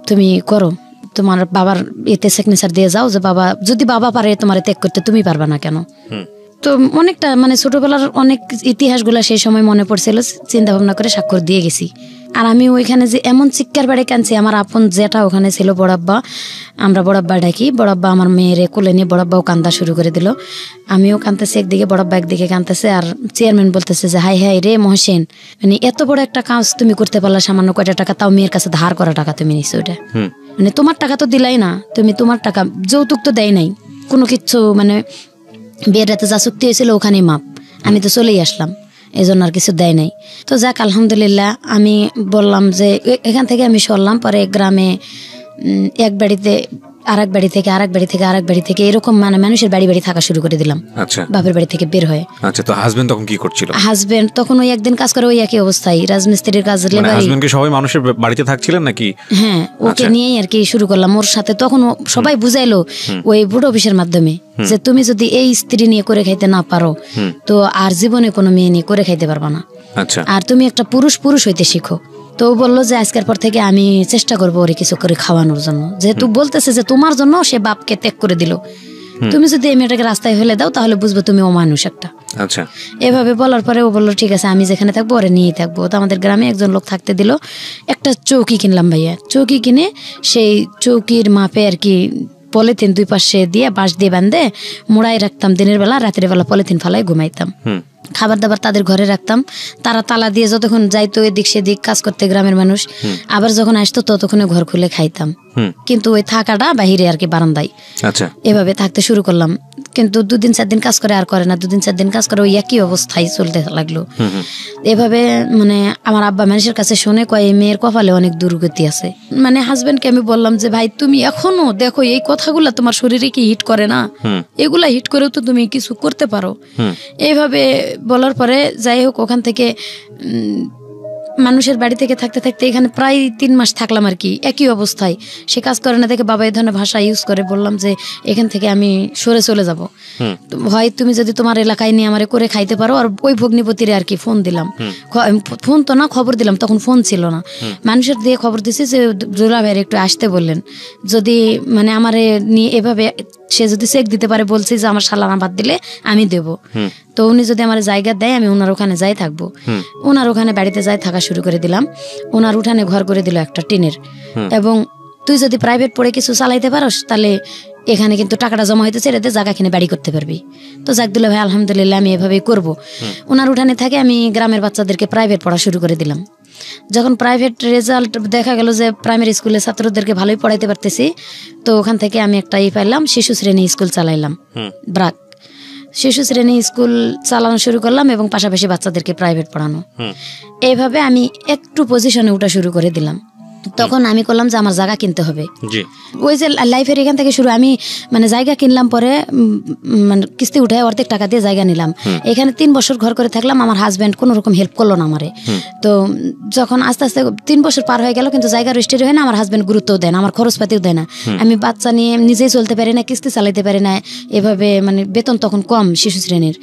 তুমি করো, তোমার বাবার এতে সিগনেচার দিয়ে যাও যে বাবা যদি বাবা পারে তোমার ত্যাগ করতে, তুমি পারবা না কেন? তো অনেকটা মানে ছোটবেলার অনেক ইতিহাসগুলো সেই সময় মনে পড়ছিল, চিন্তা ভাবনা করে স্বাক্ষর দিয়ে গেছি। আর আমি ওইখানে যে এমন চিৎকার বাড়ি কাঁদছি, আমার আপন যেটা ওখানে ছিল বড়াব্বা, আমরা বড়াব্বা ডাকি, বড়াব্বা আমার মেয়েরে কোলে নিয়ে বড়াব্বাও কান্দা শুরু করে দিল। আমিও কাঁদতেছি একদিকে, বড়াব্বা একদিকে কাঁদতেছে। আর চেয়ারম্যান বলতেছে যে হাই হাই রে মহসেন, মানে এত বড় একটা কাজ তুমি করতে পারলা, সামান্য কয়টা টাকা, তাও মেয়ের কাছে ধার করা টাকা তুমি নিছো, ওটা মানে তোমার টাকা তো দিলাই না, তুমি তোমার টাকা, যৌতুক তো দেয় নাই কোনো কিচ্ছু, মানে বিয়ের রাতে যা চুক্তি হয়েছিল ওখানেই মাপ, আমি তো চলেই আসলাম, এই জন্য আর কিছু দেয় নাই। তো যাক আলহামদুলিল্লাহ, আমি বললাম যে এখান থেকে আমি সরলাম। পরে গ্রামে এক বাড়িতে আরেক বাড়ি থেকে আরেক বাড়ি থেকে আরেক বাড়ি থেকে এরকম মানে মানুষের বাড়ি বাড়ি থাকা শুরু করে দিলাম। আচ্ছা, বাপের বাড়ি থেকে বের হয়ে। আচ্ছা, তো হাজবেন্ড তখন কি করছিল? হাজবেন্ড তখন ওই একদিন কাজ করে, ওই একই অবস্থায় রাজমিস্ত্রির কাজ, লেবারি। হাজবেন্ড কি সবাই মানুষের বাড়িতে থাকছিলেন নাকি? হ্যাঁ, ওকে নিয়েই আর কি শুরু করলাম। ওর সাথে তখন সবাই বুঝাইলো ওই বুড়ো অফিসের মাধ্যমে যে তুমি যদি এই স্ত্রী নিয়ে করে খাইতে না পারো, তো আর জীবনে কোনো মেয়ে নিয়ে করে খাইতে পারবা না। আচ্ছা, আর তুমি একটা পুরুষ হইতে শিখো। তো বললো যে আজকের পর থেকে আমি চেষ্টা করবো ওরে কিছু করে খাওয়ানোর জন্য, যেহেতু বলতেছে যে তোমার জন্য সে বাপকে ত্যাগ করে দিল, তুমি যদি এই মেয়েটাকে রাস্তায় ফেলে দাও তাহলে বুঝবো তুমি ও মানুষ একটা। আচ্ছা, এভাবে বলার পরে ও বললো ঠিক আছে, আমি যেখানে থাকবো ওরে নিয়েই থাকবো। তো আমাদের গ্রামে একজন লোক থাকতে দিল। একটা চৌকি কিনলাম ভাইয়া, চৌকি কিনে সেই চৌকির মাপে আর কি পলিথিন দুই পাশে দিয়ে বাঁশ দিয়ে বাঁধে মোড়াই রাখতাম দিনের বেলা, রাতের বেলা পলিথিন ফালাই ঘুমাইতাম। খাবার দাবার তাদের ঘরে রাখতাম, তারা তালা দিয়ে যতক্ষণ যাইতো এদিক সেদিক কাজ করতে গ্রামের মানুষ, আবার যখন আসতো ততক্ষণে ঘর খুলে খাইতাম। কিন্তু ওই থাকাটা বাহিরে আর কি বারান্দায়। আচ্ছা, এভাবে থাকতে শুরু করলাম। কিন্তু 2-4 দিন কাজ করে আর করে না, 2-4 দিন কাজ করে ওই একই অবস্থায় চলতে লাগলো। এভাবে মানে আমার আব্বা মানুষের কাছে শুনে কয় এই মেয়ের কপালে অনেক দুর্গতি আছে। মানে হাজবেন্ডকে আমি বললাম যে ভাই তুমি এখনো দেখো এই কথাগুলা তোমার শরীরে কি হিট করে না, এগুলা হিট করেও তো তুমি কিছু করতে পারো। এইভাবে বলার পরে যাই হোক ওখান থেকে মানুষের বাড়ি থেকে থাকতে থাকতে এখানে প্রায় 3 মাস থাকলাম আর কি, একই অবস্থায়। সে কাজ করে না দেখে বাবা এই ধরনের ভাষা ইউজ করে, বললাম যে এখান থেকে আমি সরে চলে যাব, হয় তুমি যদি তোমার এলাকায় নিয়ে আমারে করে খাইতে পারো। আর ওই ভগ্নিপতিরে আর কি ফোন দিলাম, ফোন তো না খবর দিলাম, তখন ফোন ছিল না, মানুষের দিয়ে খবর দিছি যে জোলা ভাইয়ের একটু আসতে বললেন, যদি মানে আমারে নিয়ে এভাবে সে যদি চেক দিতে পারে, বলছি যে আমার সালানা বাদ দিলে আমি দেব। তো উনি যদি আমার জায়গা দেয় আমি ওনার ওখানে যাই থাকবো। ওনার ওখানে বাড়িতে যাই থাকা শুরু করে দিলাম। ওনার উঠানে ঘর করে দিল একটা টিনের, এবং তুই যদি প্রাইভেট পড়ে কিছু চালাইতে পারস তাহলে এখানে কিন্তু টাকাটা জমা হইতেছে, এটাতে জায়গা কিনে বাড়ি করতে পারবি। তো জাকদুল্লাহ ভাই আলহামদুলিল্লাহ আমি এভাবেই করবো। ওনার উঠানে থাকে আমি গ্রামের বাচ্চাদেরকে প্রাইভেট পড়া শুরু করে দিলাম। যখন প্রাইভেট রেজাল্ট দেখা গেল যে প্রাইমারি স্কুলের ছাত্রদেরকে ভালোই পড়াইতে পারতেছি, তো ওখান থেকে আমি একটা পাইলাম, শিশু শ্রেণী স্কুল চালাইলাম, ব্রাক শিশু শ্রেণী স্কুল চালানো শুরু করলাম, এবং পাশাপাশি বাচ্চাদেরকে প্রাইভেট পড়ানো। এইভাবে আমি একটু পজিশনে উঠা শুরু করে দিলাম। তখন আমি করলাম যে আমার জায়গা কিনতে হবে। ওই যে লাইফের এখান থেকে শুরু, আমি মানে জায়গা কিনলাম, পরে মানে কিস্তি উঠায় অর্ধেক টাকা দিয়ে জায়গা নিলাম। এখানে 3 বছর ঘর করে থাকলাম, আমার হাজব্যান্ড কোনো রকম হেল্প করলো না আমারে। তো যখন আস্তে আস্তে 3 বছর পার হয়ে গেল, কিন্তু জায়গা রেজিস্ট্রি হয় না, আমার হাজব্যান্ড গুরুত্বও দেয় না, আমার খরচপাতিও দেয় না। আমি বাচ্চা নিয়ে নিজেই চলতে পারি না, কিস্তি চালাইতে পারি না, এভাবে মানে বেতন তখন কম শিশু শ্রেণীর।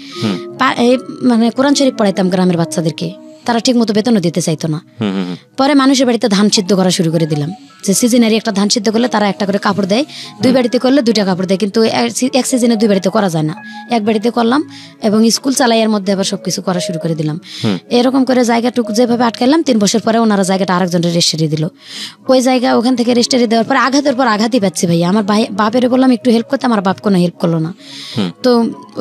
মানে কোরআন শরীফ পড়াইতাম গ্রামের বাচ্চাদেরকে, তারা ঠিক মতো বেতনও দিতে চাইতো না। পরে মানুষের বাড়িতে ধান সিদ্ধ করা শুরু করে দিলাম, যে সিজনারি একটা ধান সিদ্ধ করলে তারা একটা করে কাপড় দেয়, 2 বাড়িতে করলে 2টা কাপড় দেয়, কিন্তু এক সিজনে 2 বাড়িতে করা যায় না, এক বাড়িতে করলাম, এবং স্কুল চালাই এর মধ্যে আবার সবকিছু করা শুরু করে দিলাম। এরকম করে জায়গাটুকু যেভাবে আটকাইলাম, 3 বছর পরে ওনারা জায়গাটা আরেকজনের রেজিস্ট্রি দিল। ওই জায়গা ওখান থেকে রেজিস্ট্রি দেওয়ার পরে আঘাতের পর আঘাতই পাচ্ছি ভাইয়া। আমার বাপের বললাম একটু হেল্প করতে, আমার বাপ কোনো হেল্প করলো না। তো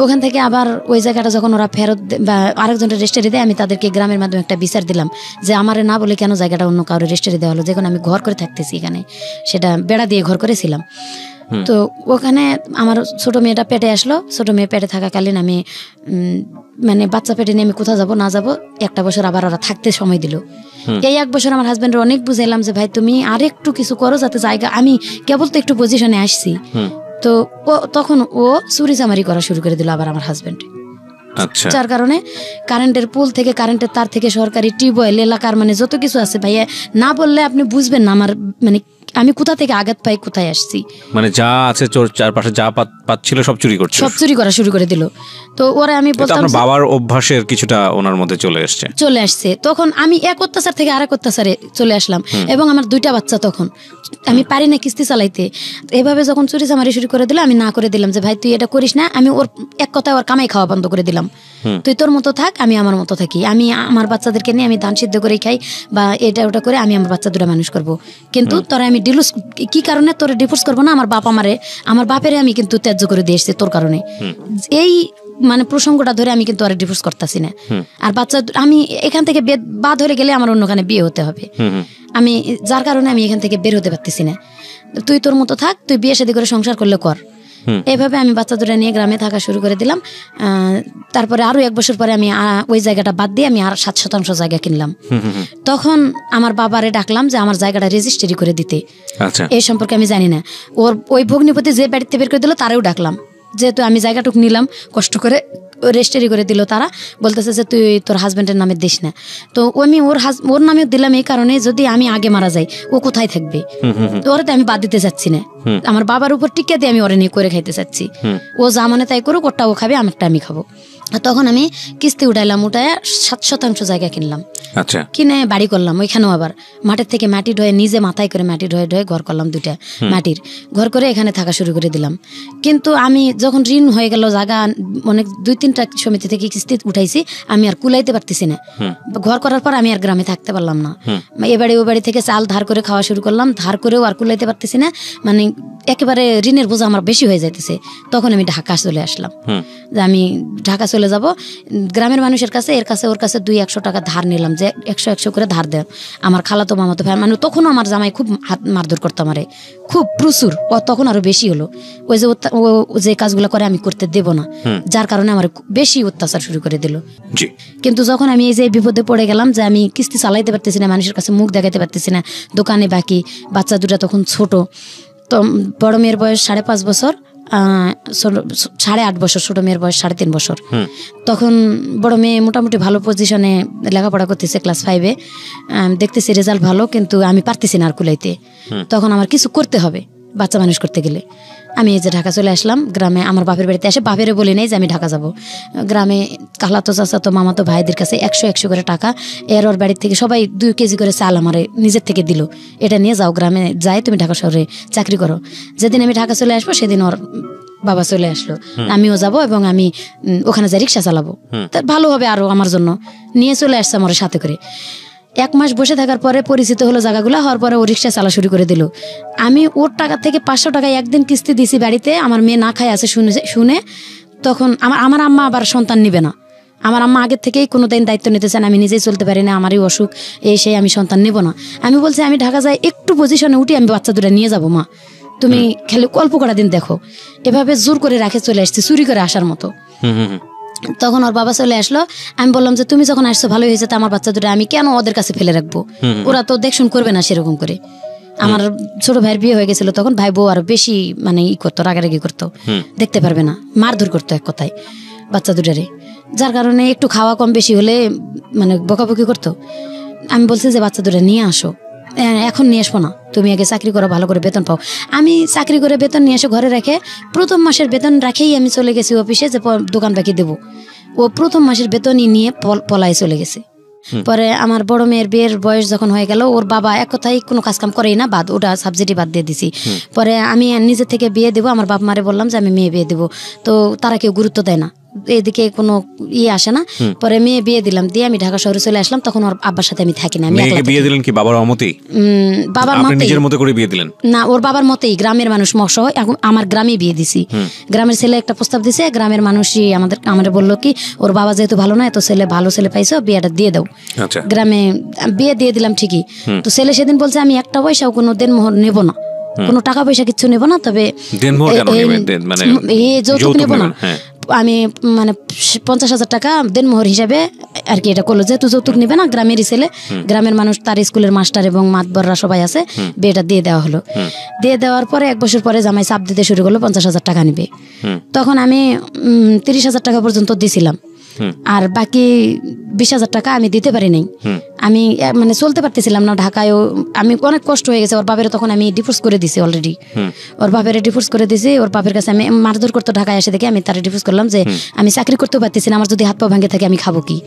ওখান থেকে আবার ওই জায়গাটা যখন ওরা ফেরত বা আরেকজনের রেজিস্ট্রি দেয়, আমি তাদেরকে গ্রামের মাধ্যমে একটা বিচার দিলাম যে আমারে না বলে কেন জায়গাটা অন্য কারো রেজিস্ট্রি দেওয়া হলো, যখন আমি ঘর করে থাকতেছি এখানে, সেটা বেড়া দিয়ে ঘর করেছিলাম। তো ওখানে আমার ছোট মেয়েটা পেটে আসলো, ছোট মেয়ে পেটে থাকাকালীন আমি মানে বাচ্চা পেটে নিয়ে আমি কোথাও যাবো না যাবো, 1টা বছর আবার ওরা থাকতে সময় দিল। এই 1 বছর আমার হাজব্যান্ডের অনেক বুঝাইলাম যে ভাই তুমি আর একটু কিছু করো, যাতে জায়গা, আমি কেবল তো একটু পজিশনে আসছি। তো তখন ও চুরি চামারি করা শুরু করে দিল আবার আমার হাজব্যান্ড। যার কারণে কারেন্টের পোল থেকে, কারেন্টের তার থেকে, সরকারি টিউবওয়েল, এলাকার মানে যত কিছু আছে ভাইয়া, না বললে আপনি বুঝবেন না আমার মানে আমি কোথা থেকে আঘাত পাই, কোথায় আসছি। মানে যা আছে চারপাশে যা পাচ্ছিল সব চুরি করছে, সব চুরি করা শুরু করে দিল। তো ওরা আমি বলতাম আপনার বাবার অভ্যাসের কিছুটা ওনার মধ্যে চলে আসছে। তখন আমি এক অত্যাচার থেকে আরেক অত্যাচারে চলে আসলাম, এবং আমার 2টা বাচ্চা। তখন আমি পারি না কিস্তি চালাইতে। এভাবে যখন চুরি চামারি শুরু করে দিল, আমি না করে দিলাম যে ভাই তুই এটা করিস না। আমি ওর এক কথায় ওর কামাই খাওয়া বন্ধ করে দিলাম, তুই তোর মতো থাক, আমি আমার মতো থাকি। আমি আমার বাচ্চাদেরকে নিয়ে আমি ধান সিদ্ধ করে খাই বা এটা ওটা করে আমি আমার বাচ্চা 2টা মানুষ করব। কিন্তু তোরা আমি ডিভোর্স কি কারণে তোরে ডিভোর্স করবো না, আমার বাপেরে আমি কিন্তু ত্যায্য করে দিয়ে এসেছি তোর কারণে। এই মানে প্রসঙ্গটা ধরে আমি কিন্তু আর ডিভোর্স করতেছি না। আর বাচ্চা আমি এখান থেকে বাদ হয়ে গেলে আমার অন্যখানে বিয়ে হতে হবে। আমি যার কারণে আমি এখান থেকে বের হতে পারতেছি না। তুই তোর মতো থাক, তুই বিয়ে শাদী করে সংসার করলে কর। এইভাবে আমি বাচ্চা 2টা নিয়ে গ্রামে থাকা শুরু করে দিলাম। তারপরে আরো 1 বছর পরে আমি ওই জায়গাটা বাদ দিয়ে আমি আর 7% জায়গা কিনলাম। তখন আমার বাবারে ডাকলাম যে আমার জায়গাটা রেজিস্ট্রি করে দিতে। এই সম্পর্কে আমি জানি না। ওই ভগ্নিপতি যে বাড়িতে বের করে দিল তারেও ডাকলাম, যেহেতু আমি জায়গাটুক নিলাম কষ্ট করে, রেজিস্ট্রি করে দিল। তারা বলতেছে যে তুই তোর হাজবেন্ডের নামে দিস না। তো আমি ওর নামে দিলাম এই কারণে, যদি আমি আগে মারা যাই ও কোথায় থাকবে, ওরা তো আমি বাদ দিতে চাচ্ছি না। আমার বাবার উপর টিকে দিয়ে আমি ওরে নিয়ে করে খাইতে চাচ্ছি। ও যা মানে তাই করুক, ওটা ও খাবে, আমারটা আমি খাবো। তখন আমি কিস্তি উঠায় 7% জায়গা কিনলাম। কিনে বাড়ি করলাম। ওইখানেও আবার মাটির থেকে মাটি ঢয়ে, নিজে মাথায় করে মাটি ঢয়ে ঘর করলাম, 2টা মাটির ঘর করে এখানে থাকা শুরু করে দিলাম। কিন্তু আমি যখন ঋণ হয়ে গেল, জায়গা অনেক 2-3টা সমিতি থেকে কিস্তি উঠাইছি, আমি আর কুলাইতে পারতেছি না। ঘর করার পর আমি আর গ্রামে থাকতে পারলাম না। এ বাড়ি ও বাড়ি থেকে চাল ধার করে খাওয়া শুরু করলাম, ধার করেও আর কুলাইতে পারতেছি না। মানে একেবারে ঋণের বোঝা আমার বেশি হয়ে যাইতেছে। তখন আমি ঢাকা চলে আসলাম, যে আমি ঢাকা চলে যাব। গ্রামের মানুষের কাছে ওর কাছে 200-100 টাকা ধার নিলাম, যে 100 করে ধার দেন। আমার খালাতো মামাতো ভাই, মানে তখনও আমার জামাই খুব মারধর করতো আমারে, খুব প্রচুর। তখন আরো বেশি হলো। ওই যে কাজগুলো করে আমি করতে দেব না, যার কারণে আমার বেশি অত্যাচার শুরু করে দিল। কিন্তু যখন আমি এই যে বিপদে পড়ে গেলাম, যে আমি কিস্তি চালাইতে পারতেছি না, মানুষের কাছে মুখ দেখাতে পারতেছি না, দোকানে বাকি, বাচ্চা 2টা তখন ছোট। তো বড় মেয়ের বয়স 5.5 বছর, 8.5 বছর, ছোট মেয়ের বয়স 3.5 বছর। তখন বড় মেয়ে মোটামুটি ভালো পজিশনে লেখাপড়া করতেছে, ক্লাস 5-এ। দেখতেছি রেজাল্ট ভালো, কিন্তু আমি পারতেছি না আর কুলাইতে। তখন আমার কিছু করতে হবে বাচ্চা মানুষ করতে গেলে। আমি এই যে ঢাকা চলে আসলাম গ্রামে। আমার বাপের বাড়িতে এসে বাপেরে বলি নাই যে আমি ঢাকা যাব। গ্রামে খালাতো চাচাতো মামাতো ভাইদের কাছে 100 করে টাকা, ওর বাড়ির থেকে সবাই 2 কেজি করে চাল আমারে নিজের থেকে দিল, এটা নিয়ে যাও গ্রামে, যাই তুমি ঢাকা শহরে চাকরি করো। যেদিন আমি ঢাকা চলে আসবো সেদিন ওর বাবা চলে আসলো, আমিও যাব এবং আমি ওখানে যাই রিক্সা চালাবো, তা ভালো হবে আরো আমার জন্য। নিয়ে চলে আসছে আমার সাথে করে। 1 মাস বসে থাকার পরে পরিচিত হলো জায়গাগুলো, হওয়ার পরে ও রিক্সা চালা শুরু করে দিল। আমি ওর টাকা থেকে 500 টাকায় একদিন কিস্তি দিছি বাড়িতে। আমার মেয়ে না খায় আছে শুনে তখন আমার আম্মা আবার সন্তান নিবে না। আমার আম্মা আগের থেকেই কোনোদিন দায়িত্ব নিতে চান, আমি নিজেই চলতে পারি না, আমারই অসুখ, সেই আমি সন্তান নেব না। আমি বলছি আমি ঢাকা যাই, একটু পজিশনে উঠি, আমি বাচ্চা 2টা নিয়ে যাবো, মা তুমি খালি অল্প কটা দিন দেখো। এভাবে জোর করে রাখে চলে আসছি, চুরি করে আসার মতো। তখন ওর বাবা চলে আসলো। আমি বললাম যে তুমি যখন আসছো ভালোই হয়েছে, আমার বাচ্চা 2টা আমি কেন ওদের কাছে ফেলে রাখবো, ওরা তো দেখশুন করবে না সেরকম করে। আমার ছোট ভাইয়ের বিয়ে হয়ে গেছিল তখন, ভাই বউ আরো বেশি মানে করতো, রাগারাগি করতো, দেখতে পারবে না, মারধর করতো এক কথায় বাচ্চা 2টারে। যার কারণে একটু খাওয়া কম বেশি হলে মানে বকাবকি করতো। আমি বলছি যে বাচ্চা 2টা নিয়ে আসো, এখন নিয়ে আসবো না, তুমি আগে চাকরি করো, ভালো করে বেতন পাও। আমি চাকরি করে বেতন নিয়ে এসে ঘরে রেখে 1ম মাসের বেতন রাখেই আমি চলে গেছি অফিসে, যে দোকান বাকি দেবো। ও 1ম মাসের বেতনই নিয়ে পলায় চলে গেছে। পরে আমার বড় মেয়ের বিয়ের বয়স যখন হয়ে গেল, ওর বাবা এক কথায় কোনো কাজ কাম করেই না, ওটা সাবজেক্টই বাদ দিয়ে দিছি। পরে আমি নিজে থেকে বিয়ে দেবো, আমার বাপ মারে বললাম যে আমি মেয়ে বিয়ে দেবো, তো তারা কেউ গুরুত্ব দেয় না, এদিকে কোনো আসে না। পরে মেয়ে বিয়ে দিলাম, দিয়ে আমি ঢাকা শহরে চলে আসলাম। তখন ওর আব্বার সাথে আমি থাকি না। বিয়ে দিলেন কি বাবার মতেই? বাবার মতে, নিজের মতো করে বিয়ে দিলেন না, ওর বাবার মতেই, গ্রামের মানুষ সহ আমার গ্রামে বিয়ে দিছি। গ্রামের ছেলে একটা প্রস্তাব দিছে, গ্রামের মানুষই আমাদের বললো কি ওর বাবা যেহেতু ভালো না, তো ভালো ছেলে পাইছো, বিয়েটা দিয়ে দাও। গ্রামে বিয়ে দিয়ে দিলাম ঠিকই। তো ছেলে সেদিন বলছে আমি একটা পয়সাও কোনো দেনমোহর নেব না, কোনো টাকা পয়সা কিচ্ছু নেব না, তবে যৌতুক নেব না। আমি মানে 50,000 টাকা দেনমোহর হিসাবে আর কি এটা করলো, যেহেতু যৌতুক নেবে না, গ্রামেরই ছেলে, গ্রামের মানুষ, তার স্কুলের মাস্টার এবং মাতবররা সবাই আছে, বিয়েটা দিয়ে দেওয়া হলো। দিয়ে দেওয়ার পরে 1 বছর পরে জামাই চাপ দিতে শুরু করলো 50,000 টাকা নিবে। তখন আমি 30,000 টাকা পর্যন্ত দিছিলাম। আর বাকি 20,000 টাকা আমি দিতে পারি নাই। আমি মানে চলতে পারতেছিলাম না ঢাকায়ও, আমি অনেক কষ্ট হয়ে গেছে। ওর বাপের তখন আমি ডিভোর্স করে দিছি অলরেডি, ওর বাপের ডিভোর্স করে দিছি। ওর বাপের কাছে আমি মারধর করতো ঢাকায় এসে দেখে আমি তার ডিভোর্স করলাম যে আমি চাকরি করতেও পারতেছি না, আমার যদি হাত পা ভাঙে থাকে আমি খাবো কি।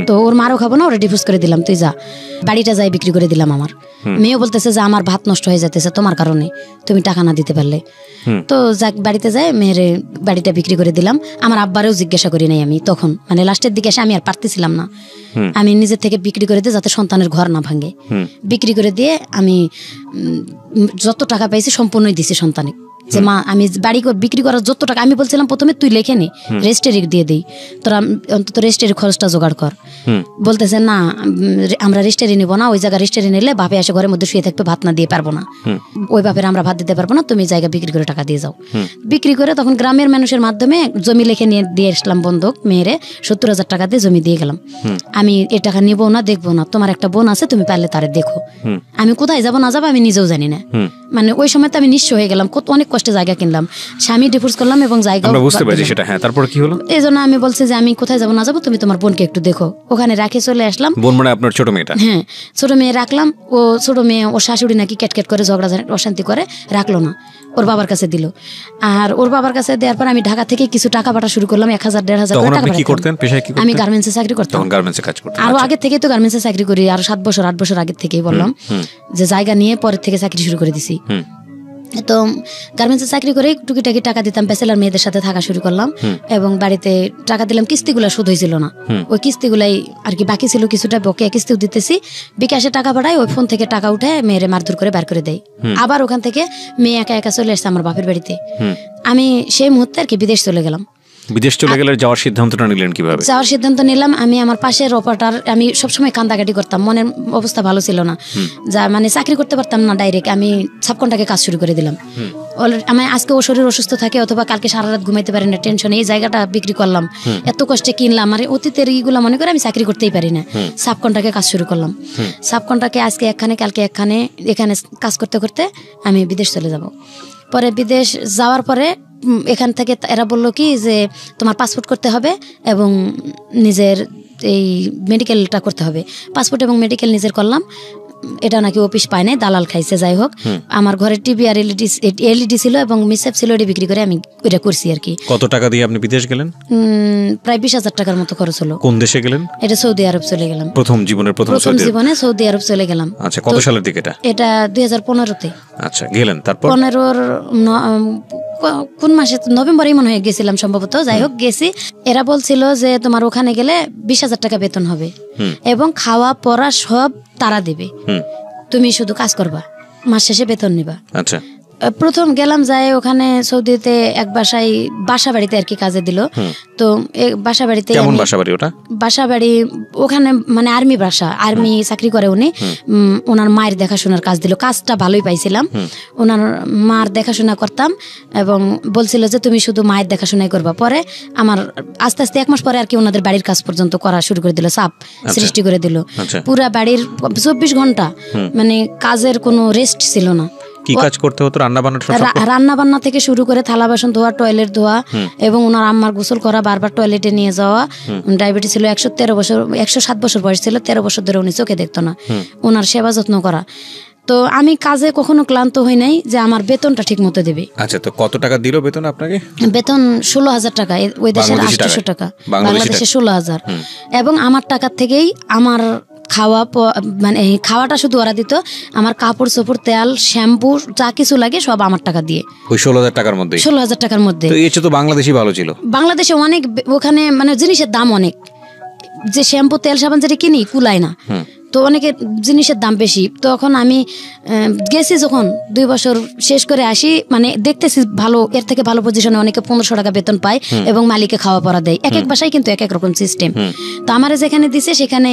তো ওর মারও খাবো না, ওরা ডিভোর্স করে দিলাম, তুই যা। বাড়িটা যাই বিক্রি করে দিলাম। আমার মেয়েও বলতেছে যে আমার ভাত নষ্ট হয়ে যেতেছে তোমার কারণে, তুমি টাকা না দিতে পারলে। তো যাক বাড়িতে যাই মেয়ের বাড়িটা বিক্রি করে দিলাম। আমার আব্বারেও জিজ্ঞাসা করি নাই আমি তখন, মানে লাস্টের দিকে এসে আমি আর পারতেছিলাম না, আমি নিজের থেকে বিক্রি করে দিই যাতে সন্তানের ঘর না ভাঙে। বিক্রি করে দিয়ে আমি যত টাকা পাইছি সম্পূর্ণই দিছি সন্তানে, যে মা আমি বাড়ি বিক্রি করার যত টাকা, আমি বলছিলাম প্রথমে তুই লেখে নে রেজিস্ট্রি দিয়ে দিই, তোরা অন্তত রেজিস্ট্রির খরচটা জোগাড় কর। বলতেছে না আমরা রেজিস্ট্রি নিবো না, ওই জায়গা রেজিস্ট্রি নিলে বাপে আসে ঘরের মধ্যে শুয়ে থাকবে, ভাত না দিয়ে পারবো না, ওই বাপের আমরা ভাত দিতে পারবো না, তুমি জায়গা বিক্রি করে টাকা দিয়ে যাও। বিক্রি করে তখন গ্রামের মানুষের মাধ্যমে জমি লেখে নিয়ে দিয়ে আসলাম বন্ধক, মেয়েরে 70,000 টাকা দিয়ে জমি দিয়ে গেলাম। আমি এ টাকা নিবো না, দেখবো না, তোমার একটা বোন আছে তুমি পারলে তারে দেখো। আমি কোথায় যাবো না যাবো আমি নিজেও জানি না, মানে ওই সময় তো আমি নিঃস্ব হয়ে গেলাম, অনেক কষ্টে জায়গা কিনলাম, স্বামী ডিভোর্স করলাম এবং জায়গা বুঝতে পারছি সেটা। হ্যাঁ, তারপর কি হলো? এই জন্য আমি বলছি যে আমি কোথায় যাবো না যাবো তুমি তোমার বোনকে একটু দেখো। ওখানে রাখে চলে আসলাম। বোন মানে আপনার ছোট মেয়েটা? হ্যাঁ, ছোট মেয়ে রাখলাম। ও ছোট মেয়ে ওর শাশুড়ি নাকি ক্যাটক্যাট করে ঝগড়া অশান্তি করে রাখলো না, ওর বাবার কাছে দিল। আর ওর বাবার কাছে দেওয়ার পর আমি ঢাকা থেকে কিছু টাকা পাঠা শুরু করলাম, 1,000-1,500 করে টাকা পাঠাতাম। আমি গার্মেন্টসে চাকরি করতাম, আরো আগে থেকে তো গার্মেন্টসে চাকরি করি, আরো 7 বছর 8 বছর আগে থেকেই বললাম যে জায়গা নিয়ে পরের থেকে চাকরি শুরু করে দিছি। তো গার্মেন্টসে চাকরি করে টুকিটাকি টাকা দিতাম, ব্যাচেলার মেয়েদের সাথে থাকা শুরু করলাম এবং বাড়িতে টাকা দিলাম। কিস্তিগুলো শোধ হয়েছিল না, ওই কিস্তিগুলাই আর কি বাকি ছিল, কিছুটা বকেয়া কিস্তিও দিতেছি। বিকাশে টাকা পাঠায়, ওই ফোন থেকে টাকা উঠে মেয়েরে মারধর করে বার করে দেয়। আবার ওখান থেকে মেয়ে একা একা চলে আসছে আমার বাপের বাড়িতে। আমি সেই মুহূর্তে আর কি বিদেশ চলে গেলাম। বিদেশ চলে গেলে যাওয়ার সিদ্ধান্তটা নিলেন কিভাবে? যাওয়ার সিদ্ধান্ত নিলাম, আমি আমার পাশের অপারেটর, আমি সবসময় কান্দাকাটি করতাম, মনের অবস্থা ভালো ছিল না, যা মানে চাকরি করতে পারতাম না ডাইরেক্ট, আমি সাবকন্ট্রাক্টে কাজ শুরু করে দিলাম। আমি আজকে ও শরীর অসুস্থ থাকে অথবা কালকে সারা রাত ঘুমাইতে পারি না টেনশনে, এই জায়গাটা বিক্রি করলাম, এত কষ্টে কিনলাম, আর অতীতের এইগুলো মনে করে আমি চাকরি করতেই পারি না, সাবকন্ট্রাক্টে কাজ শুরু করলাম। সাবকন্ট্রাক্টে আজকে একখানে কালকে একখানে, এখানে কাজ করতে করতে আমি বিদেশ চলে যাব। পরে বিদেশ যাওয়ার পরে এখান থেকে এরা বললো কি যে তোমার পাসপোর্ট করতে হবে এবং নিজের এই মেডিকেলটা করতে হবে। পাসপোর্ট এবং মেডিকেল নিজের করলাম, এটা নাকি অফিস পায় নাই, দালাল খাইছে। যাই হোক, আমার ঘরে টিভি আর এলইডি ছিল এবং মিসেপ ছিল, এটি বিক্রি করে আমি ওইটা করছি আর কি। কত টাকা দিয়ে আপনি বিদেশ গেলেন? প্রায় 20,000 টাকার মতো খরচ হলো। কোন দেশে গেলেন? এটা সৌদি আরব চলে গেলাম, প্রথম জীবনে সৌদি আরব চলে গেলাম। আচ্ছা, কত সালের দিকে এটা? এটা 2015-তে। আচ্ছা, গেলেন তারপর? 15-র কোন মাসে, নভেম্বরেই মনে হয় গেছিলাম সম্ভবত। যাই হোক গেছি, এরা বলছিল যে তোমার ওখানে গেলে 20,000 টাকা বেতন হবে এবং খাওয়া পড়া সব তারা দেবে, তুমি শুধু কাজ করবা, মাস শেষে বেতন নিবা। আচ্ছা, প্রথম গেলাম, যাই ওখানে সৌদিতে এক বাসা বাড়িতে আর কি কাজে দিল। তো বাসা বাড়িতে, কেমন বাসা বাড়ি ওটা? বাসা বাড়ি ওখানে মানে আর্মি বাসা, আর্মি চাকরি করে উনি। ওনার মায়ের দেখাশোনার কাজ দিল, কাজটা ভালোই পাইছিলাম, ওনার মার দেখাশোনা করতাম এবং বলছিল যে তুমি শুধু মায়ের দেখাশোনাই করবা। পরে আমার আস্তে আস্তে 1 মাস পরে আর কি ওনাদের বাড়ির কাজ পর্যন্ত করা শুরু করে দিল, চাপ সৃষ্টি করে দিল। পুরা বাড়ির 24 ঘন্টা মানে কাজের কোনো রেস্ট ছিল না। কি কাজ করতে হতো? রান্না বান্না থেকে শুরু করে থালা বাসন ধোয়া, টয়লেট ধোয়া এবং ওনার আম্মার গোসল করা, বারবার টয়লেটে নিয়ে যাওয়া। ডায়াবেটিস ছিল, 107 বছর বয়স ছিল, 13 বছর ধরে উনি চোখে দেখতো না, ওনার সেবা যত্ন করা। তো আমি কাজে কখনো ক্লান্ত হই নাই যে আমার বেতনটা ঠিক মতো দেবে। আচ্ছা, তো কত টাকা দিল বেতন আপনাকে? বেতন 16,000 টাকা, ওই দেশের 800 টাকা, বাংলাদেশে 16,000। এবং আমার টাকার থেকেই আমার খাওয়া, মানে খাওয়াটা শুধু ওরা দিত, আমার কাপড় চোপড়, তেল, শ্যাম্পু যা কিছু লাগে সব আমার টাকা দিয়ে। ওই 16,000 টাকার মধ্যে? 16,000 টাকার মধ্যে। তো বাংলাদেশই ভালো ছিল। বাংলাদেশে অনেক, ওখানে মানে জিনিসের দাম অনেক, যে শ্যাম্পু তেল সাবান যেটা কিনি কুলায় না, তো অনেকের জিনিসের দাম বেশি। তখন আমি গেছি যখন 2 বছর শেষ করে আসি, মানে দেখতেছি ভালো, এর থেকে ভালো পজিশনে অনেকে 1500 টাকা বেতন পায় এবং মালিকে খাওয়া পড়া দেয়। এক এক বাসায় কিন্তু এক এক রকম সিস্টেম। তো আমার যেখানে দিছে সেখানে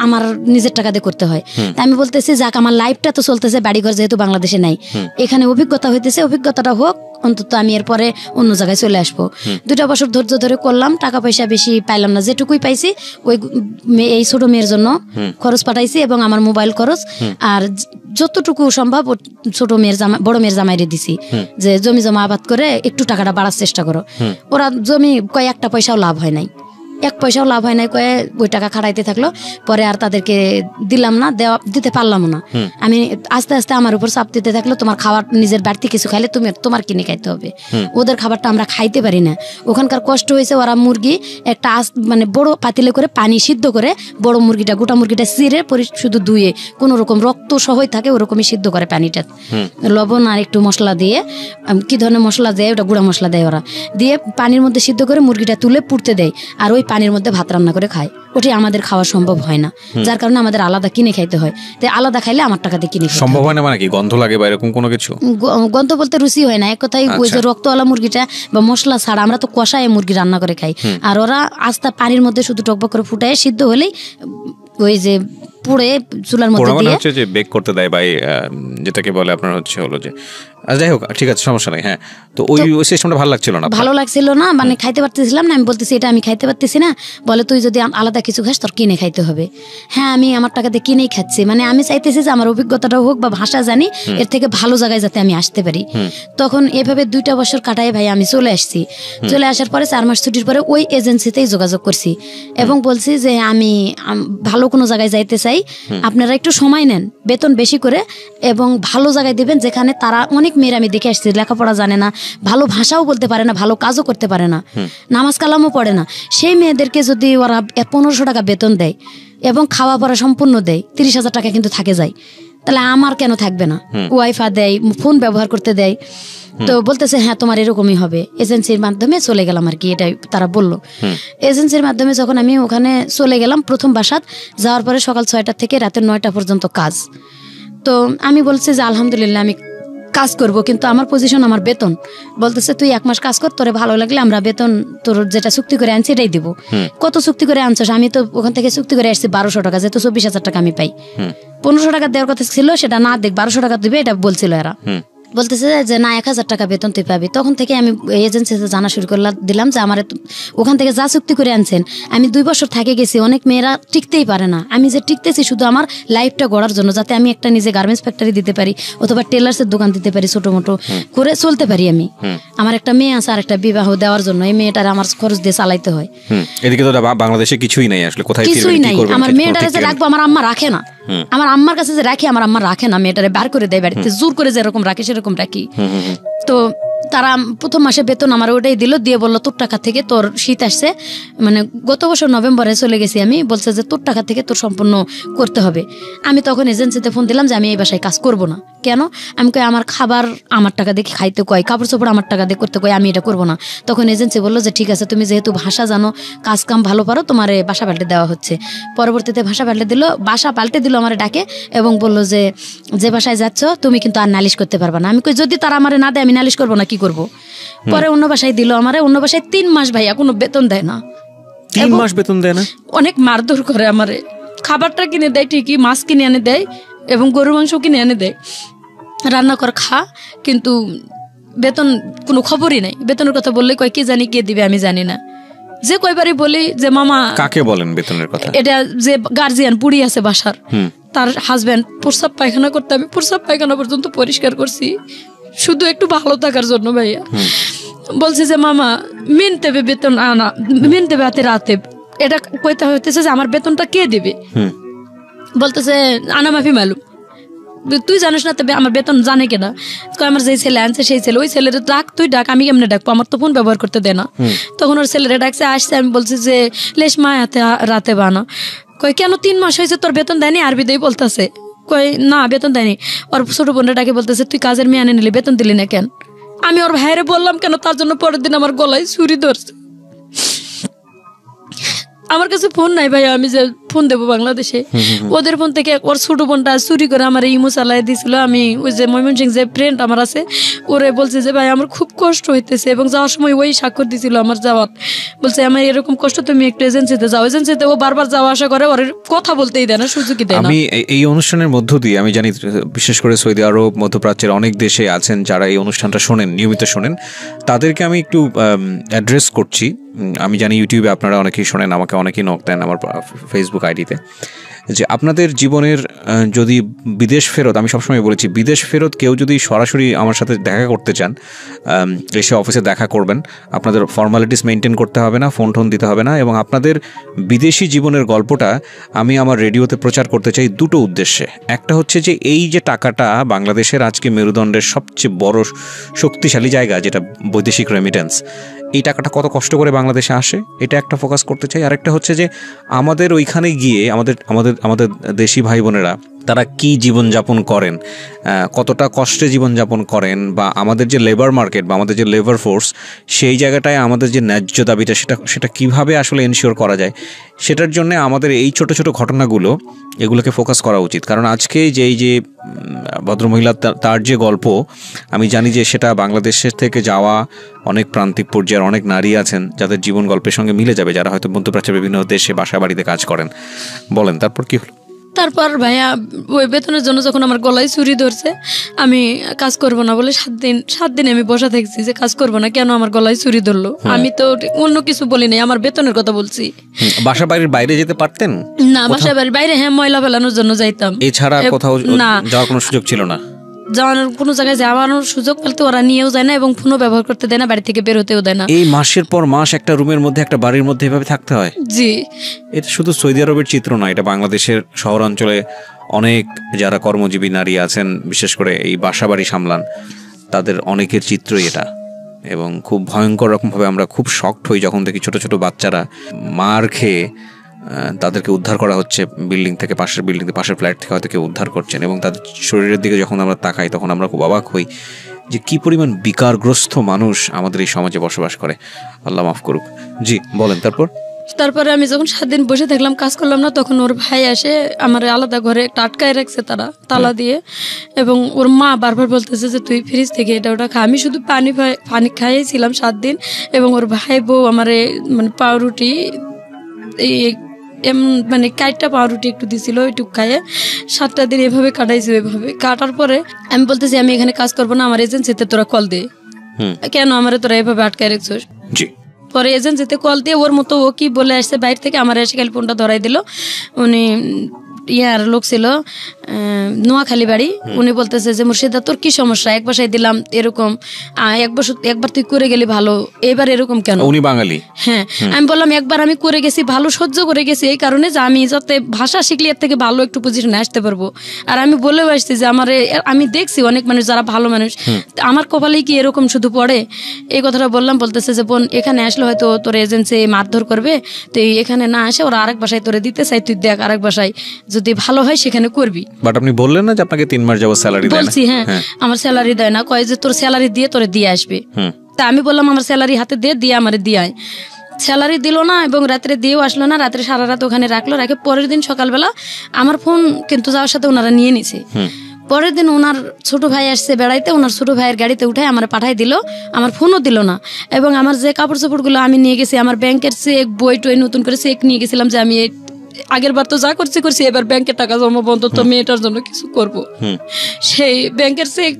আমার নিজের টাকা দিয়ে করতে হয়। তা আমি বলতেছি যাক, আমার লাইফটা তো চলতেছে, বাড়িঘর যেহেতু বাংলাদেশে নাই, এখানে অভিজ্ঞতা হইতেছে, অভিজ্ঞতাটা হোক, অন্তত আমি এরপরে অন্য জায়গায় চলে আসবো। 2 বছর ধৈর্য ধরে করলাম, টাকা পয়সা বেশি পাইলাম না, যেটুকুই পাইছি ওই এই ছোট মেয়ের জন্য খরচ পাঠাইছি এবং আমার মোবাইল খরচ, আর যতটুকু সম্ভব ছোট মেয়ের বড় মেয়ের জামাইরে দিছি যে জমি জমা আবাদ করে একটু টাকাটা বাড়ার চেষ্টা করো। ওরা জমি কয়েকটা পয়সাও লাভ হয় নাই, এক পয়সাও লাভ হয় নাই কয়ে ওই টাকা খাটাইতে থাকলো। পরে আর তাদেরকে দিলাম না, দিতে পারলাম না। আমি আস্তে আস্তে আমার উপর চাপ দিতে থাকলো, তোমার খাবার নিজের বাড়তি কিছু খাইলে তোমার কিনে খাইতে হবে, ওদের খাবারটা আমরা খাইতে পারি না। ওখানকার কষ্ট হয়েছে, ওরা মুরগি একটা মানে বড় পাতিলে করে পানি সিদ্ধ করে বড় মুরগিটা গোটা মুরগিটা চিরে শুধু ধুয়ে কোনো রকম রক্ত সহই থাকে ওরকমই সিদ্ধ করে পানিটা, লবণ আর একটু মশলা দিয়ে, কি ধরনের মশলা দেয় ওটা গুঁড়া মশলা দেয় ওরা, দিয়ে পানির মধ্যে সিদ্ধ করে মুরগিটা তুলে পুড়তে দেয়, আর ওই পানির মধ্যে ভাত রান্না করে খায়। ওটি আমাদের খাওয়া সম্ভব হয় না, যার কারণে আমাদের আলাদা কিনে খাইতে হয়। তাই আলাদা খাইলে আমার টাকা দিয়ে কিনে সম্ভব হয় না। মানে কি গন্ধ লাগে বা এরকম কোনো কিছু? গন্ধ বলতে রুচি হয় না, এক কথায় ওই যে রক্তওয়ালা মুরগিটা বা মশলা ছাড়া আমরা তো কষায় মুরগি রান্না করে খাই, আর ওরা আস্তা পানির মধ্যে শুধু টকবক করে ফুটায় সিদ্ধ হলেই ওই যে পুড়ে চুলার মধ্যে দিয়ে হচ্ছে যে বেক করতে দেয় বা যেটাকে বলে আপনার হচ্ছে হলো যে, যাই হোক ঠিক আছে সমস্যা নাই। হ্যাঁ, তো ওই সিস্টেমটা ভালো লাগছিল না, ভালো লাগছিল না, মানে খাইতে পারতেছিলাম না। আমি বলতেছি এটা আমি খাইতে পারতেছি না, বলে তুই যদি আলাদা কিছু খাস তোর কিনে খাইতে হবে। হ্যাঁ, আমি আমার টাকা দিয়ে কিনেই খাচ্ছি, মানে আমি চাইতেছি যে আমার অভিজ্ঞতাটাও হোক বা ভাষা জানি, এর থেকে ভালো জায়গায় যাতে আমি আসতে পারি। তখন এভাবে 2টা বছর কাটাই ভাই আমি চলে আসছি। চলে আসার পরে 4 মাস ছুটির পরে ওই এজেন্সিতেই যোগাযোগ করছি এবং বলছি যে আমি ভালো কোনো জায়গায় যাইতে চাই, আপনারা একটু সময় নেন, বেতন বেশি করে এবং ভালো জায়গায় দিবেন যেখানে তারা, অনেক মেয়েরা আমি দেখে আসছি লেখাপড়া জানে না, ভালো ভাষাও বলতে পারে না, ভালো কাজও করতে পারে না, নামাজ কালামও পড়ে না, সেই মেয়েদেরকে যদি ওরা 1500 টাকা বেতন দেয় এবং খাওয়া পড়া সম্পূর্ণ দেয়, 30,000 টাকা কিন্তু থাকে যায়, তাহলে আমার কেন থাকবে না? ওয়াইফা দেয়, ফোন ব্যবহার করতে দেয়। তো বলতেছে হ্যাঁ তোমার এরকমই হবে। এজেন্সির মাধ্যমে চলে গেলাম আর কি, এটাই তারা বললো। এজেন্সির মাধ্যমে যখন আমি ওখানে চলে গেলাম, প্রথম বাসাত যাওয়ার পরে সকাল 6টা থেকে রাতের 9টা পর্যন্ত কাজ। তো আমি বলছি যে আলহামদুলিল্লাহ আমি কাজ করব, কিন্তু আমার পজিশন, আমার বেতন। বলতেছে তুই 1 মাস কাজ কর, তোরে ভালো লাগলে আমরা বেতন তোর যেটা চুক্তি করে আনছি এটাই দিব। কত চুক্তি করে আনছস? আমি তো ওখান থেকে চুক্তি করে আসছি 1200 টাকা, যেহেতু 24,000 টাকা আমি পাই। 1500 টাকা দেওয়ার কথা ছিল, সেটা না দেখ 1200 টাকা দিবে এটা বলছিল এরা। বলতেছে যে না 1000 টাকা বেতন তুই পাবি। তখন থেকে আমি এজেন্সিতে জানা শুরু করলাম, দিলাম যে আমার ওখান থেকে যা চুক্তি করে আনছেন, আমি 2 বছর থাকে গেছি, অনেক মেয়েরা টিকতেই পারে না। আমি যে টিকতেছি শুধু আমার লাইফটা গড়ার জন্য, যাতে আমি একটা নিজে গার্মেন্টস ফ্যাক্টরি দিতে পারি অথবা টেলার্সের দোকান দিতে পারি, ছোট মোটো করে চলতে পারি আমি। আমার একটা মেয়ে আছে, আর একটা বিবাহ দেওয়ার জন্য এই মেয়েটার আমার খরচ দিয়ে চালাইতে হয়। এদিকে তো বাংলাদেশে কিছুই নাই আসলে, কোথায় কিছুই নাই। আমার মেয়েটারে যে রাখবো, আমার আম্মা রাখে না, আমার আম্মার কাছে যে রাখি আমার আম্মা রাখে না, মেয়েটারে বার করে দেয় বাড়িতে, জোর করে যেরকম রাখে সেরকম রাখি। তো তারা প্রথম মাসে বেতন আমার ওটাই দিল, দিয়ে বললো তোর টাকা থেকে তোর শীত আসছে, মানে গত বছর নভেম্বরে চলে গেছি আমি, বলছে যে তোর টাকা থেকে তোর সম্পূর্ণ করতে হবে। আমি তখন এজেন্সিতে ফোন দিলাম যে আমি এই বাসায় কাজ করব না। কেন? আমি কই আমার খাবার আমার টাকা দিয়ে খাইতে কয়, কাপড় চোপড় আমার টাকা দিয়ে করতে কয়, আমি এটা করবো না। তখন এজেন্সি বললো যে ঠিক আছে, তুমি যেহেতু ভাষা জানো, কাজ কাম ভালো পারো, তোমার বাসা পাল্টে দেওয়া হচ্ছে। পরবর্তীতে ভাষা পাল্টে দিল আমার ডাকে এবং বললো যে বাসায় যাচ্ছ তুমি কিন্তু আর নালিশ করতে পারবা না। আমি কই যদি তারা আমার না দেয় আমি নালিশ করবো না, কি করবো? পরে অন্য বাসায় দিল আমারে, অন্য বাসায় 3 মাস ভাইয়া কোনো বেতন দেয় না। 3 মাস বেতন দেয় না? অনেক মারধর করে আমারে। খাবারটা কিনে দেয় ঠিকই, মাছ কিনে এনে দেয় এবং গরুর মাংস কিনে এনে দেয়, রান্না কর খা, কিন্তু বেতন কোনো খবরই নাই। বেতনের কথা বললে কয় কি জানি কে দিবে আমি জানি না। যে কয়বারই বলি যে মামা, কাকে বলেন বেতনের কথা? এটা যে গার্জিয়ান বুড়ি আছে বাসার, তার হাজবেন্ড প্রস্রাব পায়খানা করতে, আমি প্রস্রাব পায়খানা পর্যন্ত পরিষ্কার করছি শুধু একটু ভালো থাকার জন্য ভাইয়া। বলছে যে মামা মিনতে বেতন আনা, মিনতে হাতে রাতে, এটা কইতে হইতেছে যে আমার বেতনটা কে দিবে? বলতেছে আনা মাফি মালুম, তুই জানিস না তবে আমার বেতন জানে কেনা? আমার যে ছেলে আনছে সেই ছেলে, ওই ছেলের ডাক, তুই ডাক, আমি কেমনে ডাকবো? আমার তো ফোন ব্যবহার করতে দে না। তখন ওর ছেলেরা ডাকছে, আসছে, আমি বলছি যে লেশ মা হাতে রাতে বানা। কই কেন 3 মাস হয়েছে তোর বেতন দেয়নি? আরবি দিয়ে বলতেছে, কই না বেতন দেয়নি। ওর ছোট বোনরা ডাকে বলতেছে তুই কাজের মেয়ে আনে নিলি, বেতন দিলি না কেন? আমি ওর ভাইরে বললাম কেন, তার জন্য পরের দিন আমার গলায় ছুরি ধরছে। আমার কাছে ফোন নাই ভাইয়া, আমি যে ফোন দেবো বাংলাদেশে, ওদের ফোন থেকে ওর ছোট বোনটা চুরি করে আমার ইমো চালাই দিয়েছিল। আমি ওই যে ময়মনসিং যে ফ্রেন্ড আমার আছে, ওরে বলছে যে ভাই আমার খুব কষ্ট হইতেছে, এবং যাওয়ার সময় ওই স্বাক্ষর দিছিল আমার যাওয়ার, বলছে আমার এরকম কষ্ট, তুমি একটু এজেন্সিতে যাও। এজেন্সিতে ও বারবার যাওয়া আসা করে, ওর কথা বলতেই দেয় না, সুযোগই দেয় না। আমি এই অনুষ্ঠানের মধ্য দিয়ে আমি জানি বিশেষ করে সৌদি আরব, মধ্যপ্রাচ্যের অনেক দেশে আছেন যারা এই অনুষ্ঠানটা শোনেন, নিয়মিত শোনেন, তাদেরকে আমি একটু অ্যাড্রেস করছি। আমি জানি ইউটিউবে আপনারা অনেকেই শোনেন, আমাকে অনেকেই নক দেন, আমার ফেসবুক ফেসবুক আইডিতে, যে আপনাদের জীবনের যদি বিদেশ ফেরত, আমি সবসময় বলেছি বিদেশ ফেরত কেউ যদি সরাসরি আমার সাথে দেখা করতে চান, এসে অফিসে দেখা করবেন, আপনাদের ফর্মালিটিস মেনটেন করতে হবে না, ফোন টোন দিতে হবে না, এবং আপনাদের বিদেশি জীবনের গল্পটা আমি আমার রেডিওতে প্রচার করতে চাই দুটো উদ্দেশ্যে। একটা হচ্ছে যে এই যে টাকাটা বাংলাদেশের আজকে মেরুদণ্ডের সবচেয়ে বড় শক্তিশালী জায়গা যেটা বৈদেশিক রেমিটেন্স, এই টাকাটা কত কষ্ট করে বাংলাদেশে আসে, এটা একটা ফোকাস করতে চাই। আরেকটা হচ্ছে যে আমাদের ওইখানে গিয়ে আমাদের আমাদের আমাদের দেশি ভাই বোনেরা তারা কী জীবনযাপন করেন, কতটা কষ্টে জীবনযাপন করেন, বা আমাদের যে লেবার মার্কেট বা আমাদের যে লেবার ফোর্স, সেই জায়গাটায় আমাদের যে ন্যায্য দাবিটা সেটা কীভাবে আসলে এনশিওর করা যায়, সেটার জন্য আমাদের এই ছোট ছোট ঘটনাগুলো এগুলোকে ফোকাস করা উচিত। কারণ আজকে এই যে ভদ্রমহিলা তার যে গল্প, আমি জানি যে সেটা বাংলাদেশের থেকে যাওয়া অনেক প্রান্তিক পর্যায়ের অনেক নারী আছেন যাদের জীবন গল্পের সঙ্গে মিলে যাবে, যারা হয়তো মধ্যপ্রাচ্যের বিভিন্ন দেশে বাসা বাড়িতে কাজ করেন। বলেন তারপর কি হলো? তারপর ভাইয়া ওই বেতনের জন্য যখন আমার গলায় ছুরি ধরছে, আমি কাজ করব না বলে 7 দিন আমি বসা থাকছি যে কাজ করব না, কেন আমার গলায় ছুরি ধরলো। আমি তো অন্য কিছু বলি নাই, আমার বেতনের কথা বলছি। বাসা বাড়ির বাইরে যেতে পারতেন না? বাসা বাড়ির বাইরে হ্যাঁ ময়লা ফেলানোর জন্য যাইতাম, এছাড়া কোথাও না যাওয়ার কোনো সুযোগ ছিল না। যাওয়ার কোনো জায়গায় যাওয়ার সুযোগ পেলে ওরা নিয়েও যায় না এবং ফোনও ব্যবহার করতে দেয় না, বাড়ি থেকে বের হতেও দেয় না। এই মাসের পর মাস একটা রুমের মধ্যে একটা বাড়ির মধ্যে এভাবে থাকতে হয়? জি। এটা শুধু সৌদি আরবের চিত্র না, এটা বাংলাদেশের শহরাঞ্চলে অনেক যারা কর্মজীবী নারী আছেন, বিশেষ করে এই বাসা বাড়ি সামলান, তাদের অনেকের চিত্রই এটা। এবং খুব ভয়ঙ্কর রকমভাবে আমরা খুব শকড হই যখন দেখি ছোট ছোট বাচ্চারা মার খেয়ে তাদেরকে উদ্ধার করা হচ্ছে বিল্ডিং থেকে, পাশের বিল্ডিং থেকে, পাশের ফ্ল্যাট থেকে হয়তো কেউ উদ্ধার করছেন, এবং তাদের শরীরের দিকে যখন আমরা তাকাই তখন আমরা খুব অবাক হই যে কী পরিমাণ বিকারগ্রস্ত মানুষ আমাদের এই সমাজে বসবাস করে। আল্লাহ মাফ করুক। জি বলেন তারপরে আমি যখন 7 দিন বসে থাকলাম, কাজ করলাম না, তখন ওর ভাই আসে আমার আলাদা ঘরে একটা আটকায় রাখছে তারা তালা দিয়ে, এবং ওর মা বারবার বলতেছে যে তুই ফ্রিজ থেকে এটা ওটা খা। আমি শুধু পানি খাইয়েছিলাম 7 দিন, এবং ওর ভাই বউ আমার মানে পাউরুটি মানে কাইটটা পাউরুটি একটু দিছিল, ওইটুক খাইয়ে 7টা দিন এভাবে কাটাইছি। ওইভাবে কাটার পরে আমি বলতেছি আমি এখানে কাজ করবো না, আমার এজেন্সিতে তোরা কল দে, কেন আমার তোরা এভাবে আটকায় রাখছিস। পরে এজেন্সিতে কল দিয়ে ওর মতো ও কি বলে আসছে বাইরে থেকে, আমার এসে খালি ফোনটা ধরাই দিল। উনি ইয়ার লোক ছিল নোয়াখালী বাড়ি, উনি বলতেছে যে মুর্শিদা তোর কি সমস্যা, এক বাসায় দিলাম এরকম, একবার তুই করে গেলি ভালো, এবার এরকম কেন? উনি বাঙালি। হ্যাঁ, আমি বললাম একবার আমি করে গেছি ভালো, সহ্য করে গেছি এই কারণে যে আমি যাতে ভাষা শিখলে এর থেকে ভালো একটু পজিশনে আসতে পারবো। আর আমি বলেও আসছি যে আমি দেখছি অনেক মানুষ যারা ভালো মানুষ, আমার কপালেই কি এরকম শুধু পড়ে, এই কথাটা বললাম। বলতেছে যে বোন এখানে আসলে হয়তো তোর এজেন্সি মারধর করবে, তুই এখানে না আসে ওরা আরেক বাসায় তোরে দিতে চাই, তুই দেখ আরেক বাসায় যদি ভালো হয় সেখানে করবি। বাট আপনি বললেন না যে আপনাকে 3 মাস যাবত স্যালারি দেয় না? বলছি হ্যাঁ, আমার স্যালারি দেয় না, কয় যে তোর স্যালারি দিয়ে তোরে দিয়ে আসবে। তা আমি বললাম আমার স্যালারি হাতে দিয়ে আমারে দিয়ে আয়। স্যালারি দিল না, এবং রাত্রে দিয়েও আসলো না, রাত্রে সারা রাত ওখানে রাখলো, রাখে পরের দিন সকালবেলা আমার ফোন কিন্তু যাওয়ার সাথে ওনারা নিয়ে নিছে। পরের দিন ওনার ছোট ভাই আসছে বেড়াইতে, ওনার ছোট ভাইয়ের গাড়িতে উঠে আমার পাঠাই দিল, আমার ফোনও দিল না। এবং আমার যে কাপড় চোপড়গুলো আমি নিয়ে গেছি, আমার ব্যাংকের চেক বই টই নতুন করে চেক নিয়ে গেছিলাম যে আমি আগের বার তো যা করছি এবার ব্যাংকের টাকা জমা বন্ধ, তো মেয়েটার জন্য কিছু করব। সেই ব্যাংকের চেক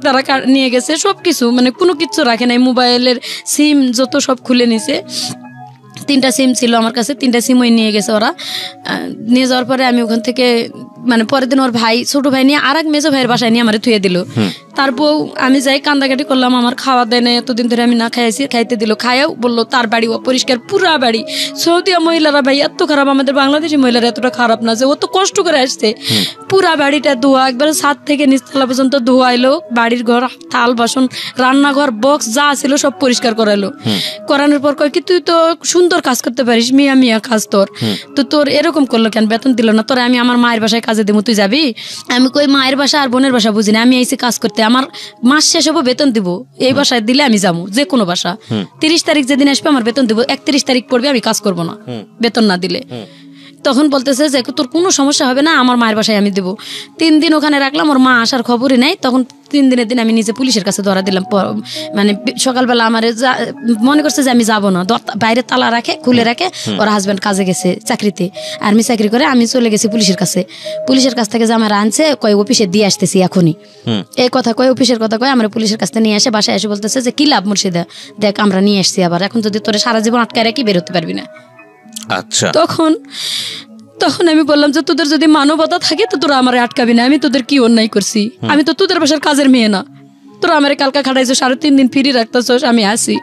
তারা নিয়ে গেছে, সবকিছু মানে কোনো কিছু রাখে নাই, মোবাইলের সিম যত সব খুলে নিছে। 3টা সিম ছিল আমার কাছে, 3টা সিমই নিয়ে গেছে ওরা। নিয়ে যাওয়ার পরে আমি ওখান থেকে মানে পরের দিন ওর ভাই ছোট ভাই নিয়ে আরেক মেজো ভাইয়ের বাসায় নিয়ে আমার থুয়ে দিল। তারপর আমি যাই কান্দাকাটি করলাম, আমার খাওয়া দেয় না, এতদিন ধরে আমি না খাইছি, খাইতে দিল, খাইয়াও বললো তার বাড়ি অপরিষ্কার পুরা বাড়ি। সৌদিয়া মহিলারা ভাই এত খারাপ, আমাদের বাংলাদেশি মহিলারা এতটা খারাপ না যে ও তো কষ্ট করে আসছে। পুরা বাড়িটা ধোয়া, একবারে ছাদ থেকে নিচতলা পর্যন্ত ধোয়াইলো, বাড়ির ঘর থাল বাসন রান্নাঘর বক্স যা ছিল সব পরিষ্কার করাইলো। করানোর পর কয় কি তুই তো সুন্দর কাজ করতে পারিস, মিয়া কাজ তোর এরকম করলো কেন, বেতন দিল না তোরা, আমি আমার মায়ের বাসায় কাজে দেবো, তুই যাবি? আমি কই মায়ের বাসা আর বোনের বাসা বুঝি না, আমি আইসি কাজ করতে, আমার মাস শেষ হবো বেতন দিব, এই বাসায় দিলে আমি যাবো যে কোনো বাসা। 30 তারিখ যেদিন আসবে আমার বেতন দিব, 31 তারিখ পড়বে আমি কাজ করবো না বেতন না দিলে। তখন বলতেছে যে তোর কোনো সমস্যা হবে না, আমার মায়ের বাসায় আমি দেবো। 3 দিন ওখানে রাখলাম, ওর মা আসার খবরই নাই। তখন 3 দিনের দিন আমি নিজে পুলিশের কাছে ধরা দিলাম। মানে সকালবেলা আমার মনে করছে যে আমি যাবো না, বাইরে তালা রাখে খুলে রাখে, ওর হাজব্যান্ড কাজে গেছে চাকরিতে, আর্মি চাকরি করে। আমি চলে গেছি পুলিশের কাছে, পুলিশের কাছ থেকে যে আমার আনছে কয় অফিসে দিয়ে আসতেছি এখনই, এই কথা কয়, অফিসের কথা কয়, আমরা পুলিশের কাছ থেকে নিয়ে আসে বাসায় এসে বলতেছে যে কি লাভ মুর্শিদা, দেখ আমরা নিয়ে আসছি আবার, এখন যদি তোরে সারা জীবন আটকায় রাখি বেরোতে পারবি না। আচ্ছা। তখন তখন আমি বললাম যে তোদের যদি মানবতা থাকে তো তোরা আমার আটকাবি না, আমি তোদের কি অন্যায় করছি? আমি তো তোদের বাসার কাজের মেয়ে না, তোরা আমার কালকা খাটাইছো, 3.5 দিন ফ্রি রাখতেছস, আমি আসি।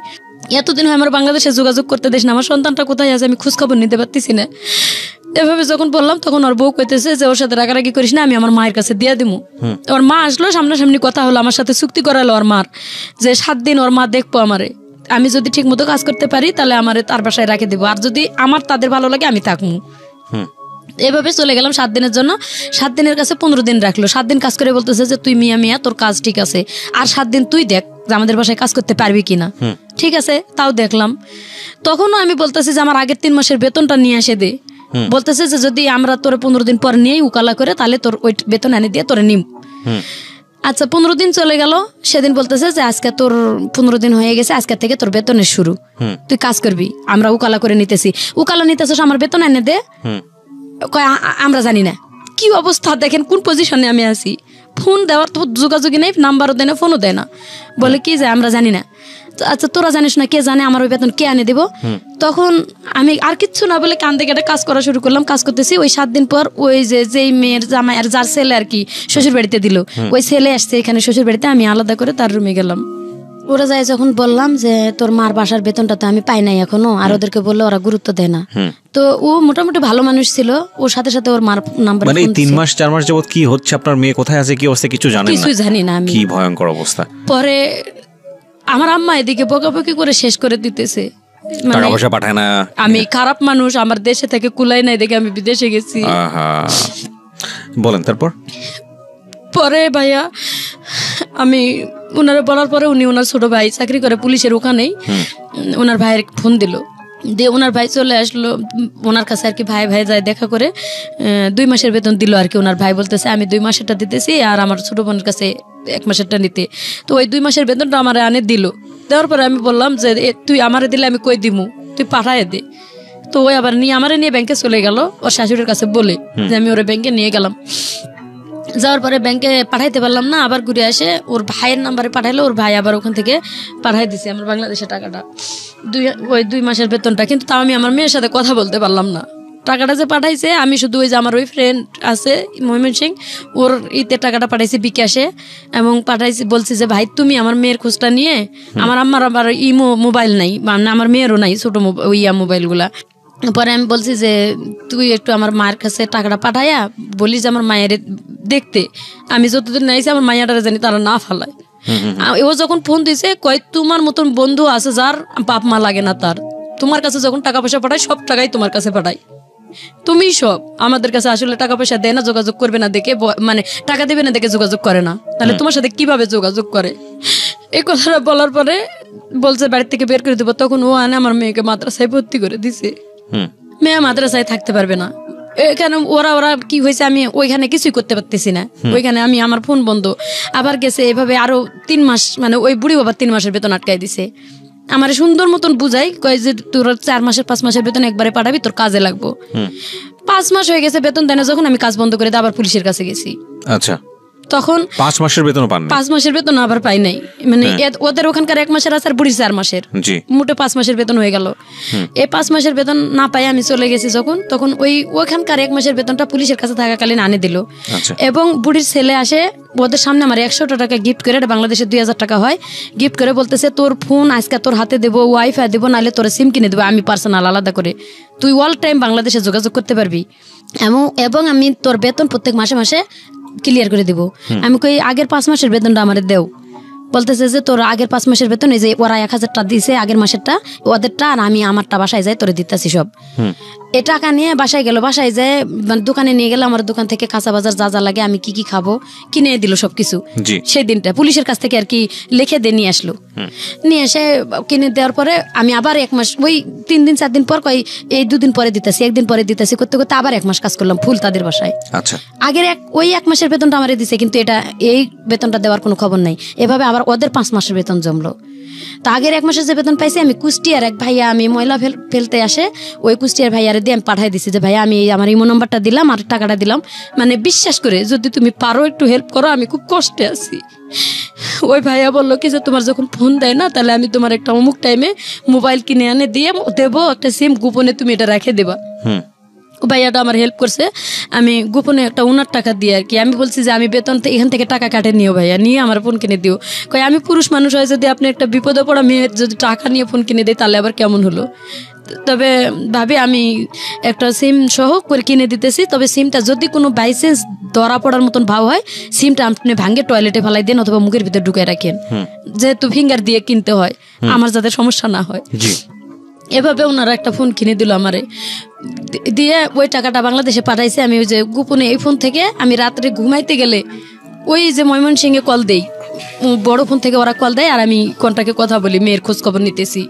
এতদিন হয় আমার বাংলাদেশে যোগাযোগ করতে দিস না, আমার সন্তানটা কোথায় আছে আমি খোঁজখবর নিতে পারতেছি না। এভাবে যখন বললাম তখন ওর বউ কইতেছে যে ওর সাথে রাগারাগি করিস না, আমি আমার মায়ের কাছে দিয়ে দিমু। ওর মা আসলো, সামনাসামনি কথা হলো, আমার সাথে চুক্তি করালো ওর মার যে 7 দিন ওর মা দেখবো আমারে, আমি যদি ঠিক মতো কাজ করতে পারি তাহলে আমারে তার বাসায় রাখে দিব, আর যদি আমার তাদের ভালো লাগে আমি থাকবো। এভাবে চলে গেলাম 7 দিনের জন্য। 7 দিনের কাছে 15 দিন রাখলো। 7 দিন কাজ করে বলতেছে যে তুই মিয়া তোর কাজ ঠিক আছে, আর 7 দিন তুই দেখ যে আমাদের বাসায় কাজ করতে পারবি কিনা। ঠিক আছে, তাও দেখলাম। তখনও আমি বলতেছি যে আমার আগের 3 মাসের বেতনটা নিয়ে এসে দে। বলতেছে যে যদি আমরা তোর 15 দিন পর নিয়ে উকালা করে তাহলে তোর ওই বেতন এনে দিয়ে তোরে নিম। আচ্ছা 15 দিন চলে গেল। সেদিন বলতেছে যে আজকে তোর 15 দিন হয়ে গেছে, আজকে থেকে তোর বেতনের শুরু, তুই কাজ করবি, আমরা উকালা করে নিতেছি। উকালা নিতেছিস, আমার বেতন এনে দে। কয় আমরা জানি না। কি অবস্থা দেখেন, কোন পজিশনে আমি আছি। ফোন দেওয়ার তো যোগাযোগই নেই, নাম্বারও দেয় না, ফোনও দেয় না। বলে কি যে আমরা জানি না। আচ্ছা তোরা জানিস না, কে জানে আমার ওই বেতন কে আনে দেবো? তখন আমি আর কিচ্ছু না বলে কান্দে কেটে কাজ করা শুরু করলাম। কাজ করতেছি, ওই 7 দিন পর ওই যেই মেয়ের জামাই আর যার ছেলে আর কি শ্বশুর বাড়িতে দিল, ওই ছেলে আসছে এখানে শ্বশুর বাড়িতে, আমি আলাদা করে তার রুমে গেলাম। ওরা যায় যখন বললাম যে তোর মার বাসার বেতনটা তো আমি পাই নাই এখনো, আর ওদেরকে বললে ওরা গুরুত্ব দেয় না। তো ও মোটামুটি ভালো মানুষ ছিল, ওর সাথে সাথে ওর মার নাম্বার, মানে 3 মাস 4 মাস যাবত কি হচ্ছে, আপনার মেয়ে কোথায় আছে, কি অবস্থা কিছু জানেন না? কিছু জানি না আমি। কি ভয়ঙ্কর অবস্থা। পরে আমার আম্মা এদিকে বকাবকি করে শেষ করে দিতেছে, টাকা পয়সা পাঠায় না, আমি খারাপ মানুষ, আমার দেশে থেকে কুলাই নাই দেখে আমি বিদেশে গেছি। বলেন তারপর? পরে ভাইয়া আমি ওনারা বলার পরে উনি ওনার ছোট ভাই চাকরি করে পুলিশের ওখানেই, ওনার ভাইয়ের ফোন দিল, দিয়ে ওনার ভাই চলে আসলো ওনার কাছে আর কি। ভাই যায় দেখা করে 2 মাসের বেতন দিল আর কি। ওনার ভাই বলতেছে আমি 2 মাসেরটা দিতেছি আর আমার ছোট বোনের কাছে 1 মাসেরটা নিতে। তো ওই 2 মাসের বেতনটা আমার আনে দিল। দেওয়ার পরে আমি বললাম যে তুই আমারে দিলে আমি কই দিমু, তুই পাঠায় দে। তো ওই আবার আমারে নিয়ে ব্যাংকে চলে গেল ওর শাশুড়ির কাছে বলে যে আমি ওরে ব্যাংকে নিয়ে গেলাম। যাওয়ার পরে ব্যাংকে পাঠাইতে পারলাম না, আবার ঘুরে আসে ওর ভাইয়ের নাম্বারে পাঠাইলো, ওর ভাই আবার ওখান থেকে পাঠাই দিছে আমার বাংলাদেশের টাকাটা, ওই 2 মাসের বেতনটা। কিন্তু তাও আমি আমার মেয়ের সাথে কথা বলতে পারলাম না। টাকাটা যে পাঠাইছে আমি শুধু ওই যে আমার ওই ফ্রেন্ড আছে ময়মনসিং, ওর ইতে টাকাটা পাঠাইছি বিকাশে, এবং পাঠাইছি বলছি যে ভাই তুমি আমার মেয়ের খোঁজটা নিয়ে, আমার আম্মার আবার মোবাইল নাই, মানে আমার মেয়েরও নাই ছোট মোবাইলগুলা। পরে আমি বলছি যে তুই একটু আমার মায়ের কাছে টাকাটা পাঠাইয়া বলি যে আমার মায়ের দেখতে, আমি যতদিন নাইছি আমার মাইয়াটা জানি তারা না ফালায়। ও যখন ফোন দিছে কয় তোমার মতন বন্ধু আছে যার বাপ মা লাগে না, তার তোমার কাছে যখন টাকা পয়সা পাঠায় সব টাকাই তোমার কাছে পাঠায়, তুমি সব আমাদের কাছে আসলে টাকা পয়সা দেয় না, যোগাযোগ করবে না দেখে, মানে টাকা দেবে না দেখে যোগাযোগ করে না, তাহলে তোমার সাথে কিভাবে যোগাযোগ করে? এই কথাটা বলার পরে বলছে বাড়ির থেকে বের করে দেবো। তখন ও আনে আমার মেয়েকে মাদ্রাসায় ভর্তি করে দিছে। মেয়ে মাদ্রাসায় থাকতে পারবে না। এখানে ওরা কি হয়েছে আমি ওইখানে কিছুই করতে পারতেছি না, ওইখানে আমি আমার ফোন বন্ধ। আবার গেছে এভাবে আরো 3 মাস, মানে ওই বুড়ি বাবার 3 মাসের বেতন আটকাই দিছে। আমার সুন্দর মতন বুঝাই কয় যে তোর 4 মাসের 5 মাসের বেতন একবারে পাঠাবি, তোর কাজে লাগবো। 5 মাস হয়ে গেছে বেতন দেয় না, যখন আমি কাজ বন্ধ করে দিয়ে আবার পুলিশের কাছে গেছি। আচ্ছা, তখন 5 মাসের বেতন পান না? 5 মাসের বেতন আবার পাই নাই, মানে ওদের ওখানকার 1 মাসের আছে আর বুড়ির 4 মাসের, মোটে 5 মাসের বেতন হয়ে গেল। এই 5 মাসের বেতন না পাই আমি চলে গেছি যখন, তখন ওখানকার 1 মাসের বেতনটা পুলিশের কাছে থাকাকালীন আনে দিল। এবং বুড়ির ছেলে আসে ওদের সামনে আমার 100 টাকা গিফট করে, বাংলাদেশে 2000 টাকা হয়, গিফট করে বলতেছে তোর ফোন আজকে তোর হাতে দেবো, ওয়াইফাই দেবো, নাহলে তোর সিম কিনে দেবো আমি পার্সোনাল আলাদা করে, তুই অল টাইম বাংলাদেশে যোগাযোগ করতে পারবি, এবং আমি তোর বেতন প্রত্যেক মাসে মাসে ক্লিয়ার করে দিব। আমি কই আগের 5 মাসের বেতনটা আমার দেও। বলতেছে যে তোর আগের 5 মাসের বেতন এই যে ওরা 1000 টাকা দিয়েছে আগের মাসেরটা ওদেরটা, আর আমি আমারটা বাসায় যাই তোরে দিতেছি সব। এ টাকা নিয়ে বাসায় গেল, বাসায় যায় মানে দোকানে নিয়ে গেল, আমার দোকান থেকে কাঁচা বাজার যা যা লাগে আমি কি খাবো কিনে দিল সবকিছু। সেই দিনটা পুলিশের কাছ থেকে আর কি লিখে দিয়ে নিয়ে আসলো, নিয়ে এসে কিনে দেওয়ার পরে আমি আবার 1 মাস ওই 3 দিন 4 দিন পর কই এই 2 দিন পরে দিতেছি, 1 দিন পরে দিতেছি করতে করতে আবার 1 মাস কাজ করলাম ফুল তাদের বাসায়। আচ্ছা, আগের ওই 1 মাসের বেতনটা আমারে দিছে, কিন্তু এটা এই বেতনটা দেওয়ার কোনো খবর নাই। এভাবে আবার ওদের 5 মাসের বেতন জমলো। তা আগের 1 মাসের যে বেতন পাইছি আমি কুষ্টিয়ার এক ভাইয়া, আমি ময়লা ফেলতে আসে ওই কুষ্টিয়ার ভাইয়ারে দিয়ে আমি পাঠাই দিছি যে ভাইয়া আমি আমার ইমো নাম্বারটা দিলাম আর টাকাটা দিলাম, মানে বিশ্বাস করে যদি তুমি পারো একটু হেল্প করো, আমি খুব কষ্টে আছি। ওই ভাইয়া বললো কি যে তোমার যখন ফোন দেয় না তাহলে আমি তোমার একটা অমুক টাইমে মোবাইল কিনে এনে দিয়ে দেবো, একটা সিম গোপনে তুমি এটা রেখে দেবা। ভাইয়াটা আমার হেল্প করছে। আমি গোপনে একটা 7 টাকা দিয়ে আর কি আমি বলছি যে আমি বেতন এখান থেকে টাকা কাটে নিও ভাইয়া, নিয়ে আমার ফোন কিনে দিও। কই আমি পুরুষ মানুষ হয়, যদি আপনি একটা বিপদে পড়া মেয়ের যদি টাকা নিয়ে ফোন কিনে দিই তাহলে আবার কেমন হলো। তবে ভাবি আমি একটা সিম সহ করে কিনে দিতেছি, তবে সিমটা যদি কোনো বাইসেন্স ধরা পড়ার মতন ভাব হয় সিমটা আপনি ভাঙ্গে টয়লেটে ফেলাই দেন অথবা মুখের ভিতরে ঢুকাই রাখেন, যেহেতু ফিঙ্গার দিয়ে কিনতে হয় আমার যাতে সমস্যা না হয়। এভাবে ওনারা একটা ফোন কিনে দিল আমারে, দিয়ে ওই টাকাটা বাংলাদেশে পাঠাইছে। আমি ওই যে গোপনে এই ফোন থেকে আমি রাত্রে ঘুমাইতে গেলে ওই যে ময়মনসিংহে কল দেই, বড় ফোন থেকে ওরা কল দেয় আর আমি কন্টাক্টে কথা বলি, মেয়ের খোঁজ খবর নিতেছি,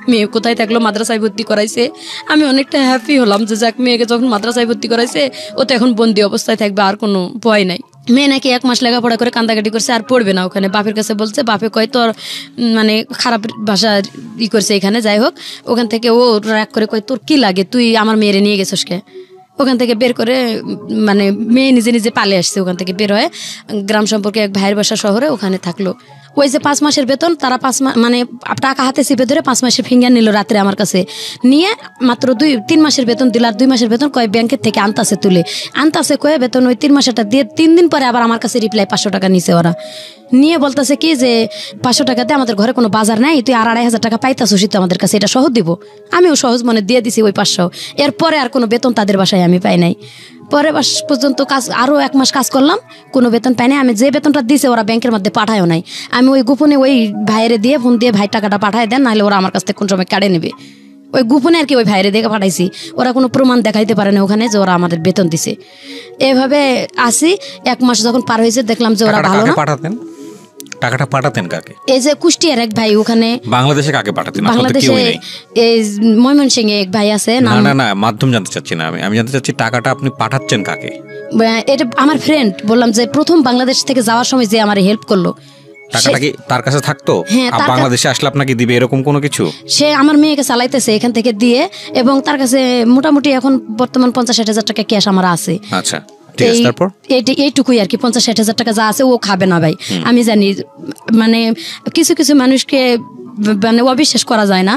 মেয়ে কোথায় থাকলো, মাদ্রাসায় ভর্তি করাইছে। আমি অনেকটা হ্যাপি হলাম যে যাক মেয়েকে যখন মাদ্রাসায় ভর্তি করাইছে ও তো এখন বন্দি অবস্থায় থাকবে, আর কোনো ভয় নাই। মেয়ে নাকি 1 মাস লেখাপড়া করে কান্দাকাটি করছে আর পড়বে না ওখানে, বাপের কাছে বলছে। বাপে কয় তোর মানে খারাপ ভাষা করছে এখানে, যাই হোক ওখান থেকে ও রাগ করে কয় তোর কি লাগে, তুই আমার মেয়েরে নিয়ে গেছিস কে। ওখান থেকে বের করে মানে মেয়ে নিজে নিজে পালে আসছে, ওখান থেকে বের হয়ে গ্রাম সম্পর্কে এক ভাইয়ের বাসা শহরে ওখানে থাকলো। ওই যে 5 মাসের বেতন তারা 5 মাস মানে টাকা হাতে চেপে ধরে 5 মাসের ফিঙ্গার নিল রাত্রে আমার কাছে নিয়ে, মাত্র 3 মাসের বেতন দিল। আর 2 মাসের বেতন কয় ব্যাংকের থেকে আনতাছে তুলে আনতাছে কয়ে বেতন ওই 3 মাসেরটা দিয়ে 3 দিন পরে আবার আমার কাছে রিপ্লাই 500 টাকা নিছে ওরা, নিয়ে বলতেছে কি যে 500 টাকাতে আমাদের ঘরে কোনো বাজার নাই, তুই আর 2500 টাকা পাইতাছিস তো আমাদের কাছে, এটা সহজ দিব। আমিও সহজ মনে দিয়ে দিছি ওই 500। এরপরে আর কোনো বেতন তাদের বাসায় আমি পাই নাই। পরে মাস পর্যন্ত কাজ আরও 1 মাস কাজ করলাম, কোনো বেতন পাই নাই। আমি যে বেতনটা দিয়েছে ওরা ব্যাংকের মধ্যে পাঠায়ও নাই। আমি ওই গোপনে ওই ভাইয়েরে দিয়ে ফোন দিয়ে ভাই টাকাটা পাঠায় দেন, নাহলে ওরা আমার কাছ থেকে কোন সময় কাটে নেবে। ওই গোপনে আর কি ওই ভাইয়েরে দেখে পাঠাইছি, ওরা কোনো প্রমাণ দেখাইতে পারে না ওখানে যে ওরা আমাদের বেতন দিছে। এভাবে আসি 1 মাস যখন পার হয়েছে দেখলাম যে ওরা ভালো না। টাকাটা পাঠাতেন কাকে? এই যে কুষ্টিয়ার এক ভাই ওখানে। বাংলাদেশে কাকে পাঠাতেন? বাংলাদেশে এই ময়মনসিংহে এক ভাই আছে। না না না, মাধ্যম জানতে চাচ্ছি না আমি জানতে চাচ্ছি টাকাটা আপনি পাঠাচ্ছেন কাকে? এটা আমার ফ্রেন্ড, বললাম যে প্রথম বাংলাদেশ থেকে যাওয়ার সময় যে আমার হেল্প করলো। টাকাটা কি তার কাছে থাকতো? বাংলাদেশে আসলে আপনাকে দিবে এরকম কোনো কিছু? সে আমার মেয়েকে চালাইতেছে এখান থেকে দিয়ে, এবং তার কাছে মোটামুটি এখন বর্তমান 50-60 হাজার টাকা ক্যাশ আমার আছে। আচ্ছা, এইটুকুই আর কি। 50-60 হাজার টাকা যা আছে ও খাবে না ভাই, আমি জানি। মানে কিছু কিছু মানুষকে মানে অবিশ্বাস করা যায় না।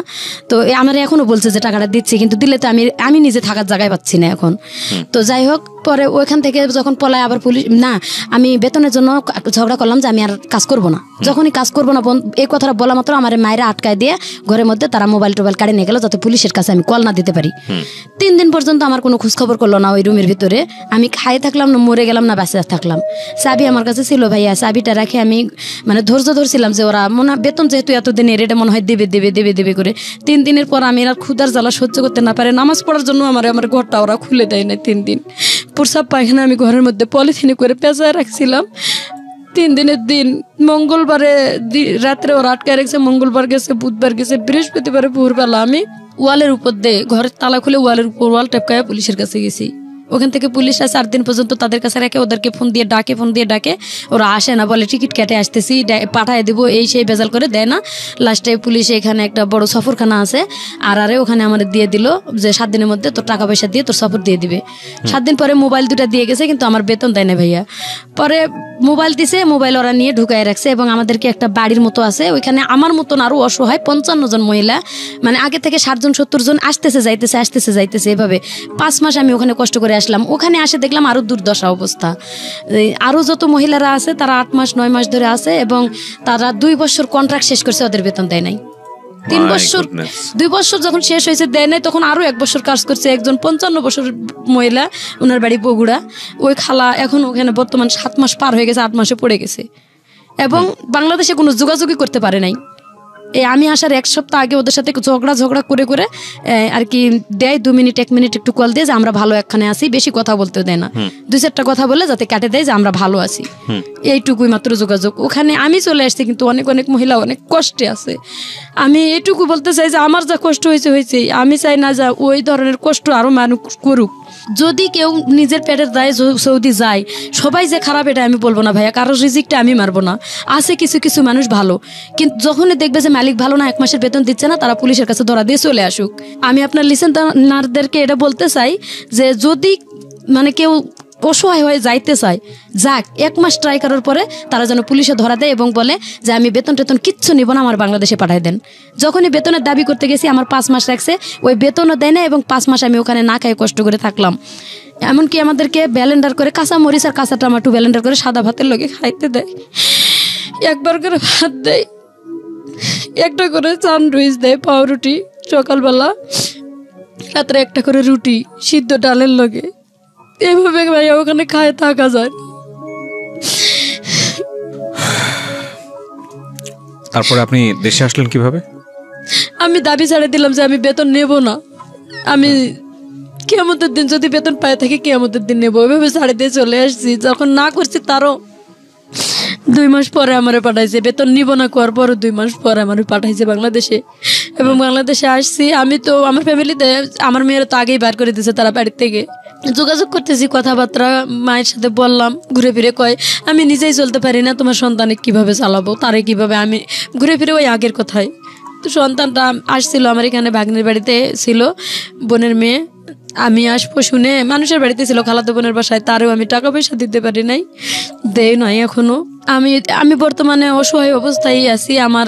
তো আমার এখনো বলছে যে টাকাটা দিচ্ছি, কিন্তু দিলে তো আমি নিজে থাকার জায়গায় পাচ্ছি না এখন। তো যাই হোক, পরে ওইখান থেকে যখন পলায় আবার পুলিশ না, আমি বেতনের জন্য ঝগড়া করলাম যে আমি আর কাজ করব না। যখনই কাজ করবো না এই কথাটা বলা মাত্র আমার মায়েরা আটকায় দিয়ে ঘরের মধ্যে তারা মোবাইল টোবাইল কাড়ে নিয়ে গেল, যাতে পুলিশের কাছে আমি কল না দিতে পারি। 3 দিন পর্যন্ত আমার কোনো খোঁজখবর করলো না ওই রুমের ভিতরে। আমি খাইয়ে থাকলাম না মরে গেলাম না বাঁচে থাকলাম। চাবি আমার কাছে ছিল ভাইয়া, চাবিটা রাখে আমি মানে ধৈর্য ধরছিলাম যে ওরা মনে বেতন যেহেতু এতদিনের এটা মনে হয় দেবে দেবে দেবে দেবে করে। 3 দিনের পর আমি আর ক্ষুধার জ্বালা সহ্য করতে না পারে নামাজ পড়ার জন্য আমার ঘরটা ওরা খুলে দেয় না। 3 দিন প্রসাব পায়খানা আমি ঘরের মধ্যে পলিথিনে করে পেঁচায় রাখছিলাম। 3 দিনের দিন মঙ্গলবারে রাত্রে ওরা আটকায় রাখছে, মঙ্গলবার গেছে, বুধবার গেছে, বৃহস্পতিবারে ভোরবেলা আমি ওয়ালের উপর দিয়ে ঘরের তালা খুলে ওয়ালের উপর ওয়াল টেপকায় পুলিশের কাছে গেছি। ওখান থেকে পুলিশ আসে 8 দিন পর্যন্ত তাদের কাছে রেখে ওদেরকে ফোন দিয়ে ডাকে, ওরা আসে না, বলে টিকিট কেটে আসতেছি, পাঠায় দেবো, এই সেই বেজাল করে দেয় না। লাস্টে পুলিশ এখানে একটা বড় সফরখানা আছে আর ওখানে আমাদের দিয়ে দিল যে 7 দিনের মধ্যে তোর টাকা পয়সা দিয়ে তোর সফর দিয়ে দিবে। 7 দিন পরে মোবাইল 2টা দিয়ে গেছে, কিন্তু আমার বেতন দেয় না ভাইয়া। পরে মোবাইল দিছে, মোবাইল ওরা নিয়ে ঢুকায় রাখছে, এবং আমাদেরকে একটা বাড়ির মতো আছে, ওইখানে আমার মতন আরো অসহায় 55 জন মহিলা, মানে আগে থেকে 60 জন 70 জন আসতেছে যাইতেছে এভাবে 5 মাস আমি ওখানে কষ্ট করে আসলাম। ওখানে আসে দেখলাম আরো দুর্দশা অবস্থা। আরো যত মহিলারা আছে তারা 8 মাস 9 মাস ধরে আছে, এবং তারা 2 বছর কন্ট্রাক্ট শেষ করছে, ওদের বেতন দেয় নাই। 3 বছর 2 বছর যখন শেষ হয়েছে দেয় নাই, তখন আরো 1 বছর কাজ করছে একজন 55 বছর মহিলা, ওনার বাড়ি বগুড়া। ওই খালা এখন ওখানে বর্তমান 7 মাস পার হয়ে গেছে, 8 মাসে পড়ে গেছে, এবং বাংলাদেশে কোনো যোগাযোগই করতে পারে নাই। আমি আসার 1 সপ্তাহ আগে ওদের সাথে ঝগড়া করে আর কি দেয় 2 মিনিট 1 মিনিট একটু কল দিয়ে যে আমরা ভালো একখানে আছি, বেশি কথা বলতে দেয় না, 2-4টা কথা বলে যাতে কাটে দেয় যে আমরা ভালো আছি, এইটুকুই মাত্র যোগাযোগ। ওখানে আমি চলে আসছি, কিন্তু অনেক মহিলা অনেক কষ্টে আছে। আমি এইটুকু বলতে চাই যে আমার যা কষ্ট হয়েছে, আমি চাই না যে ওই ধরনের কষ্ট আরো মানুষ করুক। যদি কেউ নিজের পেটের দায়ে সৌদি যায়, সবাই যে খারাপ এটা আমি বলবো না ভাইয়া, কারোর রিজিকটা আমি মারবো না। আছে কিছু মানুষ ভালো, কিন্তু যখনই দেখবে যে মালিক ভালো না, 1 মাসের বেতন দিচ্ছে না, তারা পুলিশের কাছে ধরা দিয়ে চলে আসুক। আমি আপনার লিসেনারদেরকে এটা বলতে চাই যে যদি মানে কেউ অসহায় হয়ে যাইতে চায়, যাক 1 মাস ট্রাই করার পরে তারা যেন পুলিশে ধরা দেয় এবং বলে যে আমি বেতন টেতন কিচ্ছু নিব না, আমার বাংলাদেশে পাঠাই দেন। যখনই বেতনের দাবি করতে গেছি আমার 5 মাস রাখছে, ওই বেতনও দেয় না এবং 5 মাস আমি ওখানে না খাই কষ্ট করে থাকলাম। এমনকি আমাদেরকে ব্যালেন্ডার করে কাঁচা মরিচ আর কাঁচা টমাটো ব্যালেন্ডার করে সাদা ভাতের লগে খাইতে দেয়, একবার করে ভাত দেয়, একটা করে স্যান্ডউইচ দেয়, পাউরুটি সকালবেলা, রাত্রে একটা করে রুটি সিদ্ধ ডালের লগে। এভাবে ভাইয়া ওখানে খায় থাকা যায়। তারপরে আপনি দেশে আসলেন কিভাবে? আমি দাবি ছাড়ে দিলাম যে আমি বেতন নেব না, আমি কিয়ামতের দিন যদি বেতন পাই থাকি কিয়ামতের দিন নেবো, এভাবে ছাড়ে দিয়ে চলে আসছি। যখন না করছি তারও 2 মাস পরে আমারে পাঠাইছে, বেতন নিব না করার পরও 2 মাস পরে আমারে পাঠাইছে বাংলাদেশে। এবং বাংলাদেশে আসছি আমি, তো আমার ফ্যামিলিতে আমার মেয়েরা তো আগেই বার করে দিয়েছে, তারা বাড়ির থেকে যোগাযোগ করতেছি, কথাবার্তা মায়ের সাথে বললাম, ঘুরে ফিরে কয় আমি নিজেই চলতে পারি না, তোমার সন্তানে কিভাবে চালাবো, তারে কিভাবে, আমি ঘুরে ফিরে ওই আগের কথাই। তো সন্তানটা আসছিল আমার এখানে, ভাগ্নের বাড়িতে ছিল, বোনের মেয়ে। আমি আসবো শুনে মানুষের বাড়িতে ছিল, খালাতো বোনের বাসায়, তারও আমি টাকা পয়সা দিতে পারি নাই, দেয় নাই এখনো। আমি বর্তমানে অসহায় অবস্থায় আছি। আমার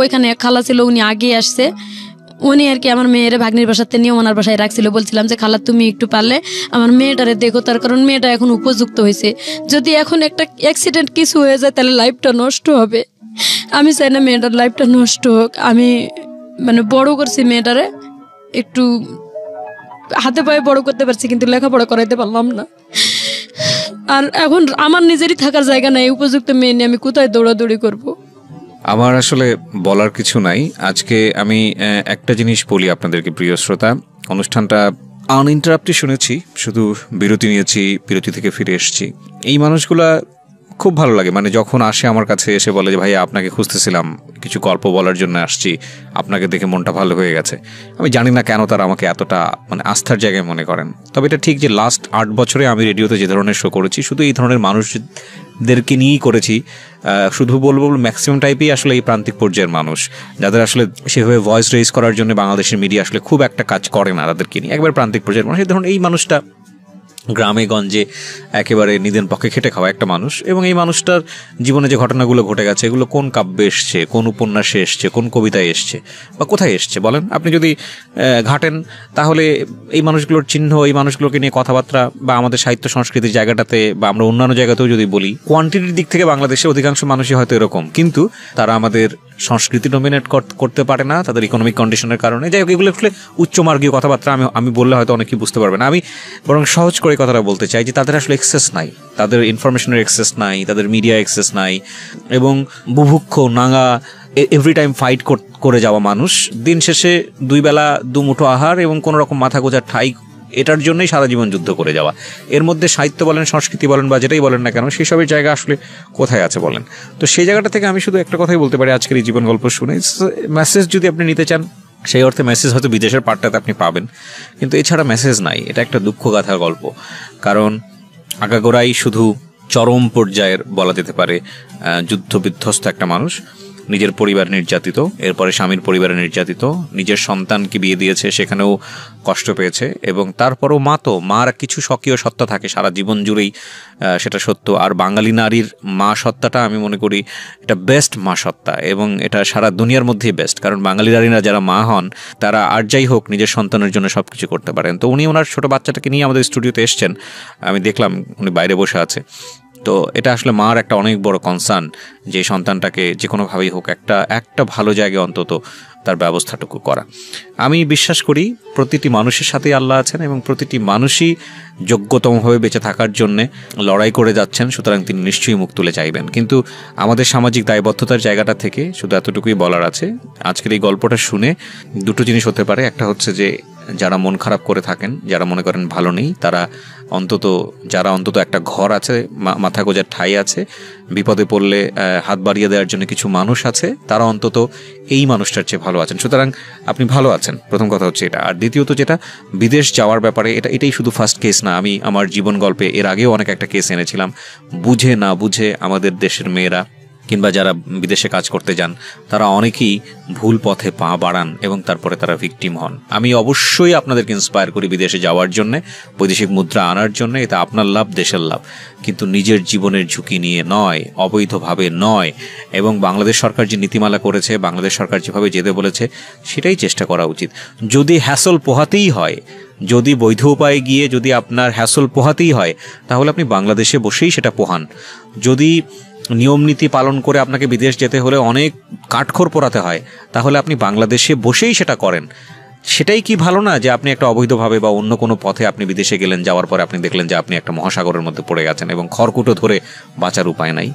ওইখানে এক খালা ছিল, উনি আগে আসছে, উনি আর কি আমার মেয়ের ভাগ্নির বাসাতে নিয়ে ওনার বাসায় রাখছিল। বলছিলাম যে খালা তুমি একটু পারলে আমার মেয়েটারে দেখো, তার কারণ মেয়েটা এখন উপযুক্ত হয়েছে, যদি এখন একটা অ্যাক্সিডেন্ট কিছু হয়ে যায় তাহলে লাইফটা নষ্ট হবে। আমি চাই না মেয়েটার লাইফটা নষ্ট হোক। আমি মানে বড় করছি মেয়েটারে, একটু হাতে পায়ে বড় করতে পারছি, কিন্তু লেখাপড়া করাইতে পারলাম না। আর এখন আমার নিজেরই থাকার জায়গা নাই, উপযুক্ত মেয়ে নিয়ে আমি কোথায় দৌড়াদৌড়ি করব? আমার আসলে বলার কিছু নাই। আজকে আমি একটা জিনিস বলি আপনাদেরকে, প্রিয় শ্রোতা, অনুষ্ঠানটা আনইন্টারাপ্টেড শুনেছি, শুধু বিরতি নিয়েছি, বিরতি থেকে ফিরে এসেছি। এই মানুষগুলা খুব ভালো লাগে, মানে যখন আসে আমার কাছে এসে বলে যে ভাই আপনাকে খুঁজতেছিলাম, কিছু গল্প বলার জন্য আসছি, আপনাকে দেখে মনটা ভালো হয়ে গেছে। আমি জানি না কেন তারা আমাকে এতটা মানে আস্থার জায়গায় মনে করেন। তবে এটা ঠিক যে লাস্ট 8 বছরে আমি রেডিওতে যে ধরনের শো করেছি শুধু এই ধরনের মানুষদেরকে নিয়েই করেছি। শুধু বলবো ম্যাক্সিমাম টাইপই আসলে এই প্রান্তিক পর্যায়ের মানুষ, যাদের আসলে সেভাবে ভয়েস রেইজ করার জন্য বাংলাদেশের মিডিয়া আসলে খুব একটা কাজ করে না তাদেরকে নিয়ে, একবার প্রান্তিক পর্যায়ের মানুষ। ধরুন এই মানুষটা গ্রামে গঞ্জে একেবারে নিদেন পক্ষে খেটে খাওয়া একটা মানুষ, এবং এই মানুষটার জীবনে যে ঘটনাগুলো ঘটে গেছে এগুলো কোন কাব্যে এসছে, কোন উপন্যাসে এসছে, কোন কবিতায় এসছে, বা কোথায় এসছে বলেন। আপনি যদি ঘাটেন তাহলে এই মানুষগুলোর চিহ্ন, এই মানুষগুলোকে নিয়ে কথাবার্তা, বা আমাদের সাহিত্য সংস্কৃতির জায়গাটাতে বা আমরা অন্যান্য জায়গাতেও যদি বলি, কোয়ান্টিটির দিক থেকে বাংলাদেশে অধিকাংশ মানুষই হয়তো এরকম, কিন্তু তারা আমাদের সংস্কৃতি ডমিনেট করতে পারে না তাদের ইকোনমিক কন্ডিশনের কারণে। যাই হোক, এগুলো আসলে উচ্চমার্গীয় কথাবার্তা, আমি বললে হয়তো অনেকেই বুঝতে পারবে না। আমি বরং সহজ করে কথাটা বলতে চাই যে তাদের আসলে এক্সেস নাই, তাদের ইনফরমেশনের এক্সেস নাই, তাদের মিডিয়া এক্সেস নাই, এবং বুভুক্ষ নাঙ্গা এভরি টাইম ফাইট করে যাওয়া মানুষ, দিন শেষে 2 বেলা 2 মুঠো আহার এবং কোনো রকম মাথা গোজার ঠাই, এটার জন্যই সারা জীবন যুদ্ধ করে যাওয়া। এর মধ্যে সাহিত্য বলেন, সংস্কৃতি বলেন, বা যেটাই বলেন না কেন, সেসবের জায়গা আসলে কোথায় আছে বলেন? তো সেই জায়গাটা থেকে আমি শুধু একটা কথাই বলতে পারি, আজকের এই জীবন গল্প শুনে মেসেজ যদি আপনি নিতে চান, সেই অর্থে মেসেজ হয়তো বিদেশের পার্টটাতে আপনি পাবেন, কিন্তু এছাড়া মেসেজ নাই। এটা একটা দুঃখগাথার গল্প, কারণ আগাগোড়াই শুধু চরম পর্যায়ের বলা যেতে পারে যুদ্ধ বিধ্বস্ত একটা মানুষ, নিজের পরিবার নির্যাতিত, এরপরে স্বামীর পরিবারে নির্যাতিত, নিজের সন্তানকে বিয়ে দিয়েছে সেখানেও কষ্ট পেয়েছে, এবং তারপরও মার কিছু স্বকীয় সত্তা থাকে সারা জীবন জুড়েই, সেটা সত্য। আর বাঙালি নারীর মা সত্তাটা আমি মনে করি এটা বেস্ট মা সত্তা, এবং এটা সারা দুনিয়ার মধ্যেই বেস্ট, কারণ বাঙালি নারীরা যারা মা হন তারা আর যাই হোক নিজের সন্তানের জন্য সব কিছু করতে পারেন। তো উনি ওনার ছোটো বাচ্চাটাকে নিয়ে আমাদের স্টুডিওতে এসছেন, আমি দেখলাম উনি বাইরে বসে আছে। তো এটা আসলে মার একটা অনেক বড় কনসার্ন যে সন্তানটাকে যে কোনোভাবেই হোক একটা ভালো জায়গায় অন্তত তার ব্যবস্থাটুকু করা। আমি বিশ্বাস করি প্রতিটি মানুষের সাথেই আল্লাহ আছেন, এবং প্রতিটি মানুষই যোগ্যতমভাবে বেঁচে থাকার জন্যে লড়াই করে যাচ্ছেন, সুতরাং তিনি নিশ্চয়ই মুখ তুলে চাইবেন। কিন্তু আমাদের সামাজিক দায়বদ্ধতার জায়গাটা থেকে শুধু এতটুকুই বলার আছে, আজকের এই গল্পটা শুনে 2টো জিনিস হতে পারে। একটা হচ্ছে যে যারা মন খারাপ করে থাকেন, যারা মনে করেন ভালো নেই, তারা যারা অন্তত একটা ঘর আছে, মাথা গোজার ঠাঁই আছে, বিপদে পড়লে হাত বাড়িয়ে দেওয়ার জন্য কিছু মানুষ আছে, তারা অন্তত এই মানুষটার চেয়ে ভালো আছেন। সুতরাং আপনি ভালো আছেন, প্রথম কথা হচ্ছে এটা। আর দ্বিতীয়ত যেটা বিদেশ যাওয়ার ব্যাপারে, এটাই শুধু ফার্স্ট কেস না, আমি আমার জীবন গল্পে এর আগেও অনেক একটা কেস এনেছিলাম। বুঝে না বুঝে আমাদের দেশের মেয়েরা কিংবা যারা বিদেশে কাজ করতে যান তারা অনেকেই ভুল পথে পা বাড়ান এবং তারপরে তারা ভিকটিম হন। আমি অবশ্যই আপনাদেরকে ইন্সপায়ার করি বিদেশে যাওয়ার জন্যে, বৈদেশিক মুদ্রা আনার জন্য। এটা আপনার লাভ, দেশের লাভ, কিন্তু নিজের জীবনের ঝুঁকি নিয়ে নয়, অবৈধভাবে নয়। এবং বাংলাদেশ সরকার যে নীতিমালা করেছে, বাংলাদেশ সরকার যেভাবে যেতে বলেছে সেটাই চেষ্টা করা উচিত। যদি হ্যাসল পোহাতেই হয়, যদি বৈধ উপায়ে গিয়ে যদি আপনার হ্যাসল পোহাতেই হয়, তাহলে আপনি বাংলাদেশে বসেই সেটা পোহান। যদি নিয়ম নীতি পালন করে আপনাকে বিদেশ যেতে হলে অনেক কাঠখড় পোড়াতে হয়, তাহলে আপনি বাংলাদেশে বসেই সেটা করেন। সেটাই কি ভালো না যে আপনি একটা অবৈধভাবে বা অন্য কোনো পথে আপনি বিদেশে গেলেন, যাওয়ার পরে আপনি দেখলেন যে আপনি একটা মহাসাগরের মধ্যে পড়ে গেছেন এবং খড়কুটো ধরে বাঁচার উপায় নাই।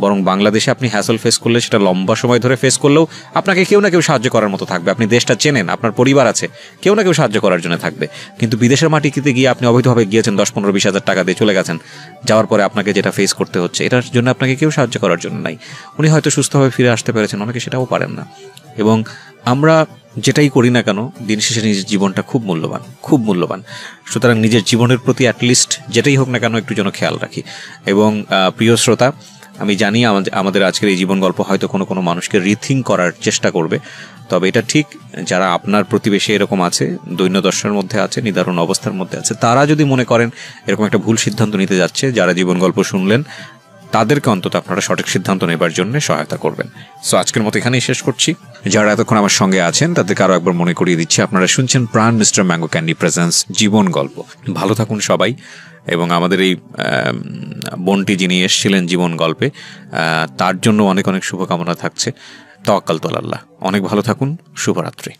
বরং বাংলাদেশে আপনি হ্যাসল ফেস করলে, সেটা লম্বা সময় ধরে ফেস করলেও আপনাকে কেউ না কেউ সাহায্য করার মতো থাকবে। আপনি দেশটা চেনেন, আপনার পরিবার আছে, কেউ না কেউ সাহায্য করার জন্য থাকবে। কিন্তু বিদেশের মাটিতে গিয়ে আপনি অবৈধভাবে গিয়েছেন, 10-15-20 হাজার টাকা দিয়ে চলে গেছেন, যাওয়ার পরে আপনাকে যেটা ফেস করতে হচ্ছে, এটার জন্য আপনাকে কেউ সাহায্য করার জন্য নাই। উনি হয়তো সুস্থভাবে ফিরে আসতে পেরেছেন, অনেকে সেটাও পারেন না। এবং আমরা যেটাই করি না কেন, দিন শেষে নিজের জীবনটা খুব মূল্যবান, খুব মূল্যবান। সুতরাং নিজের জীবনের প্রতি অ্যাটলিস্ট যেটাই হোক না কেন একটু যেন খেয়াল রাখি। এবং প্রিয় শ্রোতা, আমি জানি আমাদের আজকের এই জীবন গল্প হয়তো কোনো কোনো মানুষকে রিথিঙ্ক করার চেষ্টা করবে, তবে এটা ঠিক যারা আপনার প্রতিবেশী এরকম আছে, দৈন্যদশার মধ্যে আছে, নিদারুণ অবস্থার মধ্যে আছে, তারা যদি মনে করেন এরকম একটা ভুল সিদ্ধান্ত নিতে যাচ্ছে, যারা জীবন গল্প শুনলেন তাদেরকে অন্তত আপনারা সঠিক সিদ্ধান্ত নেবার জন্য সহায়তা করবেন। সো আজকের মতো এখানেই শেষ করছি। যারা এতক্ষণ আমার সঙ্গে আছেন তাদেরকে আরও একবার মনে করিয়ে দিচ্ছি, আপনারা শুনছেন প্রাণ মিস্টার ম্যাঙ্গো ক্যান্ডি প্রেজেন্স জীবন গল্প। ভালো থাকুন সবাই। এবং আমাদের এই বোনটি যিনি এসেছিলেন জীবন গল্পে, তার জন্য অনেক অনেক শুভকামনা থাকছে। তাওয়াক্কাল তু আলাল্লাহ। অনেক ভালো থাকুন। শুভরাত্রি।